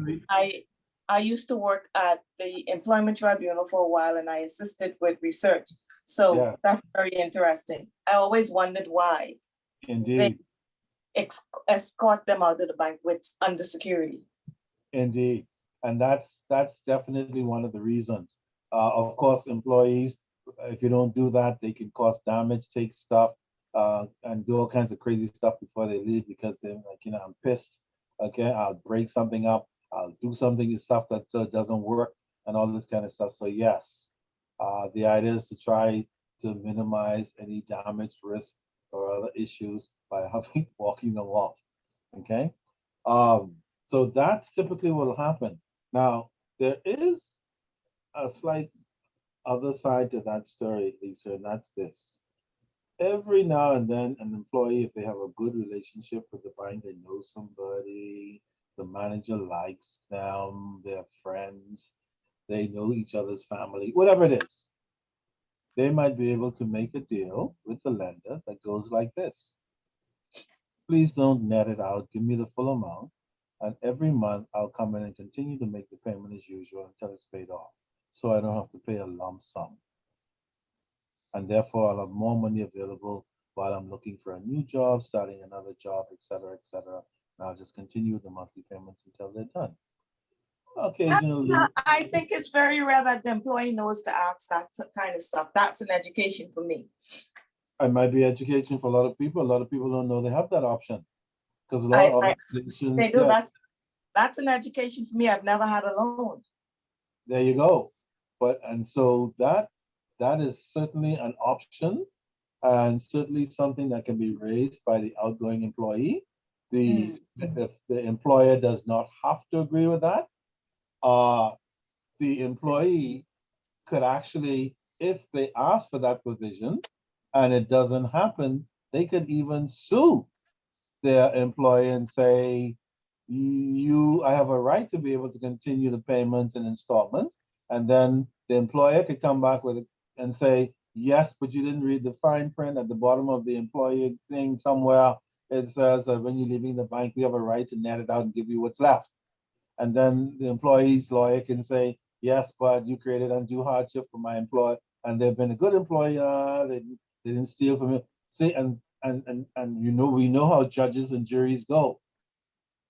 I used to work at the Employment Tribunal for a while and I assisted with research. So that's very interesting. I always wondered why. Indeed. They escort them out of the bank under security. Indeed. And that's definitely one of the reasons. Of course, employees, if you don't do that, they can cause damage, take stuff, and do all kinds of crazy stuff before they leave because they're like, I'm pissed. Okay, I'll break something up. I'll do something, stuff that doesn't work and all this kind of stuff. So yes, the idea is to try to minimize any damage, risk, or other issues by walking them off. Okay, so that's typically what will happen. Now, there is a slight other side to that story, Lisa, and that's this. Every now and then, an employee, if they have a good relationship with the bank, they know somebody, the manager likes them, they're friends, they know each other's family, whatever it is, they might be able to make a deal with the lender that goes like this. Please don't net it out, give me the full amount, and every month I'll come in and continue to make the payment as usual until it's paid off, so I don't have to pay a lump sum. And therefore I'll have more money available while I'm looking for a new job, starting another job, et cetera, and I'll just continue the monthly payments until they're done. Occasionally. I think it's very rare that the employee knows to ask that kind of stuff. That's an education for me. It might be education for a lot of people. A lot of people don't know they have that option. Because a lot of organizations. They do. Yes. That's an education for me. I've never had a loan. There you go. And so that that is certainly an option and certainly something that can be raised by the outgoing employee. If the employer does not have to agree with that, the employee could actually, if they ask for that provision and it doesn't happen, they could even sue their employer and say, I have a right to be able to continue the payments and installments. And then the employer could come back with it and say, yes, but you didn't read the fine print at the bottom of the employee thing somewhere. It says that when you're leaving the bank, we have a right to net it out and give you what's left. And then the employee's lawyer can say, yes, but you created undue hardship for my employer, and they've been a good employer. They didn't steal from you. See, and you know, we know how judges and juries go.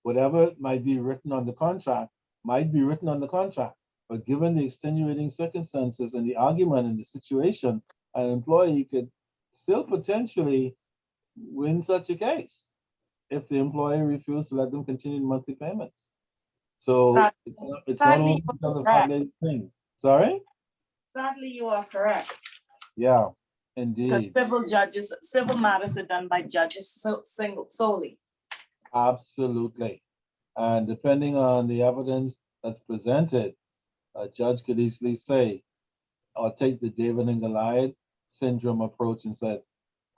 Whatever might be written on the contract might be written on the contract, but given the extenuating circumstances and the argument and the situation, an employee could still potentially win such a case if the employer refused to let them continue the monthly payments. So it's not only because of hard-laid things. Sorry? Sadly, you are correct. Yeah, Because indeed. civil matters are done by judges solely. Absolutely. And depending on the evidence that's presented, a judge could easily say, or take the David and Goliath syndrome approach and said,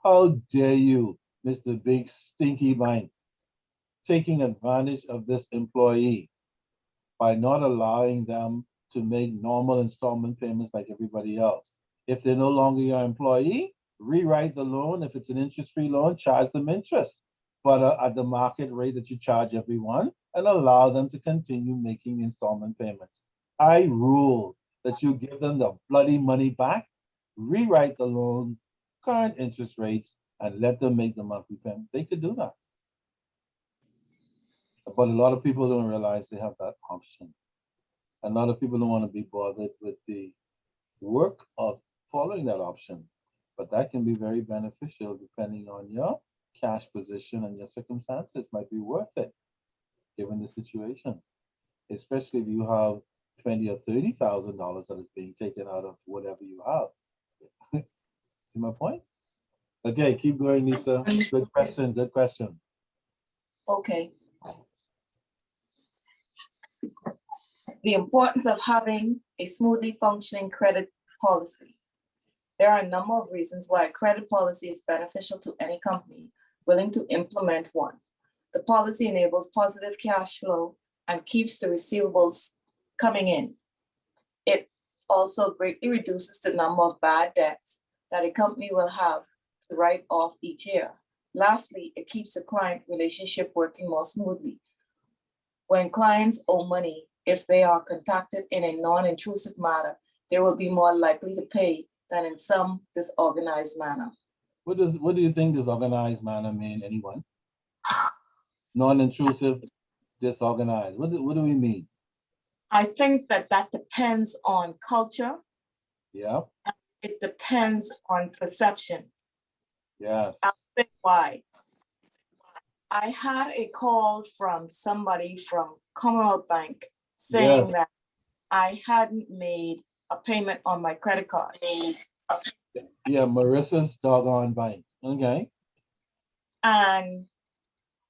how dare you, Mr. Big Stinky Bank, taking advantage of this employee by not allowing them to make normal installment payments like everybody else. If they're no longer your employee, rewrite the loan. If it's an interest-free loan, charge them interest, but at the market rate that you charge everyone, and allow them to continue making installment payments. I rule that you give them the bloody money back, rewrite the loan, current interest rates, and let them make the monthly payment. They could do that. But a lot of people don't realize they have that option. A lot of people don't want to be bothered with the work of following that option, but that can be very beneficial depending on your cash position and your circumstances. Might be worth it given the situation, especially if you have $20,000 or $30,000 that is being taken out of whatever you have. See my point? Okay, keep going, Lisa. Good question. Good question. Okay. The importance of having a smoothly functioning credit policy. There are a number of reasons why a credit policy is beneficial to any company willing to implement one. The policy enables positive cash flow and keeps the receivables coming in. It also greatly reduces the number of bad debts that a company will have to write off each year. Lastly, it keeps the client relationship working more smoothly. When clients owe money, if they are contacted in a non-intrusive manner, they will be more likely to pay than in some disorganized manner. What do you think disorganized manner mean, anyone? Non-intrusive, disorganized. What do we mean? I think that depends on culture. Yeah. It depends on perception. Yes. I'll say why. I had a call from somebody from Commonwealth Bank saying that I hadn't made a payment on my credit card. Yeah, Marissa's doggone bank. Okay. And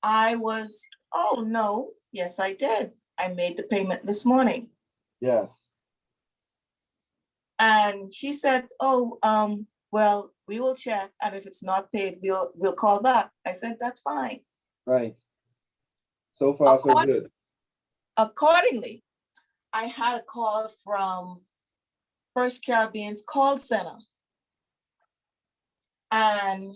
I was, oh no, yes, I did. I made the payment this morning. Yes. And she said, oh, well, we will check, and if it's not paid, we'll call back. I said, that's fine. Right. So far, so good. Accordingly, I had a call from First Caribbean's call center. And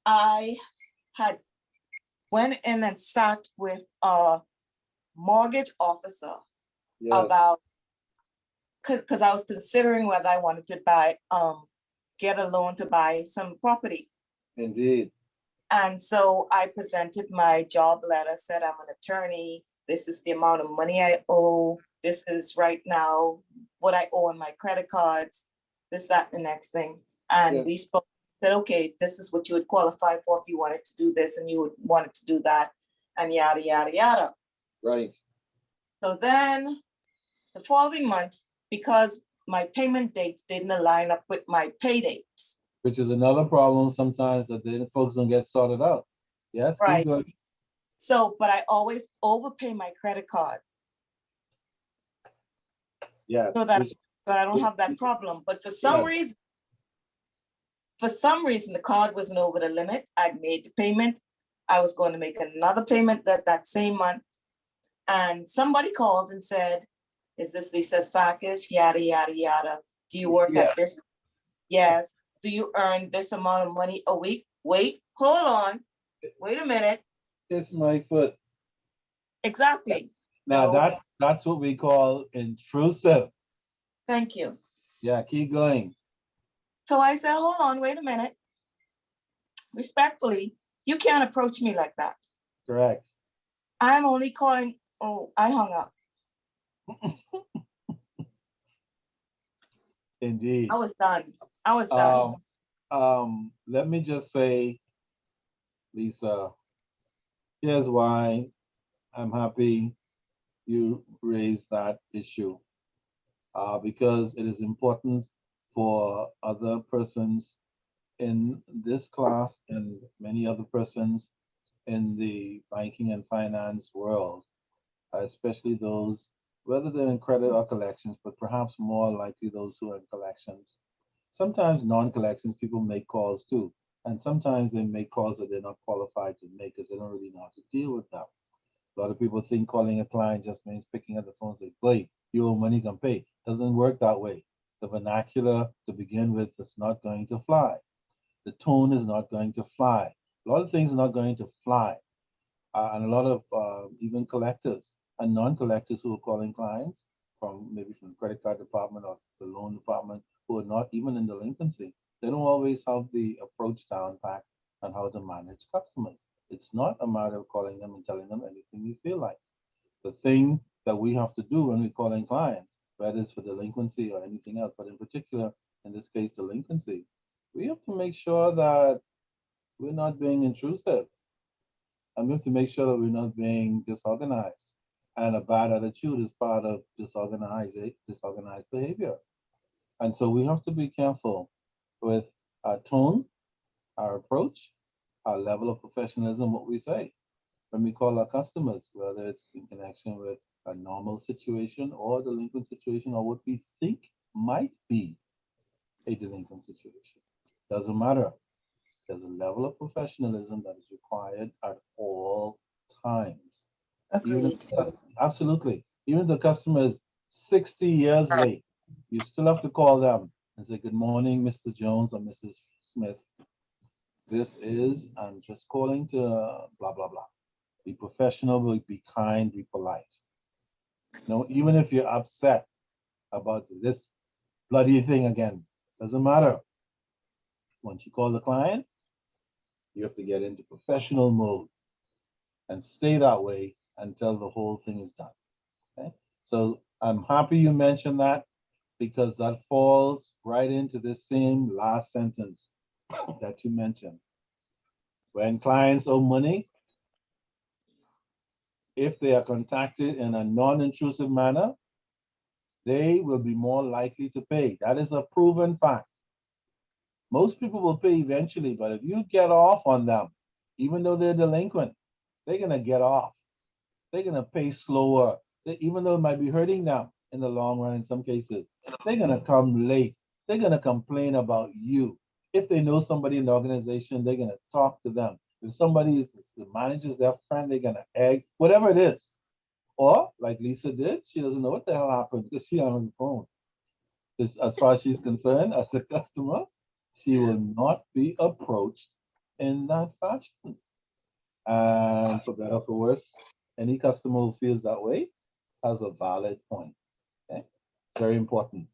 I had went in and sat with a mortgage officer about, because I was considering whether I wanted to buy, get a loan to buy some property. Indeed. And so I presented my job letter, said I'm an attorney. This is the amount of money I owe. This is right now what I owe on my credit cards, this, that, the next thing. And we spoke, said, okay, this is what you would qualify for if you wanted to do this and you would wanted to do that, and yada, yada, yada. Right. So then the following month, because my payment dates didn't align up with my pay dates. Which is another problem sometimes that the folks don't get sorted out. Yes? keep Right. going. So, but I always overpay my credit card Yes. so that, which- I don't have that problem. But for some Yeah. reason, the card wasn't over the limit. I'd made the payment. I was going to make another payment that same month. And somebody called and said, is this Lisa Sparkus? Yada, yada, yada. Do you work Yeah. at this? Yes. Do you earn this amount of money a week? Wait, hold on. Wait a minute. It's my foot. Exactly. Now, No. that's what we call intrusive. Thank you. Yeah, keep going. So I said, hold on, wait a minute. Respectfully, you can't approach me like that. Correct. I'm only calling, oh, I hung up. Indeed. I was done. I was done. Let me just say, Lisa, here's why I'm happy you raised that issue. Because it is important for other persons in this class and many other persons in the banking and finance world, especially those, whether they're in credit or collections, but perhaps more likely those who are in collections. Sometimes non-collections people make calls too, and sometimes they make calls that they're not qualified to make because they don't really know how to deal with them. A lot of people think calling a client just means picking up the phone and say, "Boy, you owe money, come pay." Doesn't work that way. The vernacular to begin with is not going to fly. The tone is not going to fly. A lot of things are not going to fly. And a lot of even collectors and non-collectors who are calling clients from maybe from the credit card department or the loan department who are not even in delinquency, they don't always have the approach down pat on how to manage customers. It's not a matter of calling them and telling them anything you feel like. The thing that we have to do when we're calling clients, whether it's for delinquency or anything else, but in particular, in this case, delinquency, we have to make sure that we're not being intrusive. And we have to make sure that we're not being disorganized. And a bad attitude is part of disorganized behavior. And so we have to be careful with our tone, our approach, our level of professionalism, what we say when we call our customers, whether it's in connection with a normal situation or a delinquent situation or what we think might be a delinquent situation. Doesn't matter. There's a level of professionalism that is required at all times. Agreed. Absolutely. Even if the customer is 60 years late, you still have to call them and say, "Good morning, Mr. Jones or Mrs. Smith. This is, I'm just calling to blah, blah, blah." Be professional, be kind, be polite. Even if you're upset about this bloody thing again, doesn't matter. Once you call the client, you have to get into professional mode and stay that way until the whole thing is done. Okay? So I'm happy you mentioned that because that falls right into this same last sentence that you mentioned. When clients owe money, if they are contacted in a non-intrusive manner, they will be more likely to pay. That is a proven fact. Most people will pay eventually, but if you get off on them, even though they're delinquent, they're gonna get off. They're gonna pay slower, even though it might be hurting them in the long run in some cases. They're gonna come late. They're gonna complain about you. If they know somebody in the organization, they're gonna talk to them. If somebody is the manager's their friend, they're gonna egg, whatever it is. Or like Lisa did, she doesn't know what the hell happened because she's on the phone. As far as she's concerned, as a customer, she will not be approached in that fashion. And for better or for worse, any customer who feels that way has a valid point. Okay? Very important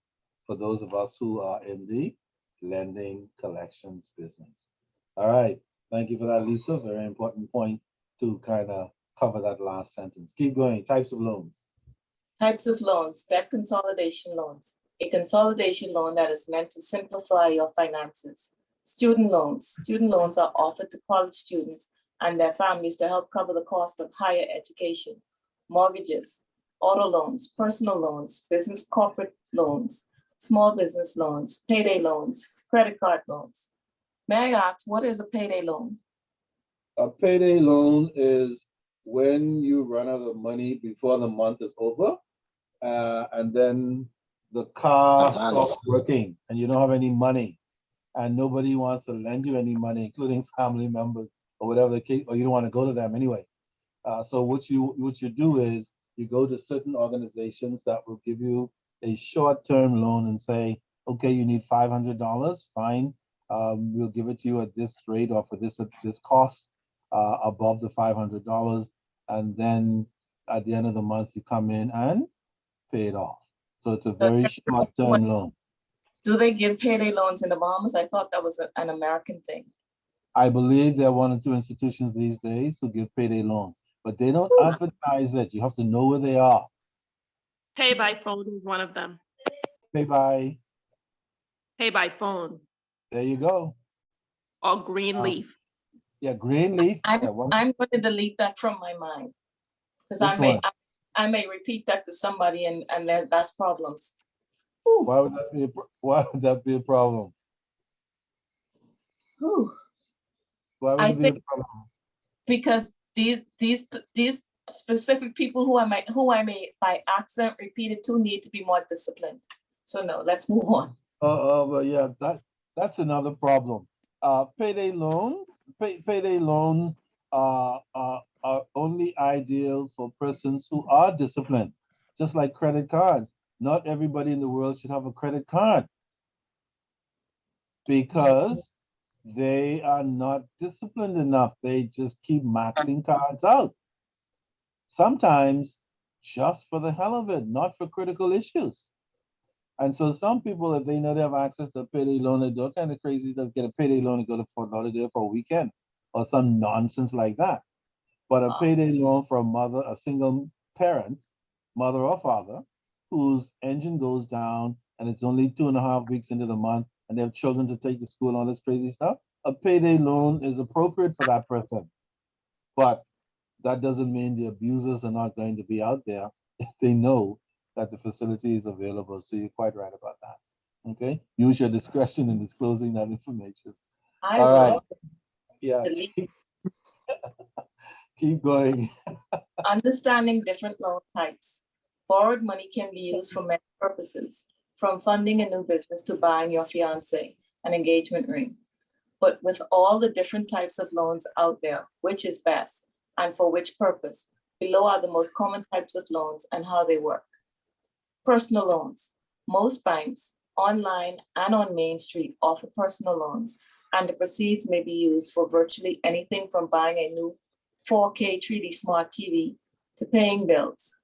for those of us who are in the lending collections business. All right. Thank you for that, Lisa. Very important point to kind of cover that last sentence. Keep going. Types of loans. Types of loans, debt consolidation loans. A consolidation loan that is meant to simplify your finances. Student loans. Student loans are offered to college students and their families to help cover the cost of higher education. Mortgages. auto loans, personal loans, business corporate loans, small business loans, payday loans, credit card loans. May I ask, what is a payday loan? A payday loan is when you run out of money before the month is over, and then the car stops working and you don't have any money, and nobody wants to lend you any money, including family members or whatever the case, or you don't want to go to them anyway. So what you do is you go to certain organizations that will give you a short-term loan and say, okay, you need $500, fine. We'll give it to you at this rate or for this cost above the $500. And then at the end of the month, you come in and pay it off. So it's a very short-term loan. Do they give payday loans in the Bahamas? I thought that was an American thing. I believe there are 1 or 2 institutions these days who give payday loans, but they don't advertise it. You have to know where they are. Pay by phone is one of them. Pay by, Pay by phone there you go. or Greenleaf. Yeah, Greenleaf. I'm yeah, one- going to delete that from my mind. Because Which one? I may repeat that to somebody and that's problems. Why would that be a problem? Whew. Why would I it be a think- problem? Because these specific people who I may by accident repeat it to need to be more disciplined. So no, let's move on. Well, yeah, that's another problem. Payday loans are only ideal for persons who are disciplined, just like credit cards. Not everybody in the world should have a credit card because they are not disciplined enough. They just keep maxing cards out. Sometimes just for the hell of it, not for critical issues. And so some people, if they know they have access to a payday loan, they do kind of crazy, just get a payday loan and go to Fort Lauderdale for a weekend or some nonsense like that. But a payday loan for a single parent, mother or father, whose engine goes down and it's only 2.5 weeks into the month and they have children to take to school and all this crazy stuff, a payday loan is appropriate for that person. But that doesn't mean the abusers are not going to be out there if they know that the facility is available. So you're quite right about that. Okay, use your discretion in disclosing that information. I All right. will Yeah, delete. keep going. Understanding different loan types. Borrowed money can be used for many purposes, from funding a new business to buying your fiance an engagement ring. But with all the different types of loans out there, which is best and for which purpose? Below are the most common types of loans and how they work. Personal loans. Most banks, online and on Main Street, offer personal loans, and the proceeds may be used for virtually anything from buying a new 4K 3D smart TV to paying bills.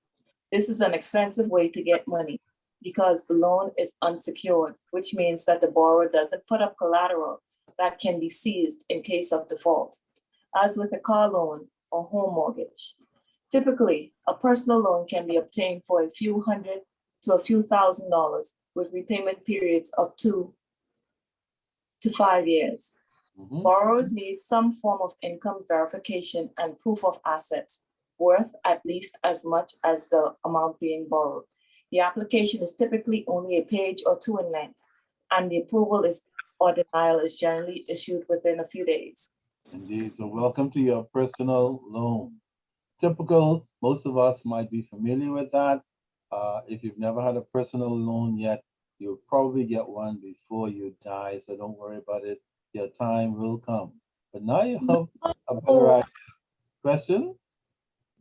This is an expensive way to get money because the loan is unsecured, which means that the borrower doesn't put up collateral that can be seized in case of default, as with a car loan or home mortgage. Typically, a personal loan can be obtained for a few hundred to a few $1,000s with repayment periods of 2 to 5 years. Mhm. Borrowers need some form of income verification and proof of assets worth at least as much as the amount being borrowed. The application is typically only a page or 2 in length, and the approval or denial is generally issued within a few days. Indeed. So welcome to your personal loan. Typical, most of us might be familiar with that. If you've never had a personal loan yet, you'll probably get one before you die. So don't worry about it. Your time will come. But now you have a better idea. Question?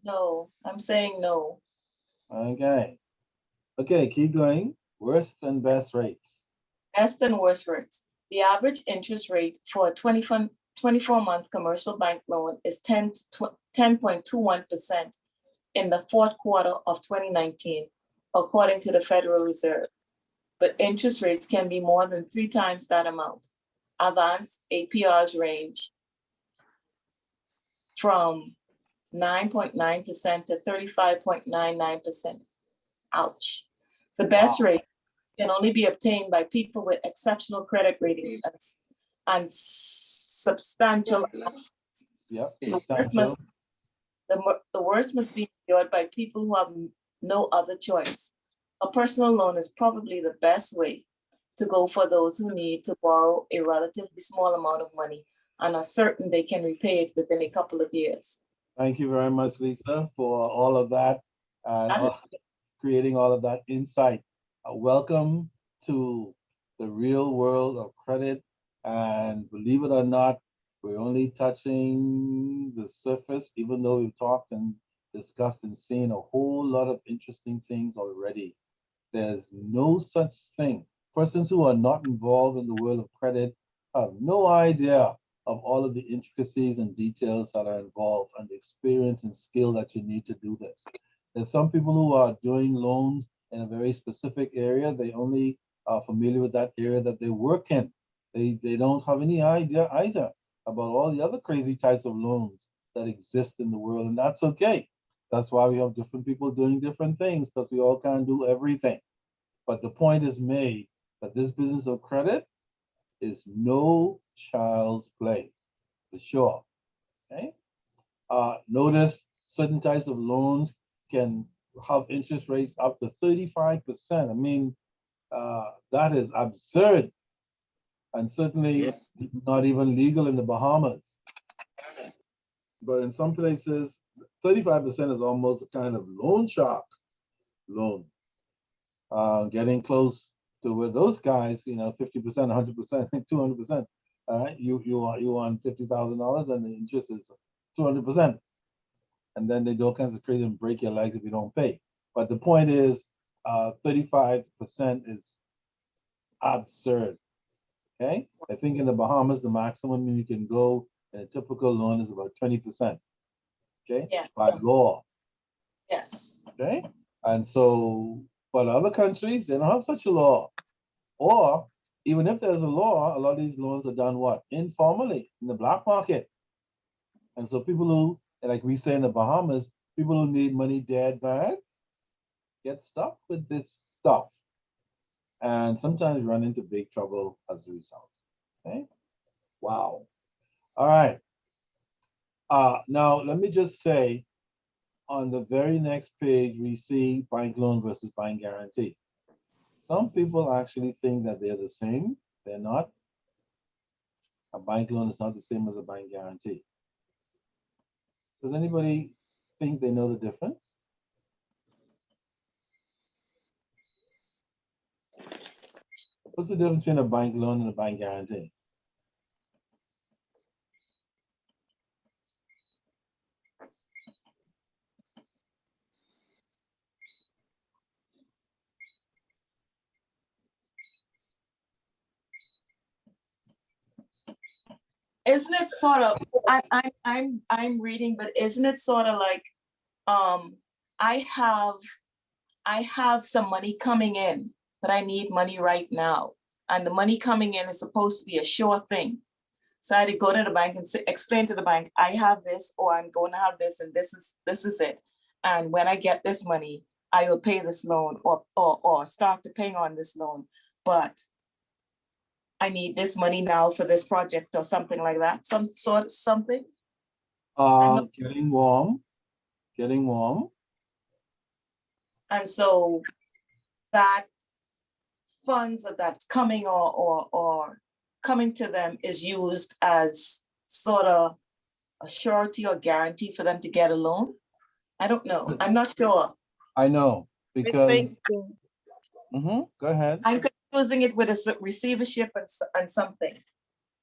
No, I'm saying no. Okay. Okay, keep going. Worst and best rates. Best and worst rates. The average interest rate for a 24-month commercial bank loan is 10.21% in the fourth quarter of 2019, according to the Federal Reserve. But interest rates can be more than 3 times that amount. Advanced APRs range from 9.9% to 35.99%. Ouch. The best rate can only be obtained by people with exceptional credit ratings and substantial. Yep. The worst must be endured by people who have no other choice. A personal loan is probably the best way to go for those who need to borrow a relatively small amount of money and are certain they can repay it within a couple of years. Thank you very much, Lisa, for all of that and creating all of that insight. Welcome to the real world of credit. And believe it or not, we're only touching the surface, even though we've talked and discussed and seen a whole lot of interesting things already. There's no such thing. Persons who are not involved in the world of credit have no idea of all of the intricacies and details that are involved and the experience and skill that you need to do this. There's some people who are doing loans in a very specific area. They only are familiar with that area that they work in. They don't have any idea either about all the other crazy types of loans that exist in the world, and that's okay. That's why we have different people doing different things, because we all can't do everything. But the point is made that this business of credit is no child's play, for sure. Okay. Notice certain types of loans can have interest rates up to 35%. I mean, that is absurd, and certainly not even legal in the Bahamas. But in some places, 35% is almost a kind of loan shark loan. Getting close to where those guys, 50%, 100%, 200%. All right, you want $50,000 and the interest is 200%, and then they do all kinds of crazy and break your legs if you don't pay. But the point is, 35% is absurd. Okay, I think in the Bahamas the maximum you can go in a typical loan is about 20%. Okay, Yeah. by law. Yes. Okay, and so, but other countries, they don't have such a law. Or even if there's a law, a lot of these loans are done what? Informally, in the black market. And so people who, like we say in the Bahamas, people who need money dead bad get stuck with this stuff. And sometimes run into big trouble as a result. Okay? Wow. All right. Now let me just say, on the very next page, we see bank loan versus bank guarantee. Some people actually think that they're the same. They're not. A bank loan is not the same as a bank guarantee. Does anybody think they know the difference? What's the difference between a bank loan and a bank guarantee? Isn't it sort of, I'm reading, but isn't it sort of like, I have some money coming in, but I need money right now. And the money coming in is supposed to be a sure thing. So I had to go to the bank and explain to the bank, I have this, or I'm going to have this, and this is it. And when I get this money, I will pay this loan or start to paying on this loan. But I need this money now for this project or something like that. Some sort of something. Getting warm. And so that funds that's coming or coming to them is used as sort of a surety or guarantee for them to get a loan. I don't know. I'm not sure. I know, I because, think go ahead, I'm confusing it with a receivership and something.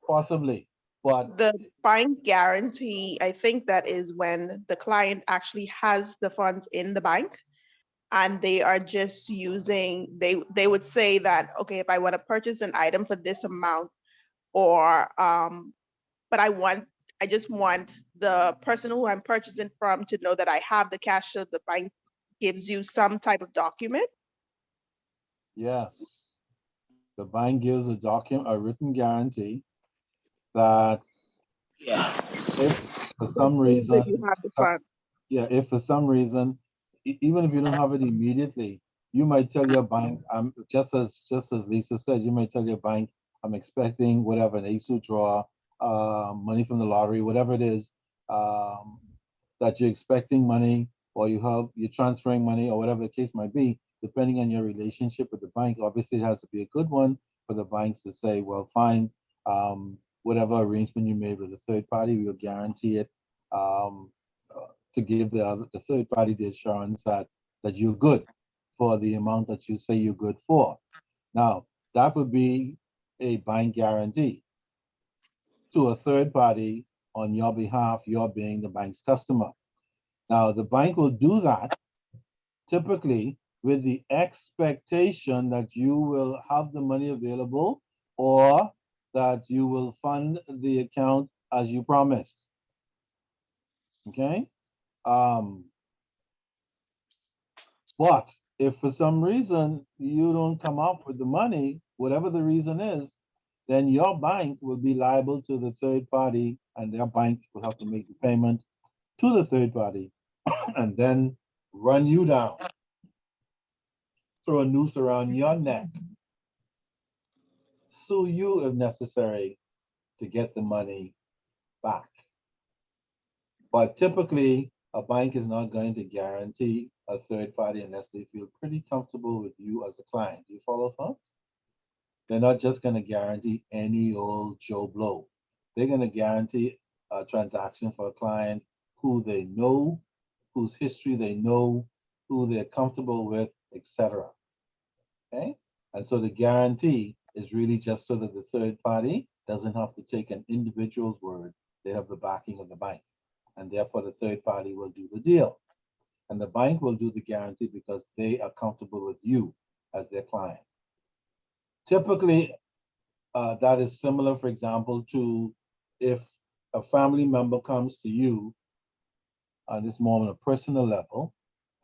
possibly, but the bank guarantee, I think that is when the client actually has the funds in the bank and they are just using, they would say that, okay, if I want to purchase an item for this amount, or but I just want the person who I'm purchasing from to know that I have the cash, so the bank gives you some type of document. yes, the bank gives a written guarantee that if for some reason, That you have the funds. if for some reason, even if you don't have it immediately, you might tell your bank, just as Lisa said, you might tell your bank, I'm expecting whatever, an ASU draw, money from the lottery, whatever it is, that you're expecting money or you're transferring money or whatever the case might be, depending on your relationship with the bank, obviously it has to be a good one for the banks to say, well, fine, whatever arrangement you made with the third party, we'll guarantee it, to give the third party the assurance that you're good for the amount that you say you're good for. Now, that would be a bank guarantee to a third party on your behalf, you're being the bank's customer. Now, the bank will do that typically with the expectation that you will have the money available or that you will fund the account as you promised. Okay? But if for some reason you don't come up with the money, whatever the reason is, then your bank will be liable to the third party and their bank will have to make the payment to the third party and then run you down, throw a noose around your neck, sue you if necessary to get the money back. But typically, a bank is not going to guarantee a third party unless they feel pretty comfortable with you as a client. Do you follow, folks? They're not just going to guarantee any old Joe Blow. They're going to guarantee a transaction for a client who they know, whose history they know, who they're comfortable with, etc. Okay? And so the guarantee is really just so that the third party doesn't have to take an individual's word. They have the backing of the bank. And therefore, the third party will do the deal. And the bank will do the guarantee because they are comfortable with you as their client. Typically, that is similar, for example, to if a family member comes to you on this more on a personal level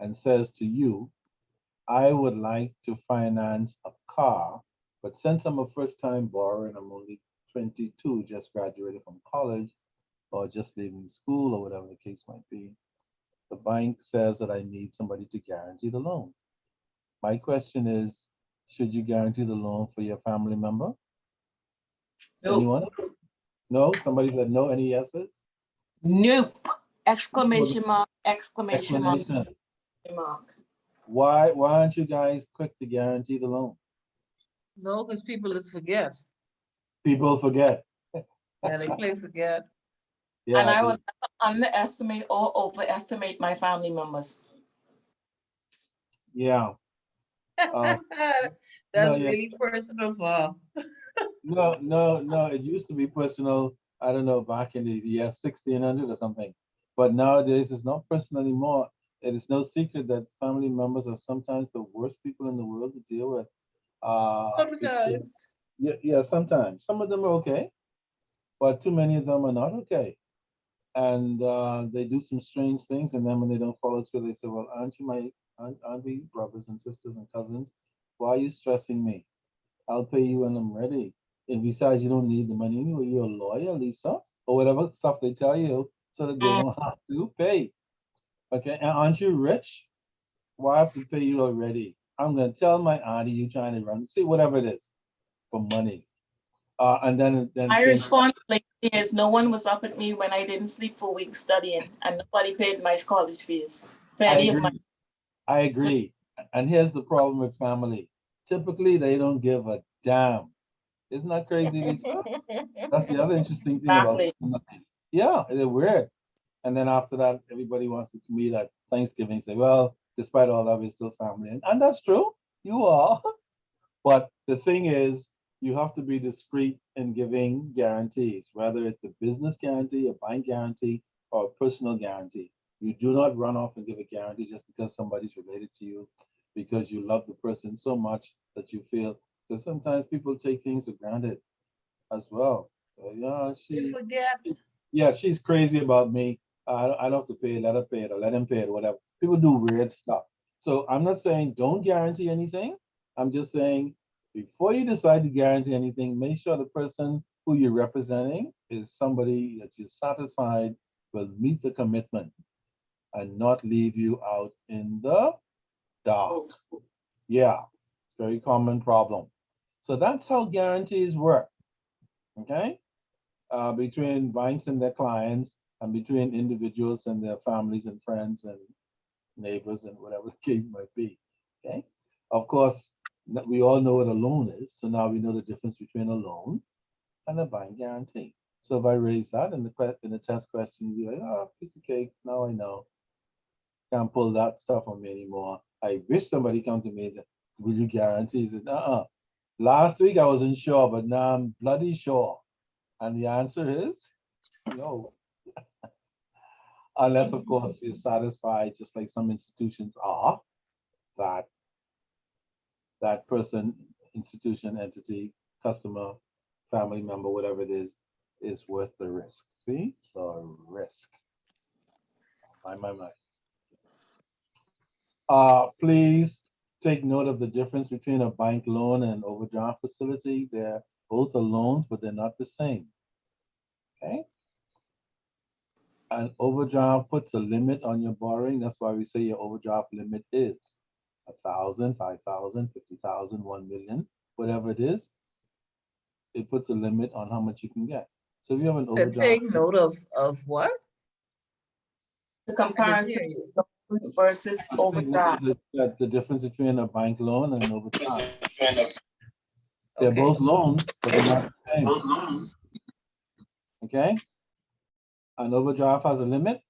and says to you, I would like to finance a car, but since I'm a first-time borrower and I'm only 22, just graduated from college or just leaving school or whatever the case might be, the bank says that I need somebody to guarantee the loan. My question is, should you guarantee the loan for your family member? Nope. Anyone? No? Somebody said no. Any yeses? Nope. Exclamation mark, exclamation mark, Explanation. mark. Why aren't you guys quick to guarantee the loan? No, because people just forget. People forget. Yeah, they play forget. Yeah, And I will never underestimate or overestimate my family members. yeah. That's no, yeah. really personal for. No. It used to be personal. I don't know, back in the year 1600 or something. But nowadays, it's not personal anymore. It is no secret that family members are sometimes the worst people in the world to deal with. Sometimes. Yeah, sometimes. Some of them are okay, but too many of them are not okay. And they do some strange things, and then when they don't follow through, they say, well, aren't we brothers and sisters and cousins? Why are you stressing me? I'll pay you when I'm ready. And besides, you don't need the money anyway. You're a lawyer, Lisa, or whatever stuff they tell you so that they don't have to pay. Okay, and aren't you rich? Why have to pay you already? I'm going to tell my auntie you trying to run, see, whatever it is, for money. And then My response is no one was up at me when I didn't sleep for weeks studying and nobody paid my college fees. I agree. And here's the problem with family. Typically, they don't give a damn. Isn't that crazy, Lisa? That's the other interesting thing about family. Yeah, they're weird. And then after that, everybody wants to meet at Thanksgiving, say, well, despite all that, we're still family. And that's true. You are. But the thing is, you have to be discreet in giving guarantees, whether it's a business guarantee, a bank guarantee, or a personal guarantee. You do not run off and give a guarantee just because somebody's related to you, because you love the person so much that you feel, because sometimes people take things for granted as well. So, yeah, You forget. yeah, she's crazy about me. I don't have to pay it, let her pay it, or let him pay it, or whatever. People do weird stuff. So I'm not saying don't guarantee anything. I'm just saying before you decide to guarantee anything, make sure the person who you're representing is somebody that you're satisfied will meet the commitment and not leave you out in the dark. Yeah, very common problem. So that's how guarantees work. Okay, between banks and their clients, and between individuals and their families and friends and neighbors, and whatever the case might be. Okay. Of course, we all know what a loan is. So now we know the difference between a loan and a bank guarantee. So if I raise that in the test question, you'll be like, oh, piece of cake. Now I know. Can't pull that stuff on me anymore. I wish somebody come to me that will you guarantee? He said, last week I wasn't sure, but now I'm bloody sure. And the answer is no. Unless, of course, you're satisfied, just like some institutions are, that that person, institution, entity, customer, family member, whatever it is worth the risk. See, the risk. My. Please take note of the difference between a bank loan and an overdraft facility. They're both are loans, but they're not the same. Okay. An overdraft puts a limit on your borrowing. That's why we say your overdraft limit is 1,000, 5,000, 50,000, 1 million, whatever it is. It puts a limit on how much you can get. So if you have an To overdraft, take note of what? The I didn't hear comparison you. versus overdraft. the difference between a bank loan and an overdraft. They're Okay. both loans, but they're not the same. Okay. An overdraft has a limit.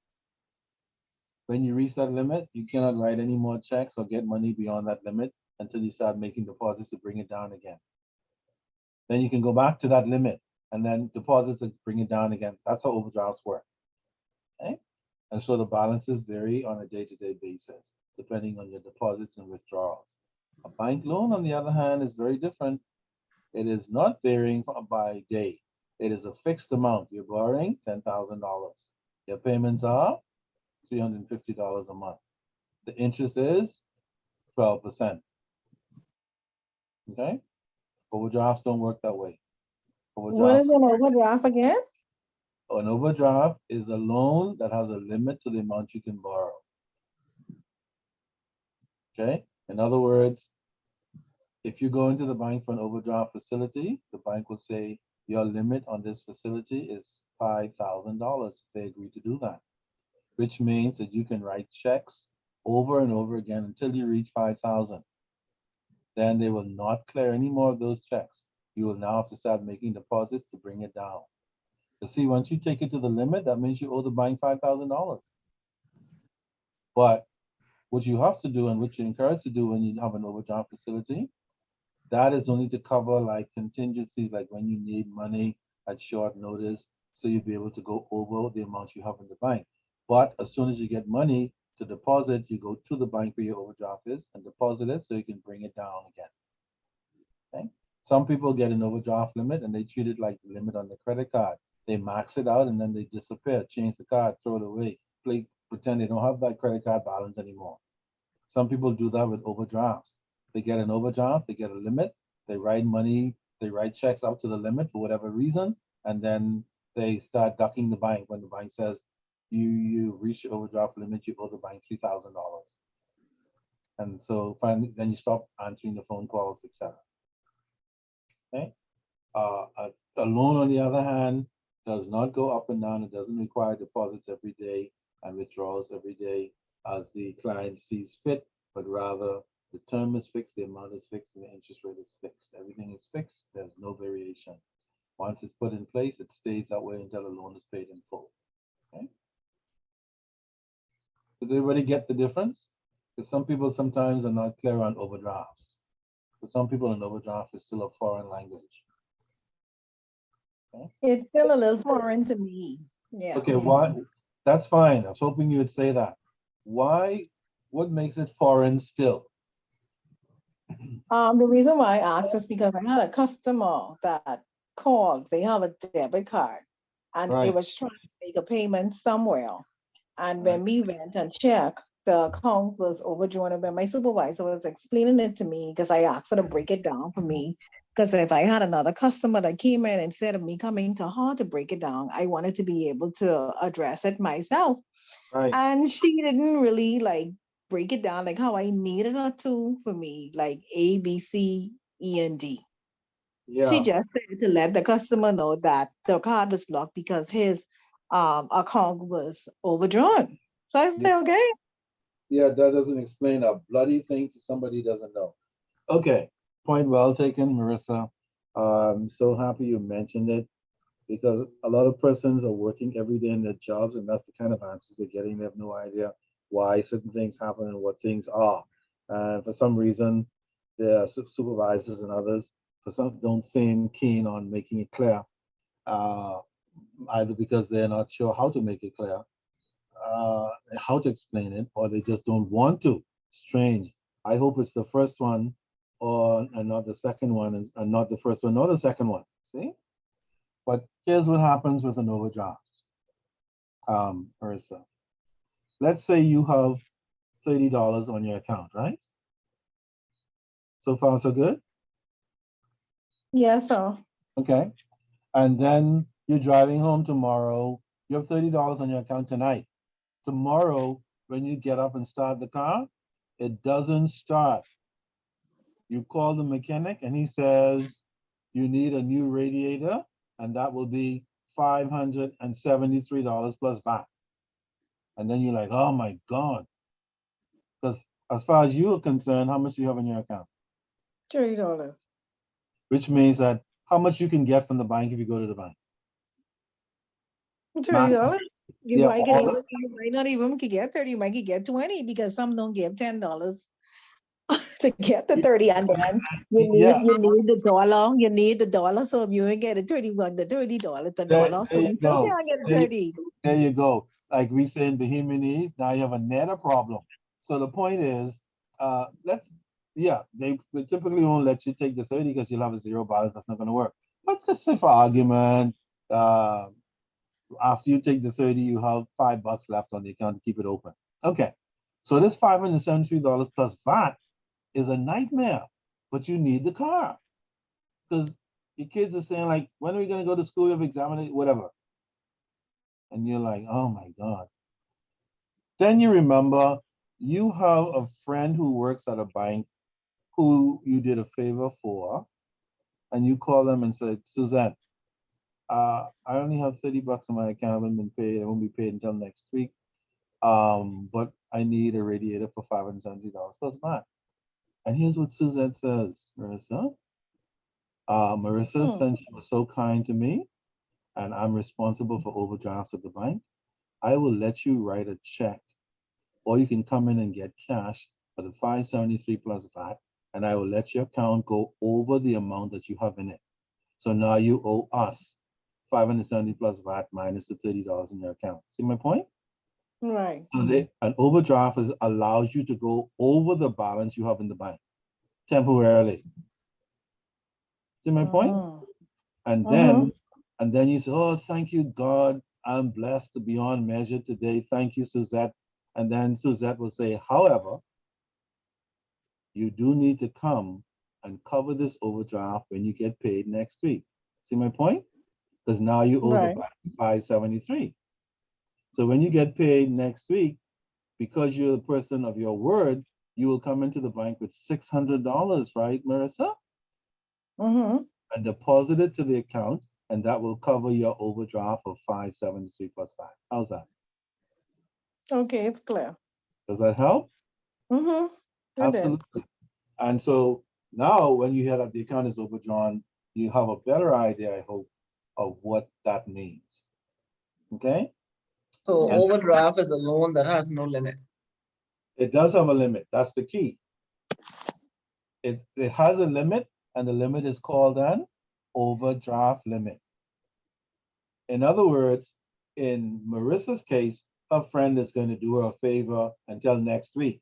When you reach that limit, you cannot write any more checks or get money beyond that limit until you start making deposits to bring it down again. Then you can go back to that limit and then deposits to bring it down again. That's how overdrafts work. Okay? And so the balances vary on a day-to-day basis, depending on your deposits and withdrawals. A bank loan, on the other hand, is very different. It is not varying by day. It is a fixed amount. You're borrowing $10,000. Your payments are $350 a month. The interest is 12%. Okay? Overdrafts don't work that way. What is an overdraft again? An overdraft is a loan that has a limit to the amount you can borrow. Okay? In other words, if you go into the bank for an overdraft facility, the bank will say your limit on this facility is $5,000 if they agree to do that, which means that you can write checks over and over again until you reach 5,000. Then they will not clear any more of those checks. You will now have to start making deposits to bring it down. You see, once you take it to the limit, that means you owe the bank $5,000. But what you have to do and what you're encouraged to do when you have an overdraft facility, that is only to cover like contingencies, like when you need money at short notice, so you'll be able to go over the amount you have in the bank. But as soon as you get money to deposit, you go to the bank where your overdraft is and deposit it so you can bring it down again. Okay? Some people get an overdraft limit and they treat it like the limit on the credit card. They max it out and then they disappear, change the card, throw it away, pretend they don't have that credit card balance anymore. Some people do that with overdrafts. They get an overdraft, they get a limit, they write money, they write checks up to the limit for whatever reason, and then they start ducking the bank when the bank says, you reach your overdraft limit, you owe the bank $3,000. And so finally, then you stop answering the phone calls, etc. Okay. A loan, on the other hand, does not go up and down. It doesn't require deposits every day and withdrawals every day as the client sees fit, but rather the term is fixed, the amount is fixed, and the interest rate is fixed. Everything is fixed. There's no variation. Once it's put in place, it stays that way until the loan is paid in full. Okay. Does everybody get the difference? Because some people sometimes are not clear on overdrafts. For some people, an overdraft is still a foreign language. Okay. It's still a little foreign to me. Yeah. Okay, why? That's fine. I was hoping you would say that. Why? What makes it foreign still? The reason why I asked is because I had a customer that called. They have a debit card, and Right. they was trying to make a payment somewhere. And when we went and checked, the account was overdrawn. And when my supervisor was explaining it to me, because I asked her to break it down for me, because if I had another customer that came in, instead of me coming to her to break it down, I wanted to be able to address it myself. Right. And she didn't really like break it down like how I needed her to for me, like A, B, C, E, and D. Yeah. She just said to let the customer know that the card was blocked because his account was overdrawn. So I said, okay. Yeah, that doesn't explain a bloody thing to somebody who doesn't know. Okay, point well taken, Marissa. I'm so happy you mentioned it because a lot of persons are working every day in their jobs, and that's the kind of answers they're getting. They have no idea why certain things happen and what things are. And for some reason, their supervisors and others for some don't seem keen on making it clear, uh, either because they're not sure how to make it clear, how to explain it, or they just don't want to. Strange. I hope it's the first one, or and not the second one, and not the first one, nor the second one. See? But here's what happens with an overdraft, Marissa. Let's say you have $30 on your account, right? So far, so good? Yes, sir. Okay. And then you're driving home tomorrow. You have $30 on your account tonight. Tomorrow, when you get up and start the car, it doesn't start. You call the mechanic and he says you need a new radiator, and that will be $573 plus VAT. And then you're like, oh my God. Because as far as you are concerned, how much do you have in your account? $30. Which means that how much you can get from the bank if you go to the bank? $30. You Yeah, might get all even, you might not even could get 30, you might could get 20 because some don't give $10 to get the 30, and then Yeah. you need the dollar, you need the dollar. So if you ain't get a 31, the $30, the dollar, so There you you still go. can't get a There you- 30. There you go. Like we say in Bahamianese, now you have a netta problem. So the point is, they typically won't let you take the 30 because you'll have a zero balance. That's not going to work. But just say for argument, after you take the 30, you have $5 left on the account to keep it open. Okay. So this $573 plus VAT is a nightmare, but you need the car because your kids are saying like, when are we going to go to school? We have examination, whatever. And you're like, oh my God. Then you remember you have a friend who works at a bank who you did a favor for, and you call them and said, Suzanne, I only have $30 in my account. I haven't been paid. I won't be paid until next week. But I need a radiator for $570 plus VAT. And here's what Suzanne says, Marissa. Marissa, since you were so kind to me, and I'm responsible for overdrafts at the bank, I will let you write a check, or you can come in and get cash for the $573 plus VAT, and I will let your account go over the amount that you have in it. So now you owe us $570 plus VAT minus the $30 in your account. See my point? Right. So an overdraft allows you to go over the balance you have in the bank temporarily. See my point? And then you say, oh, thank you, God. I'm blessed beyond measure today. Thank you, Suzette. And then Suzette will say, however, you do need to come and cover this overdraft when you get paid next week. See my point? Because now you owe the bank $573. So when you get paid next week, because you're the person of your word, you will come into the bank with $600, right, Marissa? And deposit it to the account, and that will cover your overdraft of $573 plus VAT. How's that? Okay, it's clear. Does that help? Absolutely. And so now when you hear that the account is overdrawn, you have a better idea, I hope, of what that means. Okay? So And overdraft is a loan that has no limit. it does have a limit. That's the key. It has a limit, and the limit is called an overdraft limit. In other words, in Marissa's case, her friend is going to do her a favor until next week.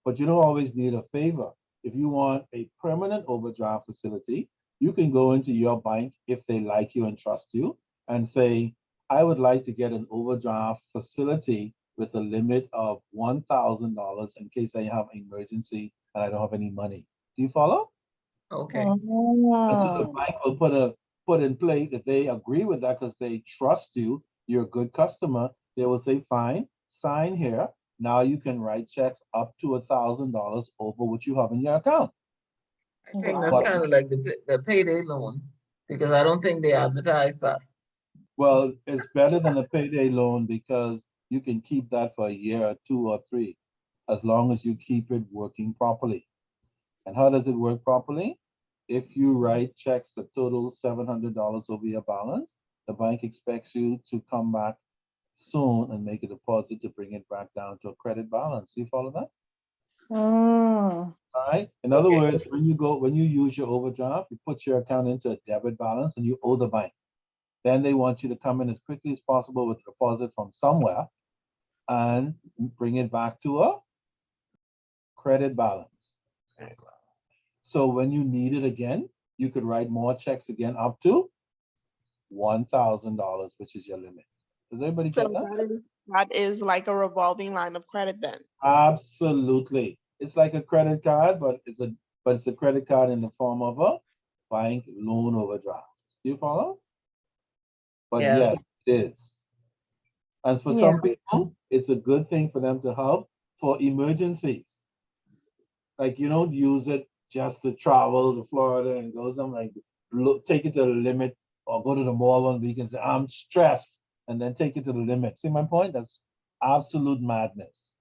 But you don't always need a favor. If you want a permanent overdraft facility, you can go into your bank if they like you and trust you and say, I would like to get an overdraft facility with a limit of $1,000 in case I have an emergency and I don't have any money. Do you follow? Okay. And so the bank will put in place, if they agree with that because they trust you, you're a good customer, they will say, fine, sign here. Now you can write checks up to $1,000 over what you have in your account. I think that's kind of like the payday loan, because I don't think they advertise that. Well, it's better than a payday loan because you can keep that for a year or 2 or 3. as long as you keep it working properly. And how does it work properly? If you write checks that total $700 over your balance, the bank expects you to come back soon and make a deposit to bring it back down to a credit balance. You follow that? Mm, All right. In other words, when you use your overdraft, you put your account into a debit balance and you owe the bank. Then they want you to come in as quickly as possible with a deposit from somewhere and bring it back to a credit balance. So when you need it again, you could write more checks again up to $1,000, which is your limit. Does everybody So get that? that is like a revolving line of credit then. Absolutely. It's like a credit card, but it's a credit card in the form of a bank loan overdraft. Do you follow? But Yes. yes, it is. And for Yeah. some people, it's a good thing for them to have for emergencies. Like you don't use it just to travel to Florida and go something like take it to the limit or go to the mall one week and say, I'm stressed, and then take it to the limit. See my point? That's absolute madness.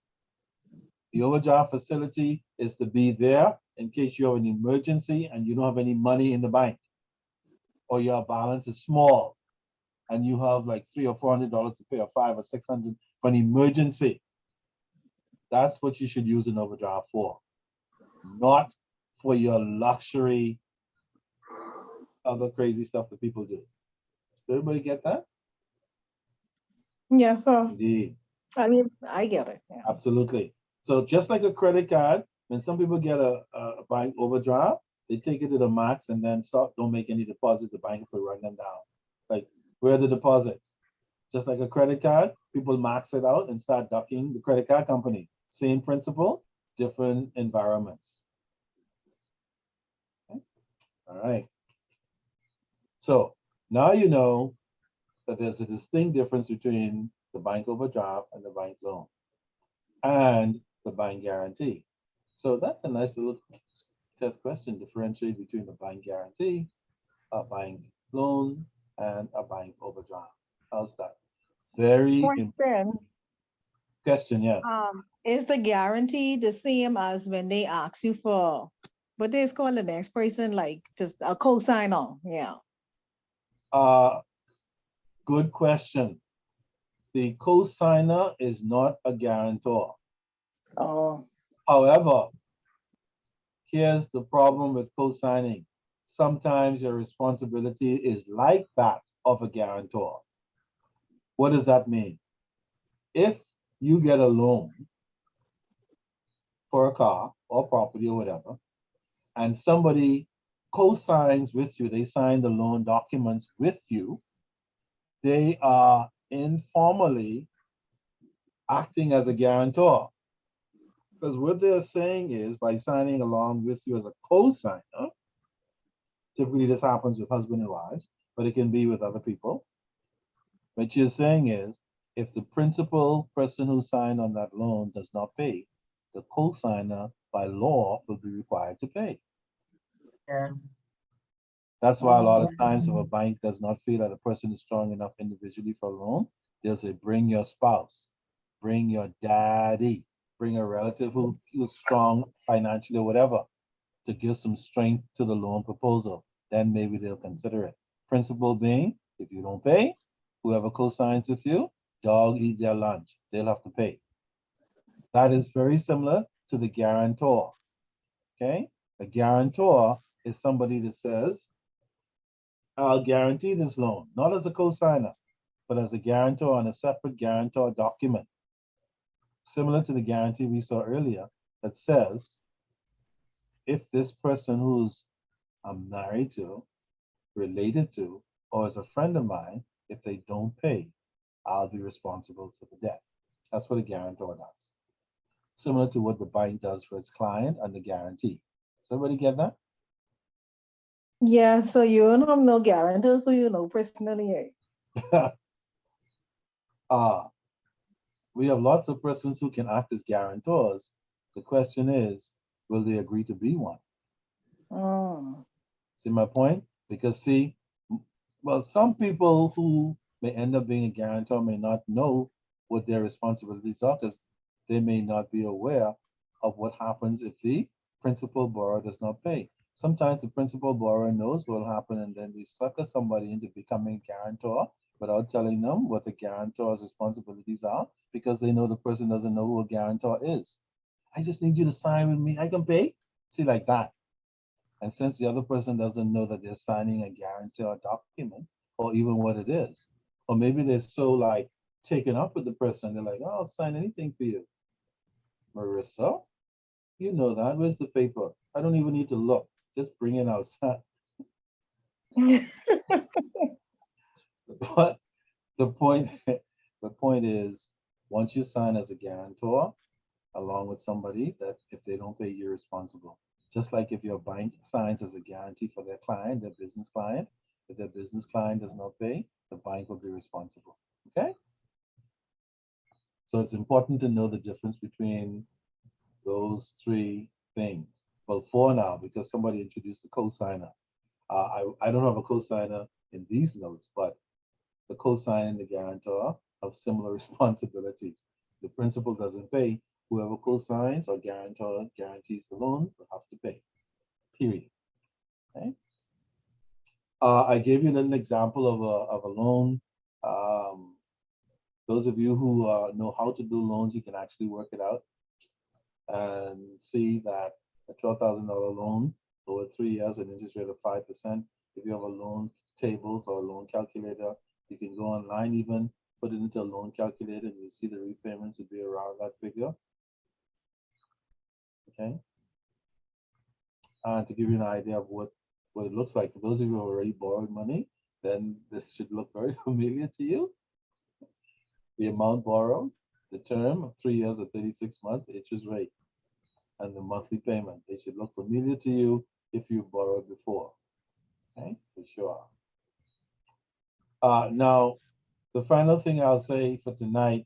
The overdraft facility is to be there in case you have an emergency and you don't have any money in the bank, or your balance is small and you have like $300 or $400 to pay, or $500 or $600 for an emergency. That's what you should use an overdraft for, not for your luxury, other crazy stuff that people do. Does everybody get that? Yeah, so, Indeed. I mean, I get it. Yeah. Absolutely. So just like a credit card, when some people get a bank overdraft, they take it to the max and then don't make any deposits. The bank will run them down. Like, where are the deposits? Just like a credit card, people max it out and start ducking the credit card company. Same principle, different environments. Okay. All right. So now you know that there's a distinct difference between the bank overdraft and the bank loan and the bank guarantee. So that's a nice little test question, differentiate between the bank guarantee, a bank loan, and a bank overdraft. How's that? Very important Question, question, yes. is the guarantee the same as when they ask you for, what they call the next person, like just a co-signer? Yeah. Good question. The co-signer is not a guarantor. Oh. However, here's the problem with co-signing. Sometimes your responsibility is like that of a guarantor. What does that mean? If you get a loan for a car or property or whatever, and somebody co-signs with you, they sign the loan documents with you, they are informally acting as a guarantor. Because what they're saying is, by signing along with you as a co-signer, typically this happens with husband and wives, but it can be with other people. What you're saying is, if the principal person who signed on that loan does not pay, the co-signer by law will be required to pay. Yes. That's why a lot of times if a bank does not feel that a person is strong enough individually for a loan, they'll say, bring your spouse, bring your daddy, bring a relative who's strong financially or whatever, to give some strength to the loan proposal. Then maybe they'll consider it. Principle being, if you don't pay, whoever co-signs with you, dog eat their lunch. They'll have to pay. That is very similar to the guarantor. Okay? A guarantor is somebody that says, I'll guarantee this loan, not as a co-signer, but as a guarantor on a separate guarantor document, similar to the guarantee we saw earlier, that says, if this person who's I'm married to, related to, or is a friend of mine, if they don't pay, I'll be responsible for the debt. That's what a guarantor does. Similar to what the bank does for its client and the guarantee. Does everybody get that? Yeah, so you don't have no guarantor, so you know personally. We have lots of persons who can act as guarantors. The question is, will they agree to be one? Oh. See my point? Because see, well, some people who may end up being a guarantor may not know what their responsibilities are, because they may not be aware of what happens if the principal borrower does not pay. Sometimes the principal borrower knows what will happen, and then they sucker somebody into becoming guarantor without telling them what the guarantor's responsibilities are, because they know the person doesn't know who a guarantor is. I just need you to sign with me, I can pay. See, like that. And since the other person doesn't know that they're signing a guarantor document, or even what it is, or maybe they're so like taken up with the person, they're like, oh, I'll sign anything for you. Marissa, you know that. Where's the paper? I don't even need to look. Just bring it outside. But the point is, once you sign as a guarantor, along with somebody, that if they don't pay, you're responsible. Just like if your bank signs as a guarantee for their client, their business client, if their business client does not pay, the bank will be responsible. Okay? So it's important to know the difference between those three things. Well, four now, because somebody introduced the co-signer. I don't have a co-signer in these notes, but the co-signer and the guarantor have similar responsibilities. The principal doesn't pay. Whoever co-signs or guarantor guarantees the loan will have to pay. Period. Okay. I gave you an example of a loan. Those of you who know how to do loans, you can actually work it out and see that a $12,000 loan over 3 years, an interest rate of 5%. If you have a loan tables or a loan calculator, you can go online even, put it into a loan calculator, and you'll see the repayments would be around that figure. Okay. And to give you an idea of what it looks like, for those of you who already borrowed money, then this should look very familiar to you. The amount borrowed, the term of 3 years or 36 months, interest rate, and the monthly payment. They should look familiar to you if you borrowed before. Okay, for sure. Now, the final thing I'll say for tonight,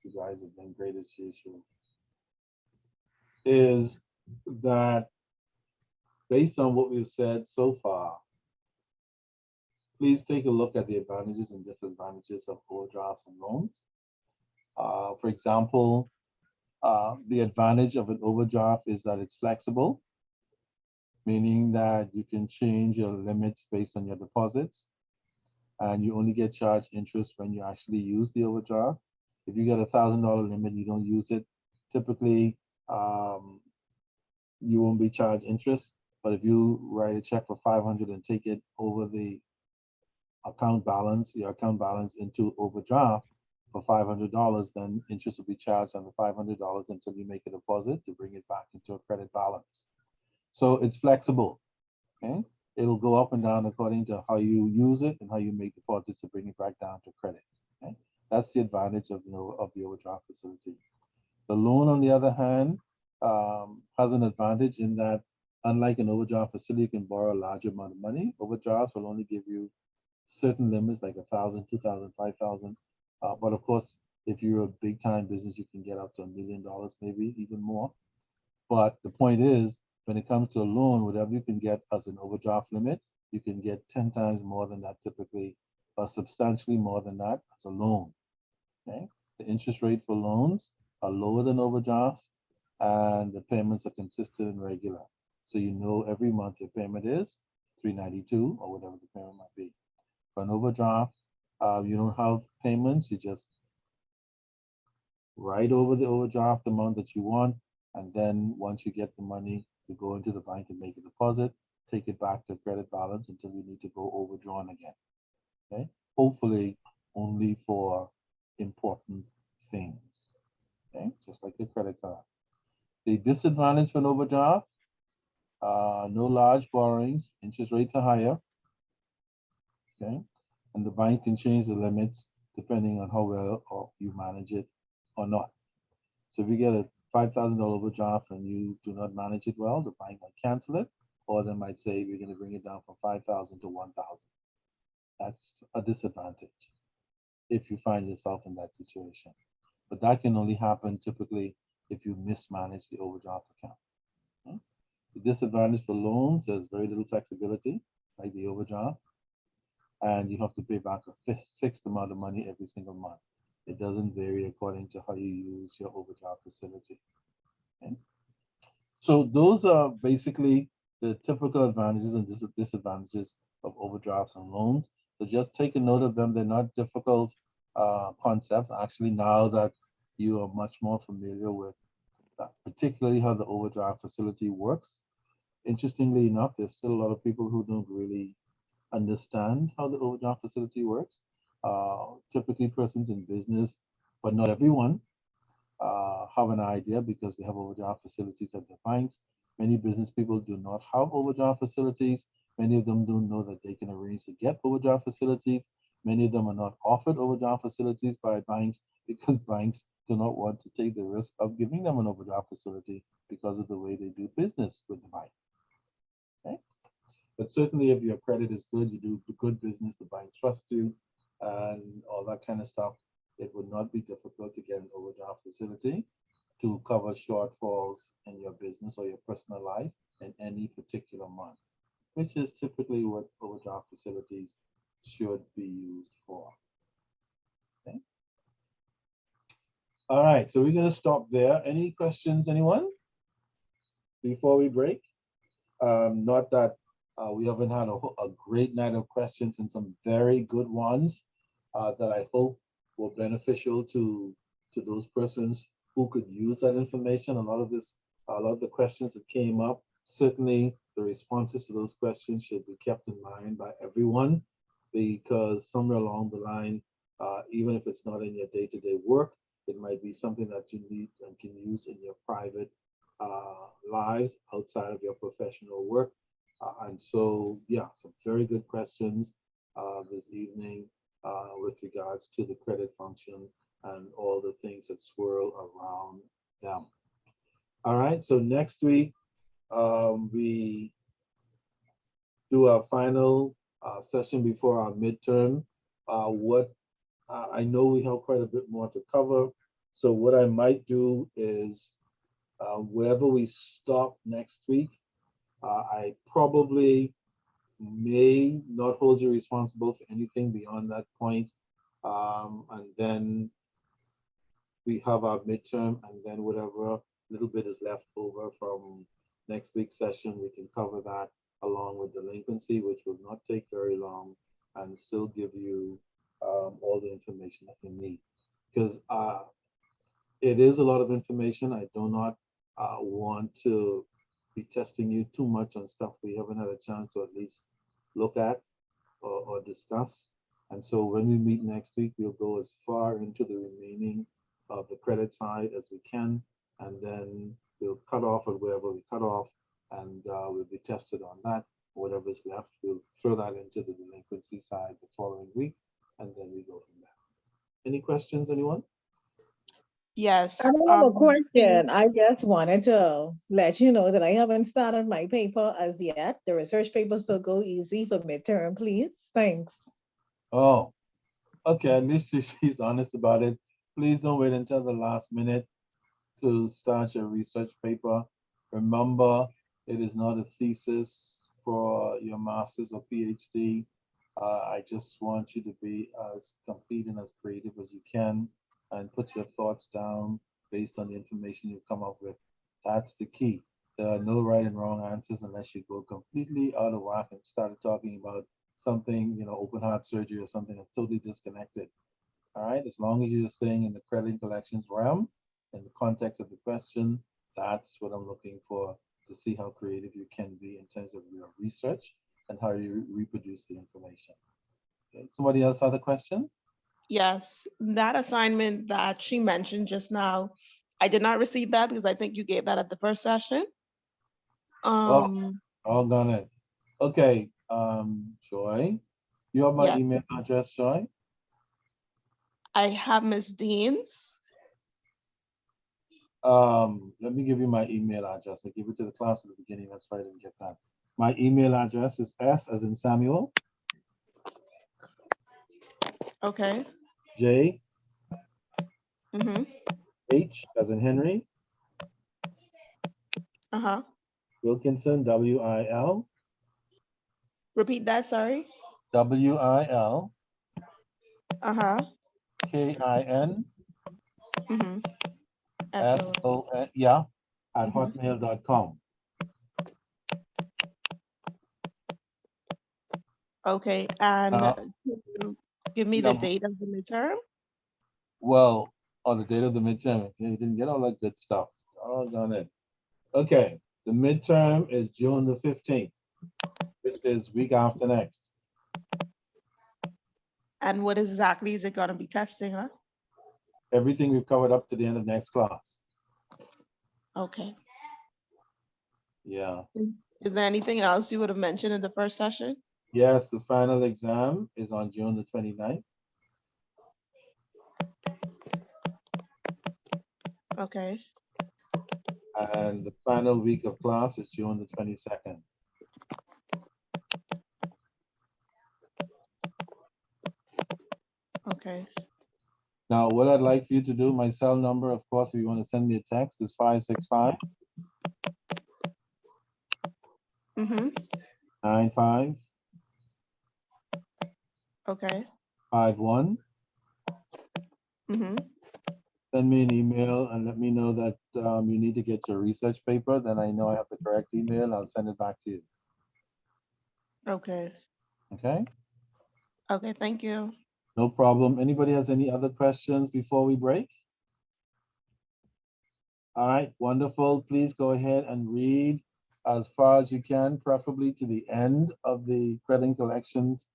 you guys have been great as usual, is that based on what we've said so far, please take a look at the advantages and disadvantages of overdrafts and loans. For example, the advantage of an overdraft is that it's flexible, meaning that you can change your limits based on your deposits, and you only get charged interest when you actually use the overdraft. If you get a $1,000 limit, you don't use it, typically you won't be charged interest. But if you write a check for 500 and take it over the account balance, your account balance into overdraft for $500, then interest will be charged on the $500 until you make a deposit to bring it back into a credit balance. So it's flexible. Okay, it'll go up and down according to how you use it and how you make deposits to bring it back down to credit. Okay, that's the advantage of the overdraft facility. The loan, on the other hand, has an advantage in that, unlike an overdraft facility, you can borrow a large amount of money. Overdrafts will only give you certain limits like 1,000, 2,000, 5,000. But of course, if you're a big time business, you can get up to $1 million, maybe even more. But the point is, when it comes to a loan, whatever you can get as an overdraft limit, you can get 10 times more than that typically, or substantially more than that as a loan. Okay, the interest rate for loans are lower than overdrafts, and the payments are consistent and regular. So you know every month your payment is $392 or whatever the payment might be. For an overdraft, you don't have payments, you just write over the overdraft amount that you want, and then once you get the money, you go into the bank and make a deposit, take it back to credit balance until you need to go overdrawn again. Okay, hopefully only for important things. Okay, just like your credit card. The disadvantage for an overdraft, no large borrowings, interest rates are higher. Okay, and the bank can change the limits depending on how well you manage it or not. So if you get a $5,000 overdraft and you do not manage it well, the bank might cancel it, or they might say we're going to bring it down from 5,000 to 1,000. That's a disadvantage if you find yourself in that situation. But that can only happen typically if you mismanage the overdraft account. Okay? The disadvantage for loans, there's very little flexibility, like the overdraft, and you have to pay back a fixed amount of money every single month. It doesn't vary according to how you use your overdraft facility. Okay? So those are basically the typical advantages and disadvantages of overdrafts and loans. So just take a note of them. They're not difficult concepts. Actually, now that you are much more familiar with that, particularly how the overdraft facility works. Interestingly enough, there's still a lot of people who don't really understand how the overdraft facility works. Typically persons in business, but not everyone, have an idea because they have overdraft facilities at their banks. Many business people do not have overdraft facilities. Many of them don't know that they can arrange to get overdraft facilities. Many of them are not offered overdraft facilities by banks because banks do not want to take the risk of giving them an overdraft facility because of the way they do business with the bank. Okay? But certainly if your credit is good, you do good business, the bank trusts you, and all that kind of stuff, it would not be difficult to get an overdraft facility to cover shortfalls in your business or your personal life in any particular month, which is typically what overdraft facilities should be used for. Okay. All right, so we're going to stop there. Any questions, anyone, before we break? Not that we haven't had a great night of questions and some very good ones that I hope were beneficial to those persons who could use that information. A lot of the questions that came up, certainly the responses to those questions should be kept in mind by everyone, because somewhere along the line, even if it's not in your day-to-day work, it might be something that you need and can use in your private lives outside of your professional work. And so, yeah, some very good questions this evening with regards to the credit function and all the things that swirl around them. All right, so next week, we do our final session before our midterm. I know we have quite a bit more to cover. So what I might do is wherever we stop next week, I probably may not hold you responsible for anything beyond that point. And then we have our midterm, and then whatever little bit is left over from next week's session, we can cover that along with delinquency, which will not take very long and still give you all the information that you need. Because it is a lot of information. I do not want to be testing you too much on stuff we haven't had a chance to at least look at or discuss. And so when we meet next week, we'll go as far into the remaining of the credit side as we can, and then we'll cut off at wherever we cut off, and we'll be tested on that. Whatever's left, we'll throw that into the delinquency side the following week, and then we go from there. Any questions, anyone? Yes. I don't have a question. I just wanted to let you know that I haven't started my paper as yet. The research paper still go easy for midterm, please. Thanks. Oh, okay. At least she's honest about it. Please don't wait until the last minute to start your research paper. Remember, it is not a thesis for your master's or PhD. I just want you to be as complete and as creative as you can and put your thoughts down based on the information you come up with. That's the key. There are no right and wrong answers unless you go completely out of whack and start talking about something, open heart surgery or something that's totally disconnected. All right, as long as you're staying in the credit collections realm, in the context of the question, that's what I'm looking for, to see how creative you can be in terms of your research and how you reproduce the information. Okay. Somebody else have a question? Yes, that assignment that she mentioned just now, I did not receive that because I think you gave that at the first session. Oh, done it. Okay, Joy, you have my Yeah. email address, Joy? I have Ms. Dean's. Let me give you my email address. I give it to the class at the beginning. That's why I didn't get that. My email address is S as in Samuel, Okay. J, Mm-hmm. H as in Henry, Uh-huh. Wilkinson, W-I-L, Repeat that, sorry. W-I-L, Uh-huh. KIN Mhm. SON, yeah, at Mhm. hotmail.com. Okay, and can you give me the yeah. date of the midterm? Well, on the date of the midterm, you didn't get all that good stuff. Oh, darn it. Okay, the midterm is June the 15th, which is week after next. And what exactly is it gonna be testing, huh? Everything we've covered up to the end of next class. Okay. Yeah. Is there anything else you would have mentioned in the first session? Yes, the final exam is on June the 29th. Okay, And the final week of class is June the 22nd. okay, Now, what I'd like for you to do, my cell number, of course, if you want to send me a text, is 565 mm-hmm, 95 okay, 51. mm-hmm, Send me an email and let me know that you need to get your research paper. Then I know I have the correct email. I'll send it back to you. okay, Okay? okay, thank you. No problem. Anybody has any other questions before we break? All right, wonderful. Please go ahead and read as far as you can, preferably to the end of the credit collections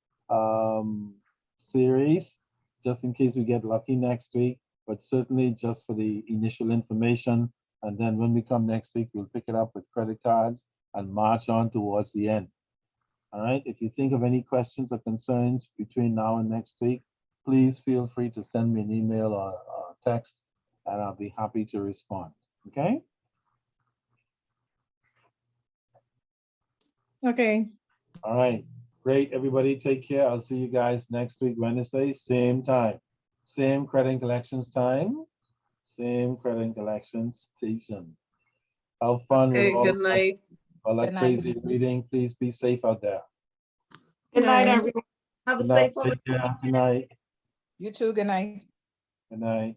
series, just in case we get lucky next week, but certainly just for the initial information. And then when we come next week, we'll pick it up with credit cards and march on towards the end. All right, if you think of any questions or concerns between now and next week, please feel free to send me an email or text, and I'll be happy to respond. Okay? Okay. All right, great, everybody, take care. I'll see you guys next week, Wednesday, same time. Same credit collections time, same credit collections station. Have fun with Okay, all good of night. all that Good night. crazy reading. Please be safe out there. Good night, Night. everyone. Have a Good night, safe. take care. Good night. You too. Good night. Good night.